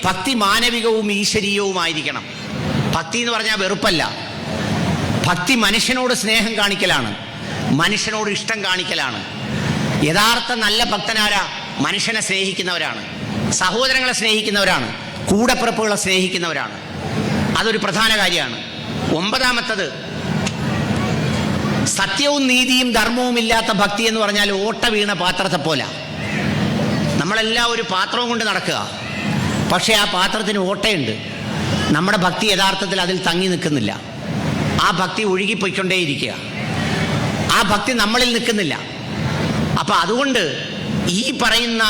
ഭക്തി മാനവികവും ഈശ്വരീയവുമായിരിക്കണം. ഭക്തി എന്ന് പറഞ്ഞാൽ വെറുപ്പല്ല. ഭക്തി മനുഷ്യനോട് സ്നേഹം കാണിക്കലാണ്, മനുഷ്യനോട് ഇഷ്ടം കാണിക്കലാണ്. യഥാർത്ഥ നല്ല ഭക്തനാരാ? മനുഷ്യനെ സ്നേഹിക്കുന്നവരാണ്, സഹോദരങ്ങളെ സ്നേഹിക്കുന്നവരാണ്, കൂടപ്പിറപ്പുകളെ സ്നേഹിക്കുന്നവരാണ്. അതൊരു പ്രധാന കാര്യമാണ്. 9ാമത്തത്, സത്യവും നീതിയും ധർമ്മവും ഇല്ലാത്ത ഭക്തി എന്ന് പറഞ്ഞാൽ ഓട്ട വീണ പാത്രത്തെ പോലെ. നമ്മളെല്ലാം ഒരു പാത്രവും കൊണ്ട് നടക്കുക, പക്ഷേ ആ പാത്രത്തിന് ഓട്ടയുണ്ട്. നമ്മുടെ ഭക്തി യഥാർത്ഥത്തിൽ അതിൽ തങ്ങി നിൽക്കുന്നില്ല. ആ ഭക്തി ഒഴുകിപ്പോയിക്കൊണ്ടേയിരിക്കുക, ആ ഭക്തി നമ്മളിൽ നിൽക്കുന്നില്ല. അപ്പം അതുകൊണ്ട് ഈ പറയുന്ന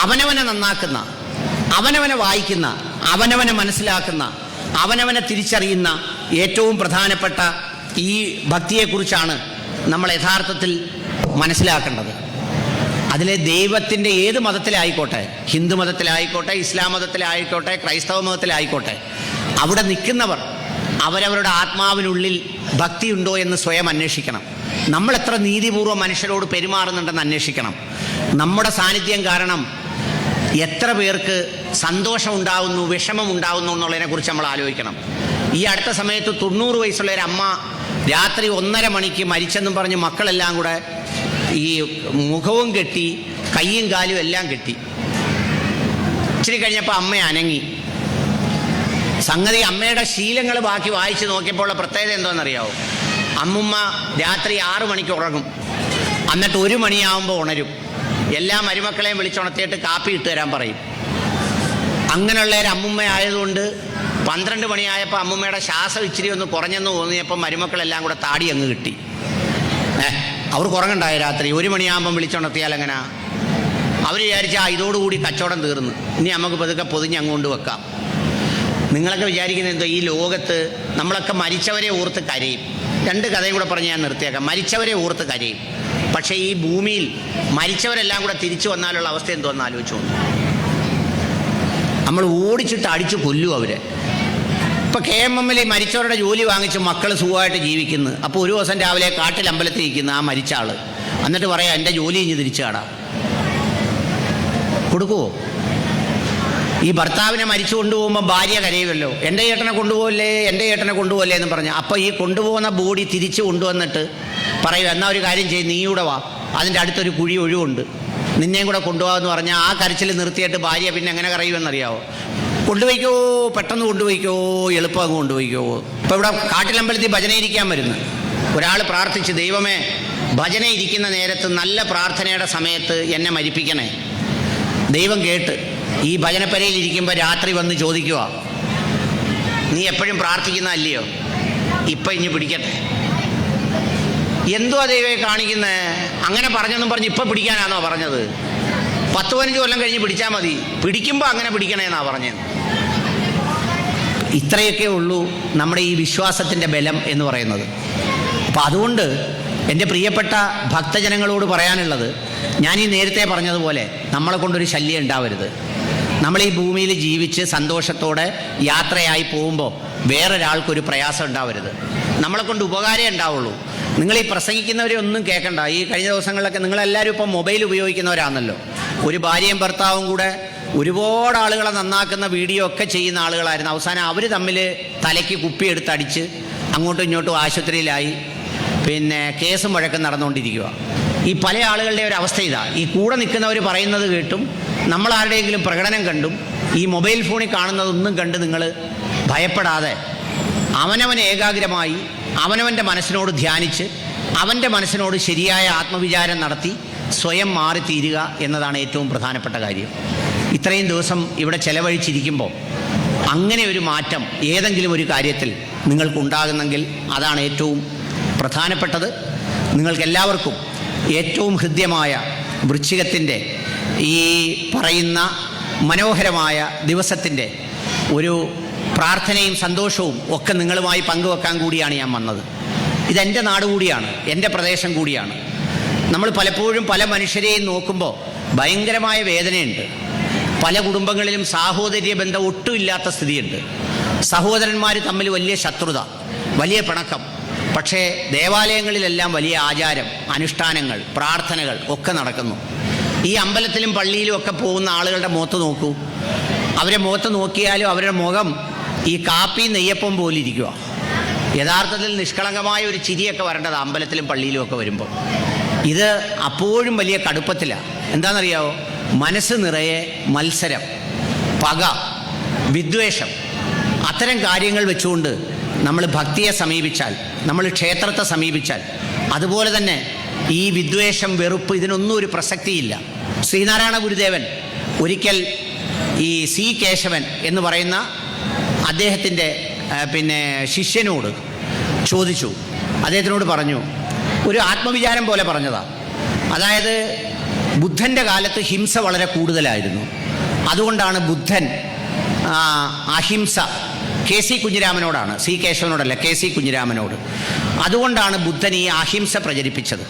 അവനവനെ നന്നാക്കുന്ന, അവനവനെ വായിക്കുന്ന, അവനവനെ മനസ്സിലാക്കുന്ന, അവനവനെ തിരിച്ചറിയുന്ന ഏറ്റവും പ്രധാനപ്പെട്ട ഈ ഭക്തിയെക്കുറിച്ചാണ് നമ്മൾ യഥാർത്ഥത്തിൽ മനസ്സിലാക്കേണ്ടത്. അതിലെ ദൈവത്തിൻ്റെ ഏത് മതത്തിലായിക്കോട്ടെ, ഹിന്ദു മതത്തിലായിക്കോട്ടെ, ഇസ്ലാം മതത്തിലായിക്കോട്ടെ, ക്രൈസ്തവ മതത്തിലായിക്കോട്ടെ, അവിടെ നിൽക്കുന്നവർ അവരവരുടെ ആത്മാവിനുള്ളിൽ ഭക്തിയുണ്ടോ എന്ന് സ്വയം അന്വേഷിക്കണം. നമ്മൾ എത്ര നീതിപൂർവ്വം മനുഷ്യരോട് പെരുമാറുന്നുണ്ടെന്ന് അന്വേഷിക്കണം. നമ്മുടെ സാന്നിധ്യം കാരണം എത്ര പേർക്ക് സന്തോഷം ഉണ്ടാകുന്നു, വിഷമം ഉണ്ടാകുന്നു എന്നുള്ളതിനെക്കുറിച്ച് നമ്മൾ ആലോചിക്കണം. ഈ അടുത്ത സമയത്ത് 90 വയസ്സുള്ള ഒരു അമ്മ രാത്രി 1:30 മണിക്ക് മരിച്ചെന്നും പറഞ്ഞ് മക്കളെല്ലാം കൂടെ ഈ മുഖവും കെട്ടി കയ്യും കാലും എല്ലാം കെട്ടി. ഇച്ചിരി കഴിഞ്ഞപ്പോൾ അമ്മ അനങ്ങി. സംഗതി അമ്മയുടെ ശീലങ്ങൾ ബാക്കി വായിച്ച് നോക്കിയപ്പോൾ പ്രത്യേകത എന്താണെന്നറിയാവോ? അമ്മുമ്മ രാത്രി 6 മണിക്ക് ഉറങ്ങും, എന്നിട്ട് 1 മണിയാകുമ്പോൾ ഉണരും. എല്ലാ മരുമക്കളെയും വിളിച്ചുണർത്തിയിട്ട് കാപ്പി ഇട്ട് തരാൻ പറയും. അങ്ങനെയുള്ള ഒരു അമ്മുമ്മ ആയതുകൊണ്ട് 12 മണിയായപ്പോൾ അമ്മുമ്മയുടെ ശ്വാസം ഇച്ചിരി ഒന്ന് കുറഞ്ഞെന്ന് തോന്നിയപ്പോൾ മരുമക്കളെല്ലാം കൂടെ താടി അങ്ങ് കിട്ടി. അവർക്ക് ഉറങ്ങണ്ടായ രാത്രി 1 മണിയാകുമ്പം വിളിച്ചുണർത്തിയാൽ എങ്ങനെ? അവർ വിചാരിച്ചാൽ ഇതോടുകൂടി കച്ചവടം തീർന്നു, ഇനി നമുക്ക് പതുക്കെ പൊതിഞ്ഞ് അങ്ങോട്ട് വെക്കാം. നിങ്ങളൊക്കെ വിചാരിക്കുന്നത് എന്തോ, ഈ ലോകത്ത് നമ്മളൊക്കെ മരിച്ചവരെ ഓർത്ത് കരയും. 2 കഥയും കൂടെ പറഞ്ഞ് ഞാൻ നിർത്തിയേക്കാം. മരിച്ചവരെ ഓർത്ത് കരയും, പക്ഷേ ഈ ഭൂമിയിൽ മരിച്ചവരെല്ലാം കൂടെ തിരിച്ചു വന്നാലുള്ള അവസ്ഥ എന്തോന്ന് ആലോചിച്ചു. നമ്മൾ ഓടിച്ചിട്ട് അടിച്ചു കൊല്ലും അവരെ. ഇപ്പോൾ KMM മരിച്ചവരുടെ ജോലി വാങ്ങിച്ച് മക്കൾ സുഖമായിട്ട് ജീവിക്കുന്നു. അപ്പോൾ ഒരു ദിവസം രാവിലെ കാട്ടിൽ അമ്പലത്തിൽ ഇരിക്കുന്ന ആ മരിച്ച ആൾ എന്നിട്ട് പറയാം, എൻ്റെ ജോലി ഇഞ്ഞ് തിരിച്ചു കാടാം. കൊടുക്കുമോ? ഈ ഭർത്താവിനെ മരിച്ചു കൊണ്ടുപോകുമ്പോൾ ഭാര്യ കരയുമല്ലോ, എൻ്റെ ചേട്ടനെ കൊണ്ടുപോകല്ലേ, എൻ്റെ ചേട്ടനെ കൊണ്ടുപോകല്ലേ എന്ന് പറഞ്ഞു. അപ്പോൾ ഈ കൊണ്ടുപോകുന്ന ബോഡി തിരിച്ച് കൊണ്ടുവന്നിട്ട് പറയും, എന്നാൽ ഒരു കാര്യം ചെയ്യും, നീയൂടെ വാ, അതിൻ്റെ അടുത്തൊരു കുഴി ഒഴിവുണ്ട്, നിന്നെയും കൂടെ കൊണ്ടുപോകാമെന്ന് പറഞ്ഞാൽ ആ കരച്ചിൽ നിർത്തിയിട്ട് ഭാര്യ പിന്നെ എങ്ങനെ കരയുമെന്നറിയാവോ? കൊണ്ടുപോയിക്കോ, പെട്ടെന്ന് കൊണ്ടുപോയിക്കോ, എളുപ്പം അങ്ങ് കൊണ്ടുപോയിക്കോ. ഇപ്പോൾ ഇവിടെ കാട്ടിലമ്പലത്തിൽ ഭജന ഇരിക്കാൻ വരുന്നു ഒരാൾ പ്രാർത്ഥിച്ച്, ദൈവമേ ഭജന ഇരിക്കുന്ന നേരത്ത് നല്ല പ്രാർത്ഥനയുടെ സമയത്ത് എന്നെ മരിപ്പിക്കണേ. ദൈവം കേട്ട് ഈ ഭജനപ്പരയിൽ ഇരിക്കുമ്പോൾ രാത്രി വന്ന് ചോദിക്കുക, നീ എപ്പോഴും പ്രാർത്ഥിക്കുന്നതല്ലയോ, ഇപ്പം ഇനി പിടിക്കട്ടെ. എന്തുവാ ദൈവമേ കാണിക്കുന്നത്? അങ്ങനെ പറഞ്ഞെന്നും പറഞ്ഞ് ഇപ്പം പിടിക്കാനാണോ പറഞ്ഞത്? 10-15 കൊല്ലം കഴിഞ്ഞ് പിടിച്ചാൽ മതി, പിടിക്കുമ്പോൾ അങ്ങനെ പിടിക്കണേന്നാണ് പറഞ്ഞത്. ഇത്രയൊക്കെ ഉള്ളൂ നമ്മുടെ ഈ വിശ്വാസത്തിൻ്റെ ബലം എന്ന് പറയുന്നത്. അപ്പം അതുകൊണ്ട് എൻ്റെ പ്രിയപ്പെട്ട ഭക്തജനങ്ങളോട് പറയാനുള്ളത്, ഞാൻ ഈ നേരത്തെ പറഞ്ഞതുപോലെ നമ്മളെ കൊണ്ടൊരു ശല്യം ഉണ്ടാവരുത്. നമ്മൾ ഈ ഭൂമിയിൽ ജീവിച്ച് സന്തോഷത്തോടെ യാത്രയായി പോകുമ്പോൾ വേറൊരാൾക്കൊരു പ്രയാസം ഉണ്ടാവരുത്. നമ്മളെ കൊണ്ട് ഉപകാരമേ ഉണ്ടാവുള്ളൂ. നിങ്ങൾ ഈ പ്രസംഗിക്കുന്നവരെ ഒന്നും കേൾക്കണ്ട. ഈ കഴിഞ്ഞ ദിവസങ്ങളിലൊക്കെ നിങ്ങളെല്ലാവരും ഇപ്പം മൊബൈൽ ഉപയോഗിക്കുന്നവരാണല്ലോ. ഒരു ഭാര്യയും ഭർത്താവും കൂടെ ഒരുപാട് ആളുകളെ നന്നാക്കുന്ന വീഡിയോ ഒക്കെ ചെയ്യുന്ന ആളുകളായിരുന്നു. അവസാനം അവർ തമ്മിൽ തലയ്ക്ക് കുപ്പിയെടുത്തടിച്ച് അങ്ങോട്ടും ഇങ്ങോട്ടും ആശുപത്രിയിലായി, പിന്നെ കേസും വഴക്കും നടന്നുകൊണ്ടിരിക്കുക. ഈ പല ആളുകളുടെ ഒരു അവസ്ഥ ഇതാ. ഈ കൂടെ നിൽക്കുന്നവർ പറയുന്നത് കേട്ടും നമ്മൾ ആരുടെയെങ്കിലും പ്രകടനം കണ്ടും ഈ മൊബൈൽ ഫോണിൽ കാണുന്നതൊന്നും കണ്ട് നിങ്ങൾ ഭയപ്പെടാതെ അവനവൻ ഏകാഗ്രമായി അവനവൻ്റെ മനസ്സിനോട് ധ്യാനിച്ച് അവൻ്റെ മനസ്സിനോട് ശരിയായ ആത്മവിചാരം നടത്തി സ്വയം മാറിത്തീരുക എന്നതാണ് ഏറ്റവും പ്രധാനപ്പെട്ട കാര്യം. ഇത്രയും ദിവസം ഇവിടെ ചെലവഴിച്ചിരിക്കുമ്പോൾ അങ്ങനെ ഒരു മാറ്റം ഏതെങ്കിലും ഒരു കാര്യത്തിൽ നിങ്ങൾക്കുണ്ടാകുന്നെങ്കിൽ അതാണ് ഏറ്റവും പ്രധാനപ്പെട്ടത്. നിങ്ങൾക്കെല്ലാവർക്കും ഏറ്റവും ഹൃദ്യമായ വൃശ്ചികത്തിൻ്റെ ഈ പറയുന്ന മനോഹരമായ ദിവസത്തിൻ്റെ ഒരു പ്രാർത്ഥനയും സന്തോഷവും ഒക്കെ നിങ്ങളുമായി പങ്കുവെക്കാൻ കൂടിയാണ് ഞാൻ വന്നത്. ഇതെൻ്റെ നാട് കൂടിയാണ്, എൻ്റെ പ്രദേശം കൂടിയാണ്. നമ്മൾ പലപ്പോഴും പല മനുഷ്യരെയും നോക്കുമ്പോൾ ഭയങ്കരമായ വേദനയുണ്ട്. പല കുടുംബങ്ങളിലും സാഹോദര്യ ബന്ധം ഒട്ടുമില്ലാത്ത സ്ഥിതിയുണ്ട്. സഹോദരന്മാർ തമ്മിൽ വലിയ ശത്രുത, വലിയ പിണക്കം. പക്ഷേ ദേവാലയങ്ങളിലെല്ലാം വലിയ ആചാരം, അനുഷ്ഠാനങ്ങൾ, പ്രാർത്ഥനകൾ ഒക്കെ നടക്കുന്നു. ഈ അമ്പലത്തിലും പള്ളിയിലും ഒക്കെ പോകുന്ന ആളുകളുടെ മുഖത്ത് നോക്കൂ. അവരെ മുഖത്ത് നോക്കിയാലും അവരുടെ മുഖം ഈ കാപ്പി നെയ്യപ്പം പോലെ ഇരിക്കുക. യഥാർത്ഥത്തിൽ നിഷ്കളങ്കമായ ഒരു ചിരിയൊക്കെ വരേണ്ടത് അമ്പലത്തിലും പള്ളിയിലും ഒക്കെ വരുമ്പോൾ. ഇത് അപ്പോഴും വലിയ കടുപ്പത്തിലാണ്. എന്താണെന്നറിയാവോ? മനസ്സ് നിറയെ മത്സരം, പക, വിദ്വേഷം, അത്തരം കാര്യങ്ങൾ വെച്ചുകൊണ്ട് നമ്മൾ ഭക്തിയെ സമീപിച്ചാൽ, നമ്മൾ ക്ഷേത്രത്തെ സമീപിച്ചാൽ, അതുപോലെ തന്നെ ഈ വിദ്വേഷം, വെറുപ്പ്, ഇതിനൊന്നും ഒരു പ്രസക്തിയില്ല. ശ്രീനാരായണ ഗുരുദേവൻ ഒരിക്കൽ ഈ സി കേശവൻ എന്ന് പറയുന്ന അദ്ദേഹത്തിൻ്റെ ശിഷ്യനോട് ചോദിച്ചു. അദ്ദേഹത്തിനോട് പറഞ്ഞു, ഒരു ആത്മവിചാരം പോലെ പറഞ്ഞതാണ്. അതായത് ബുദ്ധൻ്റെ കാലത്ത് ഹിംസ വളരെ കൂടുതലായിരുന്നു. അതുകൊണ്ടാണ് ബുദ്ധൻ അഹിംസ, കെ സി കുഞ്ഞിരാമനോടാണ്, സി കേശവനോടല്ല, കെ സി കുഞ്ഞിരാമനോട്. അതുകൊണ്ടാണ് ബുദ്ധൻ ഈ അഹിംസ പ്രചരിപ്പിച്ചത്.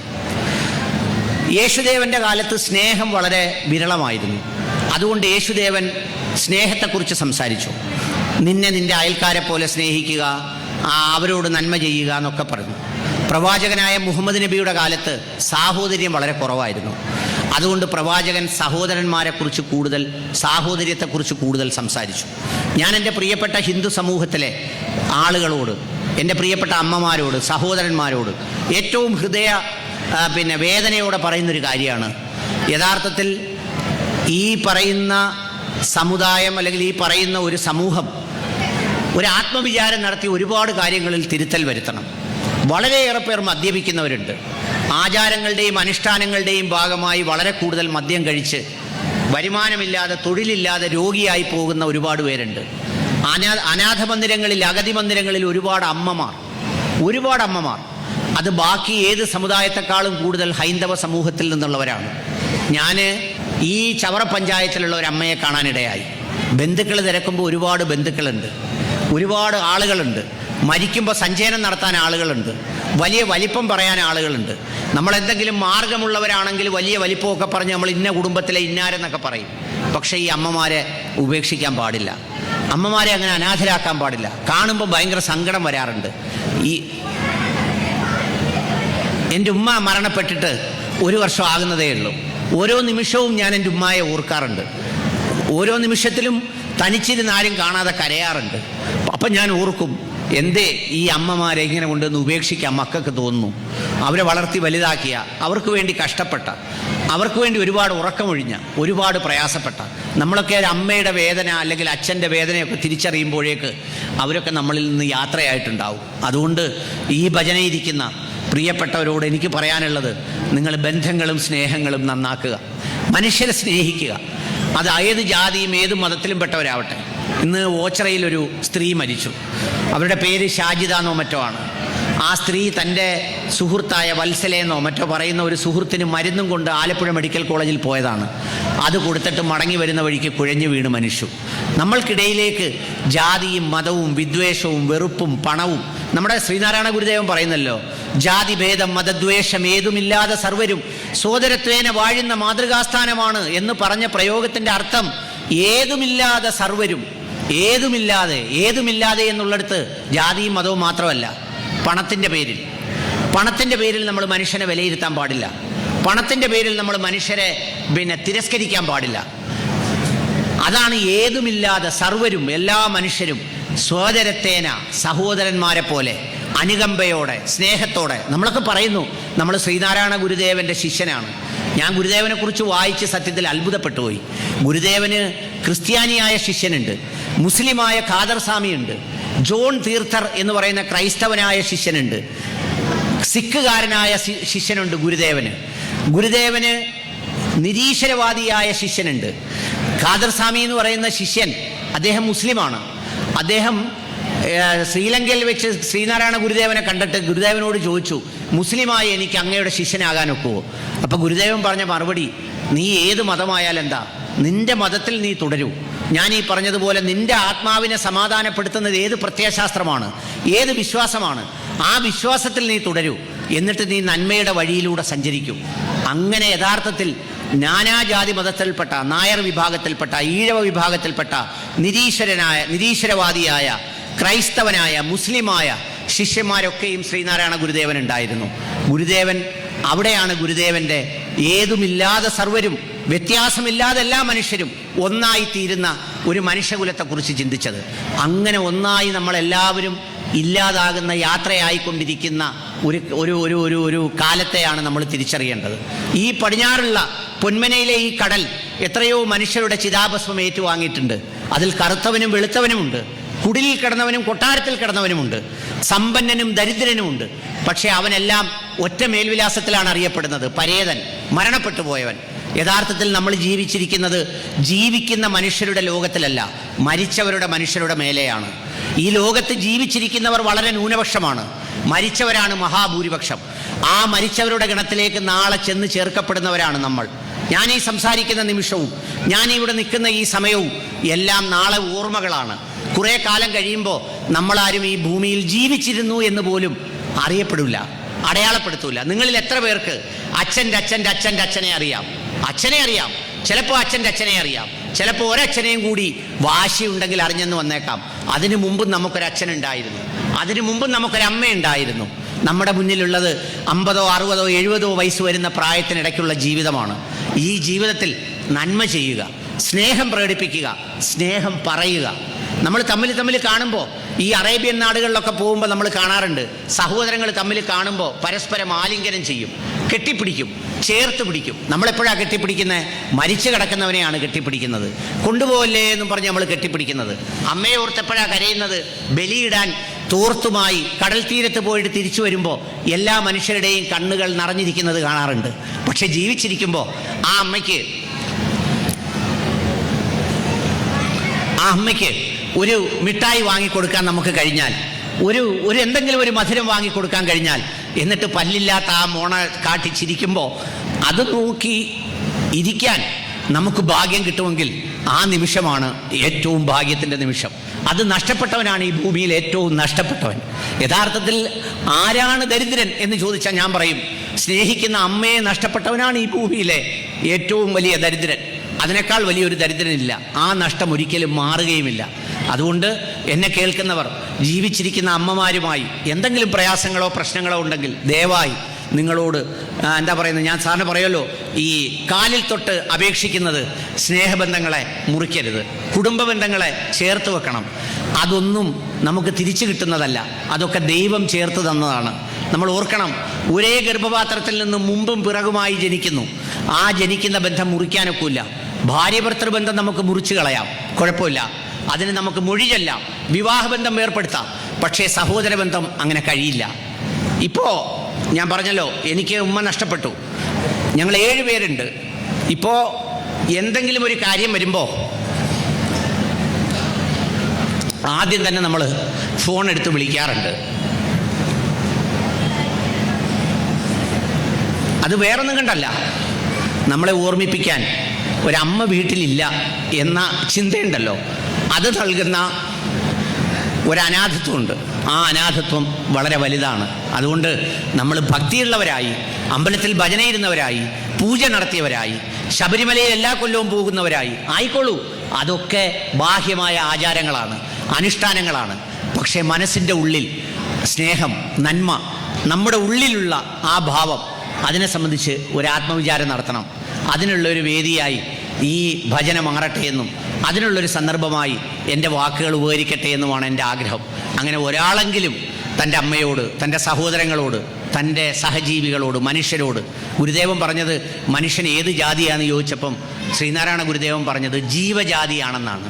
യേശുദേവൻ്റെ കാലത്ത് സ്നേഹം വളരെ വിരളമായിരുന്നു. അതുകൊണ്ട് യേശുദേവൻ സ്നേഹത്തെക്കുറിച്ച് സംസാരിച്ചു. നിന്നെ നിൻ്റെ അയൽക്കാരെ പോലെ സ്നേഹിക്കുക, അവരോട് നന്മ ചെയ്യുക എന്നൊക്കെ പറഞ്ഞു. പ്രവാചകനായ മുഹമ്മദ് നബിയുടെ കാലത്ത് സാഹോദര്യം വളരെ കുറവായിരുന്നു. അതുകൊണ്ട് പ്രവാചകൻ സഹോദരന്മാരെക്കുറിച്ച് കൂടുതൽ, സാഹോദര്യത്തെക്കുറിച്ച് കൂടുതൽ സംസാരിച്ചു. ഞാൻ എൻ്റെ പ്രിയപ്പെട്ട ഹിന്ദു സമൂഹത്തിലെ ആളുകളോട്, എൻ്റെ പ്രിയപ്പെട്ട അമ്മമാരോട്, സഹോദരന്മാരോട് ഏറ്റവും വേദനയോടെ പറയുന്നൊരു കാര്യമാണ്, യഥാർത്ഥത്തിൽ ഈ പറയുന്ന സമുദായം അല്ലെങ്കിൽ ഈ പറയുന്ന ഒരു സമൂഹം ഒരു ആത്മവിചാരം നടത്തി ഒരുപാട് കാര്യങ്ങളിൽ തിരുത്തൽ വരുത്തണം. വളരെയേറെ പേർ മദ്യപിക്കുന്നവരുണ്ട്. ആചാരങ്ങളുടെയും അനുഷ്ഠാനങ്ങളുടെയും ഭാഗമായി വളരെ കൂടുതൽ മദ്യം കഴിച്ച് വരുമാനമില്ലാതെ, തൊഴിലില്ലാതെ രോഗിയായി പോകുന്ന ഒരുപാട് പേരുണ്ട്. അനാഥ മന്ദിരങ്ങളിൽ, അഗതി മന്ദിരങ്ങളിൽ ഒരുപാട് അമ്മമാർ അത് ബാക്കി ഏത് സമുദായത്തെക്കാളും കൂടുതൽ ഹൈന്ദവ സമൂഹത്തിൽ നിന്നുള്ളവരാണ്. ഞാൻ ഈ ചവറ പഞ്ചായത്തിലുള്ള ഒരു അമ്മയെ കാണാനിടയായി. ബന്ധുക്കൾ തിരക്കുമ്പോൾ ഒരുപാട് ബന്ധുക്കളുണ്ട്, ഒരുപാട് ആളുകളുണ്ട്. മരിക്കുമ്പോൾ സഞ്ചയനം നടത്താൻ ആളുകളുണ്ട്, വലിയ വലിപ്പം പറയാൻ ആളുകളുണ്ട്. നമ്മളെന്തെങ്കിലും മാർഗമുള്ളവരാണെങ്കിൽ വലിയ വലിപ്പമൊക്കെ പറഞ്ഞ് നമ്മൾ ഇന്ന കുടുംബത്തിലെ ഇന്നാരെന്നൊക്കെ പറയും. പക്ഷേ ഈ അമ്മമാരെ ഉപേക്ഷിക്കാൻ പാടില്ല, അമ്മമാരെ അങ്ങനെ അനാഥരാക്കാൻ പാടില്ല. കാണുമ്പോൾ ഭയങ്കര സങ്കടം വരാറുണ്ട്. എൻ്റെ ഉമ്മ മരണപ്പെട്ടിട്ട് 1 വർഷം ആകുന്നതേ ഉള്ളൂ. ഓരോ നിമിഷവും ഞാൻ എൻ്റെ ഉമ്മയെ ഓർക്കാറുണ്ട്. ഓരോ നിമിഷത്തിലും തനിച്ചിരുന്ന് ആരും കാണാതെ കരയാറുണ്ട്. അപ്പം ഞാൻ ഓർക്കും, എന്തേ ഈ അമ്മമാരെ ഇങ്ങനെ കൊണ്ടുവന്ന് ഉപേക്ഷിക്കാൻ മക്കൾക്ക് തോന്നുന്നു? അവരെ വളർത്തി വലുതാക്കിയ, അവർക്ക് വേണ്ടി കഷ്ടപ്പെട്ട, അവർക്ക് വേണ്ടി ഒരുപാട് ഉറക്കമൊഴിഞ്ഞ, ഒരുപാട് പ്രയാസപ്പെട്ട നമ്മളൊക്കെ ഒരു അമ്മയുടെ വേദന അല്ലെങ്കിൽ അച്ഛൻ്റെ വേദനയൊക്കെ തിരിച്ചറിയുമ്പോഴേക്ക് അവരൊക്കെ നമ്മളിൽ നിന്ന് യാത്രയായിട്ടുണ്ടാവും. അതുകൊണ്ട് ഈ ഭജനയിരിക്കുന്ന പ്രിയപ്പെട്ടവരോട് എനിക്ക് പറയാനുള്ളത്, നിങ്ങൾ ബന്ധങ്ങളും സ്നേഹങ്ങളും നന്നാക്കുക, മനുഷ്യരെ സ്നേഹിക്കുക. അത് ഏത് ജാതിയും ഏത് മതത്തിലും പെട്ടവരാവട്ടെ. ഇന്ന് ഓച്ചിറയിലൊരു സ്ത്രീ മരിച്ചു. അവരുടെ പേര് ഷാജിദ എന്നോ മറ്റോ ആണ്. ആ സ്ത്രീ തൻ്റെ സുഹൃത്തായ വത്സലെന്നോ മറ്റോ പറയുന്ന ഒരു സുഹൃത്തിന് മരുന്നും കൊണ്ട് ആലപ്പുഴ മെഡിക്കൽ കോളേജിൽ പോയതാണ്. അത് കൊടുത്തിട്ട് മടങ്ങി വരുന്ന വഴിക്ക് കുഴഞ്ഞു വീണ് മരിച്ചു. നമ്മൾക്കിടയിലേക്ക് ജാതിയും മതവും വിദ്വേഷവും വെറുപ്പും പണവും, നമ്മുടെ ശ്രീനാരായണ ഗുരുദേവൻ പറയുന്നല്ലോ, ജാതിഭേദം മതദ്വേഷം ഏതുമില്ലാതെ സർവരും സോദരത്വേന വാഴുന്ന മാതൃകാസ്ഥാനമാണ് എന്ന് പറഞ്ഞ പ്രയോഗത്തിൻ്റെ അർത്ഥം ഏതുമില്ലാതെ സർവരും, ഏതുമില്ലാതെ എന്നുള്ളിടത്ത് ജാതിയും മതവും മാത്രമല്ല, പണത്തിൻ്റെ പേരിൽ നമ്മൾ മനുഷ്യനെ വിലയിരുത്താൻ പാടില്ല. പണത്തിൻ്റെ പേരിൽ നമ്മൾ മനുഷ്യരെ തിരസ്കരിക്കാൻ പാടില്ല. അതാണ് ഏതുമില്ലാതെ സർവരും, എല്ലാ മനുഷ്യരും സോദരത്തേന, സഹോദരന്മാരെ പോലെ അനുകമ്പയോടെ സ്നേഹത്തോടെ. നമ്മളൊക്കെ പറയുന്നു നമ്മൾ ശ്രീനാരായണ ഗുരുദേവൻ്റെ ശിഷ്യനാണ്. ഞാൻ ഗുരുദേവനെക്കുറിച്ച് വായിച്ച് സത്യത്തിൽ അത്ഭുതപ്പെട്ടു പോയി. ഗുരുദേവന് ക്രിസ്ത്യാനിയായ ശിഷ്യനുണ്ട്, മുസ്ലിമായ ഖാദർ സ്വാമിയുണ്ട്, ജോൺ തീർത്ഥർ എന്ന് പറയുന്ന ക്രൈസ്തവനായ ശിഷ്യനുണ്ട്, സിഖുകാരനായ ശിഷ്യനുണ്ട് ഗുരുദേവന് നിരീശ്വരവാദിയായ ശിഷ്യനുണ്ട്. ഖാദർ സ്വാമി എന്ന് പറയുന്ന ശിഷ്യൻ, അദ്ദേഹം മുസ്ലിമാണ്. അദ്ദേഹം ശ്രീലങ്കയിൽ വെച്ച് ശ്രീനാരായണ ഗുരുദേവനെ കണ്ടിട്ട് ഗുരുദേവനോട് ചോദിച്ചു, മുസ്ലിമായി എനിക്ക് അങ്ങയുടെ ശിഷ്യനാകാൻ ഒക്കുമോ? അപ്പോൾ ഗുരുദേവൻ പറഞ്ഞ മറുപടി, നീ ഏത് മതമായാലും എന്താ, നിന്റെ മതത്തിൽ നീ തുടരൂ. ഞാൻ ഈ പറഞ്ഞതുപോലെ നിന്റെ ആത്മാവിനെ സമാധാനപ്പെടുത്തുന്നത് ഏത് പ്രത്യയശാസ്ത്രമാണ്, ഏത് വിശ്വാസമാണ്, ആ വിശ്വാസത്തിൽ നീ തുടരൂ. എന്നിട്ട് നീ നന്മയുടെ വഴിയിലൂടെ സഞ്ചരിക്കും. അങ്ങനെ യഥാർത്ഥത്തിൽ നാനാജാതി മതത്തിൽപ്പെട്ട, നായർ വിഭാഗത്തിൽപ്പെട്ട, ഈഴവ വിഭാഗത്തിൽപ്പെട്ട, നിരീശ്വരവാദിയായ, ക്രൈസ്തവനായ, മുസ്ലിമായ ശിഷ്യന്മാരൊക്കെയും ശ്രീനാരായണ ഗുരുദേവൻ ഉണ്ടായിരുന്നു. അവിടെയാണ് ഗുരുദേവൻ്റെ ഏതുമില്ലാതെ സർവരും, വ്യത്യാസമില്ലാതെ എല്ലാ മനുഷ്യരും ഒന്നായിത്തീരുന്ന ഒരു മനുഷ്യകുലത്തെക്കുറിച്ച് ചിന്തിച്ചത്. അങ്ങനെ ഒന്നായി നമ്മളെല്ലാവരും ഇല്ലാതാകുന്ന യാത്രയായിക്കൊണ്ടിരിക്കുന്ന ഒരു കാലത്തെയാണ് നമ്മൾ തിരിച്ചറിയേണ്ടത്. ഈ പടിഞ്ഞാറുള്ള പൊന്മനയിലെ ഈ കടൽ എത്രയോ മനുഷ്യരുടെ ചിതാഭസ്മം ഏറ്റുവാങ്ങിയിട്ടുണ്ട്. അതിൽ കറുത്തവനും വെളുത്തവനുമുണ്ട്, കുടിലിൽ കിടന്നവനും കൊട്ടാരത്തിൽ കിടന്നവനുമുണ്ട്, സമ്പന്നനും ദരിദ്രനുമുണ്ട്. പക്ഷേ അവനെല്ലാം ഒറ്റ മേൽവിലാസത്തിലാണ് അറിയപ്പെടുന്നത്, പരേതൻ, മരണപ്പെട്ടു പോയവൻ. യഥാർത്ഥത്തിൽ നമ്മൾ ജീവിക്കുന്ന മനുഷ്യരുടെ ലോകത്തിലല്ല, മനുഷ്യരുടെ മേലെയാണ്. ഈ ലോകത്ത് ജീവിച്ചിരിക്കുന്നവർ വളരെ ന്യൂനപക്ഷമാണ്, മരിച്ചവരാണ് മഹാഭൂരിപക്ഷം. ആ മരിച്ചവരുടെ ഗണത്തിലേക്ക് നാളെ ചെന്ന് ചേർക്കപ്പെടുന്നവരാണ് നമ്മൾ. ഞാൻ ഈ സംസാരിക്കുന്ന നിമിഷവും, ഞാൻ ഇവിടെ നിൽക്കുന്ന ഈ സമയവും എല്ലാം നാളെ ഓർമ്മകളാണ്. കുറേ കാലം കഴിയുമ്പോൾ നമ്മളാരും ഈ ഭൂമിയിൽ ജീവിച്ചിരുന്നു എന്ന് പോലും അറിയപ്പെടില്ല, അടയാളപ്പെടുത്തൂല. നിങ്ങളിൽ എത്ര പേർക്ക് അച്ഛനെ അറിയാം? ചിലപ്പോൾ അച്ഛൻ്റെ അച്ഛനെ അറിയാം, ചിലപ്പോൾ ഒരച്ഛനെയും കൂടി വാശിയുണ്ടെങ്കിൽ അറിഞ്ഞെന്ന് വന്നേക്കാം. അതിനു മുമ്പും നമുക്കൊരച്ഛനുണ്ടായിരുന്നു, അതിനു മുമ്പും നമുക്കൊരമ്മയുണ്ടായിരുന്നു. നമ്മുടെ മുന്നിലുള്ളത് 50, 60, 70 വയസ്സ് വരുന്ന പ്രായത്തിനിടയ്ക്കുള്ള ജീവിതമാണ്. ഈ ജീവിതത്തിൽ നന്മ ചെയ്യുക, സ്നേഹം പ്രകടിപ്പിക്കുക, സ്നേഹം പറയുക. നമ്മൾ തമ്മിൽ കാണുമ്പോൾ, ഈ അറേബ്യൻ നാടുകളിലൊക്കെ പോകുമ്പോൾ നമ്മൾ കാണാറുണ്ട്, സഹോദരങ്ങൾ തമ്മിൽ കാണുമ്പോൾ പരസ്പരം ആലിംഗനം ചെയ്യും, കെട്ടിപ്പിടിക്കും, ചേർത്ത് പിടിക്കും. നമ്മളെപ്പോഴാണ് കെട്ടിപ്പിടിക്കുന്നത്? മരിച്ചു കിടക്കുന്നവനെയാണ് കെട്ടിപ്പിടിക്കുന്നത്. കൊണ്ടുപോകല്ലേ എന്നും പറഞ്ഞ് നമ്മൾ കെട്ടിപ്പിടിക്കുന്നത്. അമ്മയെ ഓർത്തെപ്പോഴാണ് കരയുന്നത്? ബലിയിടാൻ തോർത്തുമായി കടൽ തീരത്ത് പോയിട്ട് തിരിച്ചു വരുമ്പോൾ എല്ലാ മനുഷ്യരുടെയും കണ്ണുകൾ നിറഞ്ഞിരിക്കുന്നത് കാണാറുണ്ട്. പക്ഷെ ജീവിച്ചിരിക്കുമ്പോൾ ആ അമ്മയ്ക്ക് ഒരു മിഠായി വാങ്ങിക്കൊടുക്കാൻ നമുക്ക് കഴിഞ്ഞാൽ, എന്തെങ്കിലും ഒരു മധുരം വാങ്ങിക്കൊടുക്കാൻ കഴിഞ്ഞാൽ, എന്നിട്ട് പല്ലില്ലാത്ത ആ മോണ കാട്ടി ചിരിക്കുമ്പോൾ അത് നോക്കി ഇരിക്കാൻ നമുക്ക് ഭാഗ്യം കിട്ടുമെങ്കിൽ ആ നിമിഷമാണ് ഏറ്റവും ഭാഗ്യത്തിൻ്റെ നിമിഷം. അത് നഷ്ടപ്പെട്ടവനാണ് ഈ ഭൂമിയിൽ ഏറ്റവും നഷ്ടപ്പെട്ടവൻ. യഥാർത്ഥത്തിൽ ആരാണ് ദരിദ്രൻ എന്ന് ചോദിച്ചാൽ ഞാൻ പറയും, സ്നേഹിക്കുന്ന അമ്മയെ നഷ്ടപ്പെട്ടവനാണ് ഈ ഭൂമിയിലെ ഏറ്റവും വലിയ ദരിദ്രൻ. അതിനേക്കാൾ വലിയൊരു ദരിദ്രനില്ല. ആ നഷ്ടം ഒരിക്കലും മാറുകയുമില്ല. അതുകൊണ്ട് എന്നെ കേൾക്കുന്നവർ ജീവിച്ചിരിക്കുന്ന അമ്മമാരുമായി എന്തെങ്കിലും പ്രയാസങ്ങളോ പ്രശ്നങ്ങളോ ഉണ്ടെങ്കിൽ ദയവായി നിങ്ങളോട് ഞാൻ സാറിന് പറയുമല്ലോ, ഈ കാലിൽ തൊട്ട് അപേക്ഷിക്കുന്നത് സ്നേഹബന്ധങ്ങളെ മുറിക്കരുത്, കുടുംബ ബന്ധങ്ങളെ ചേർത്ത് വെക്കണം. അതൊന്നും നമുക്ക് തിരിച്ചു കിട്ടുന്നതല്ല, അതൊക്കെ ദൈവം ചേർത്ത് തന്നതാണ്. നമ്മൾ ഓർക്കണം, ഒരേ ഗർഭപാത്രത്തിൽ നിന്ന് മുമ്പും പിറകുമായി ജനിക്കുന്നു. ആ ജനിക്കുന്ന ബന്ധം മുറിക്കാനൊക്കില്ല. ഭാര്യ ഭർത്തൃബന്ധം നമുക്ക് മുറിച്ചു കളയാം, കുഴപ്പമില്ല. അതിന് നമുക്ക് മൊഴി ചൊല്ലാം, വിവാഹബന്ധം ഏർപ്പെടുത്താം. പക്ഷേ സഹോദര ബന്ധം അങ്ങനെ കഴിയില്ല. ഇപ്പോൾ ഞാൻ പറഞ്ഞല്ലോ, എനിക്ക് ഉമ്മ നഷ്ടപ്പെട്ടു. ഞങ്ങൾ 7 പേരുണ്ട്. ഇപ്പോൾ എന്തെങ്കിലും ഒരു കാര്യം വരുമ്പോൾ ആദ്യം തന്നെ നമ്മൾ ഫോൺ എടുത്ത് വിളിക്കാറുണ്ട്. അത് വേറൊന്നും കണ്ടല്ല, നമ്മളെ ഓർമ്മിപ്പിക്കാൻ ഒരമ്മ വീട്ടിലില്ല എന്ന ചിന്തയുണ്ടല്ലോ, അത് നൽകുന്ന ഒരനാഥത്വമുണ്ട്. ആ അനാഥത്വം വളരെ വലുതാണ്. അതുകൊണ്ട് നമ്മൾ ഭക്തിയുള്ളവരായി, അമ്പലത്തിൽ ഭജനയിരുന്നവരായി, പൂജ നടത്തിയവരായി, ശബരിമലയിൽ എല്ലാ കൊല്ലവും പോകുന്നവരായി ആയിക്കോളൂ. അതൊക്കെ ബാഹ്യമായ ആചാരങ്ങളാണ്, അനുഷ്ഠാനങ്ങളാണ്. പക്ഷേ മനസ്സിൻ്റെ ഉള്ളിൽ സ്നേഹം, നന്മ, നമ്മുടെ ഉള്ളിലുള്ള ആ ഭാവം, അതിനെ സംബന്ധിച്ച് ഒരാത്മവിചാരം നടത്തണം. അതിനുള്ളൊരു വേദിയായി ഈ ഭജന മാറട്ടെ എന്നും അതിനുള്ളൊരു സന്ദർഭമായി എൻ്റെ വാക്കുകൾ ഉപകരിക്കട്ടെ എന്നുമാണ് എൻ്റെ ആഗ്രഹം. അങ്ങനെ ഒരാളെങ്കിലും തൻ്റെ അമ്മയോട്, തൻ്റെ സഹോദരങ്ങളോട്, തൻ്റെ സഹജീവികളോട്, മനുഷ്യരോട്, ഗുരുദേവൻ പറഞ്ഞത് മനുഷ്യൻ ഏത് ജാതിയാണെന്ന് ചോദിച്ചപ്പം ശ്രീനാരായണ ഗുരുദേവൻ പറഞ്ഞത് ജീവജാതിയാണെന്നാണ്.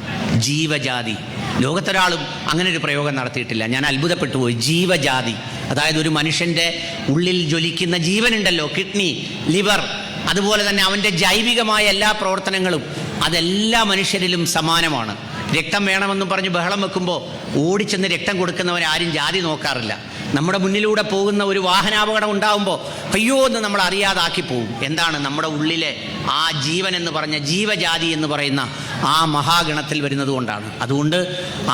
ജീവജാതി. ലോകത്തൊരാളും അങ്ങനെ ഒരു പ്രയോഗം നടത്തിയിട്ടില്ല. ഞാൻ അത്ഭുതപ്പെട്ടു പോയി. ജീവജാതി, അതായത് ഒരു മനുഷ്യൻ്റെ ഉള്ളിൽ ജ്വലിക്കുന്ന ജീവനുണ്ടല്ലോ, കിഡ്നി, ലിവർ, അതുപോലെ തന്നെ അവൻ്റെ ജൈവികമായ എല്ലാ പ്രവർത്തനങ്ങളും അതെല്ലാ മനുഷ്യരിലും സമാനമാണ്. രക്തം വേണമെന്നും പറഞ്ഞ് ബഹളം വെക്കുമ്പോൾ ഓടിച്ചെന്ന് രക്തം കൊടുക്കുന്നവരാരും ജാതി നോക്കാറില്ല. നമ്മുടെ മുന്നിലൂടെ പോകുന്ന ഒരു വാഹനാപകടം ഉണ്ടാകുമ്പോൾ അയ്യോ എന്ന് നമ്മൾ അറിയാതാക്കി പോകും. എന്താണ്? നമ്മുടെ ഉള്ളിലെ ആ ജീവൻ എന്ന് പറഞ്ഞ ജീവജാതി എന്ന് പറയുന്ന ആ മഹാഗണത്തിൽ വരുന്നത് കൊണ്ടാണ്. അതുകൊണ്ട്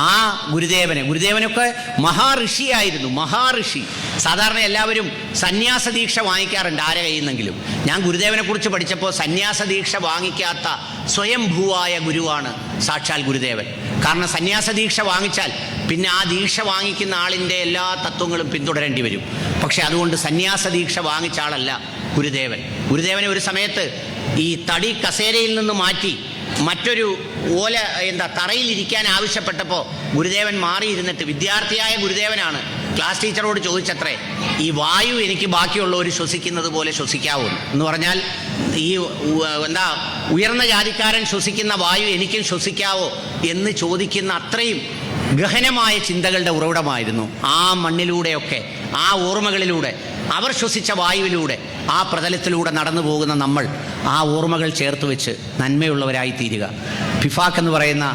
ആ ഗുരുദേവനൊക്കെ മഹാഋഷിയായിരുന്നു, മഹാഋഷി. സാധാരണ എല്ലാവരും സന്യാസ ദീക്ഷ വാങ്ങിക്കാറുണ്ട് ആരെ കയ്യുന്നെങ്കിലും. ഞാൻ ഗുരുദേവനെ കുറിച്ച് പഠിച്ചപ്പോൾ സന്യാസ ദീക്ഷ വാങ്ങിക്കാത്ത സ്വയംഭൂവായ ഗുരുവാണ് സാക്ഷാൽ ഗുരുദേവൻ. കാരണം സന്യാസ ദീക്ഷ വാങ്ങിച്ചാൽ പിന്നെ ആ ദീക്ഷ വാങ്ങിക്കുന്ന ആളിൻ്റെ എല്ലാ തത്വങ്ങളും പിന്തുടരേണ്ടി വരും. പക്ഷെ അതുകൊണ്ട് സന്യാസ ദീക്ഷ വാങ്ങിച്ച ആളല്ല ഗുരുദേവനെ ഒരു സമയത്ത് ഈ തടി കസേരയിൽ നിന്ന് മാറ്റി മറ്റൊരു തറയിലിരിക്കാൻ ആവശ്യപ്പെട്ടപ്പോൾ ഗുരുദേവൻ മാറിയിരുന്നിട്ട്, വിദ്യാർത്ഥിയായ ഗുരുദേവനാണ്, ക്ലാസ് ടീച്ചറോട് ചോദിച്ചത്രേ, ഈ വായു എനിക്ക് ബാക്കിയുള്ളവർ ശ്വസിക്കുന്നത് പോലെ ശ്വസിക്കാവൂ എന്ന് പറഞ്ഞാൽ ഈ ഉയർന്ന ജാതിക്കാരൻ ശ്വസിക്കുന്ന വായു എനിക്കും ശ്വസിക്കാവോ എന്ന് ചോദിക്കുന്ന അത്രയും ഗഹനമായ ചിന്തകളുടെ ഉറവിടമായിരുന്നു. ആ മണ്ണിലൂടെയൊക്കെ, ആ ഓർമ്മകളിലൂടെ, അവർ ശ്വസിച്ച വായുവിലൂടെ, ആ പ്രതലത്തിലൂടെ നടന്നു പോകുന്ന നമ്മൾ ആ ഓർമ്മകൾ ചേർത്ത് വെച്ച് നന്മയുള്ളവരായി തീരുക. ഫിഫാക്ക് എന്ന് പറയുന്ന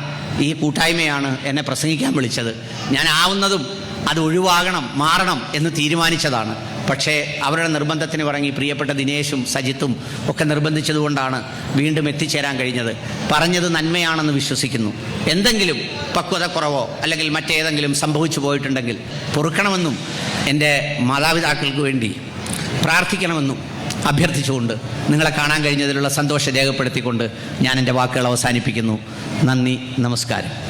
ഈ കൂട്ടായ്മയാണ് എന്നെ പ്രസംഗിക്കാൻ വിളിച്ചത്. ഞാൻ ആവുന്നതും അത് ഒഴിവാകണം, മാറണം എന്ന് തീരുമാനിച്ചതാണ്. പക്ഷേ അവരുടെ നിർബന്ധത്തിന് വഴങ്ങി പ്രിയപ്പെട്ട ദിനേശും സജിത്തും ഒക്കെ നിർബന്ധിച്ചതുകൊണ്ടാണ് വീണ്ടും എത്തിച്ചേരാൻ കഴിഞ്ഞത്. പറഞ്ഞത് നന്മയാണെന്ന് വിശ്വസിക്കുന്നു. എന്തെങ്കിലും പക്വതക്കുറവോ അല്ലെങ്കിൽ മറ്റേതെങ്കിലും സംഭവിച്ചു പോയിട്ടുണ്ടെങ്കിൽ പൊറുക്കണമെന്നും എൻ്റെ മാതാപിതാക്കൾക്ക് വേണ്ടി പ്രാർത്ഥിക്കണമെന്നും അഭ്യർത്ഥിച്ചുകൊണ്ട് നിങ്ങളെ കാണാൻ കഴിഞ്ഞതിലുള്ള സന്തോഷം രേഖപ്പെടുത്തിക്കൊണ്ട് ഞാൻ എൻ്റെ വാക്കുകൾ അവസാനിപ്പിക്കുന്നു. നന്ദി, നമസ്കാരം.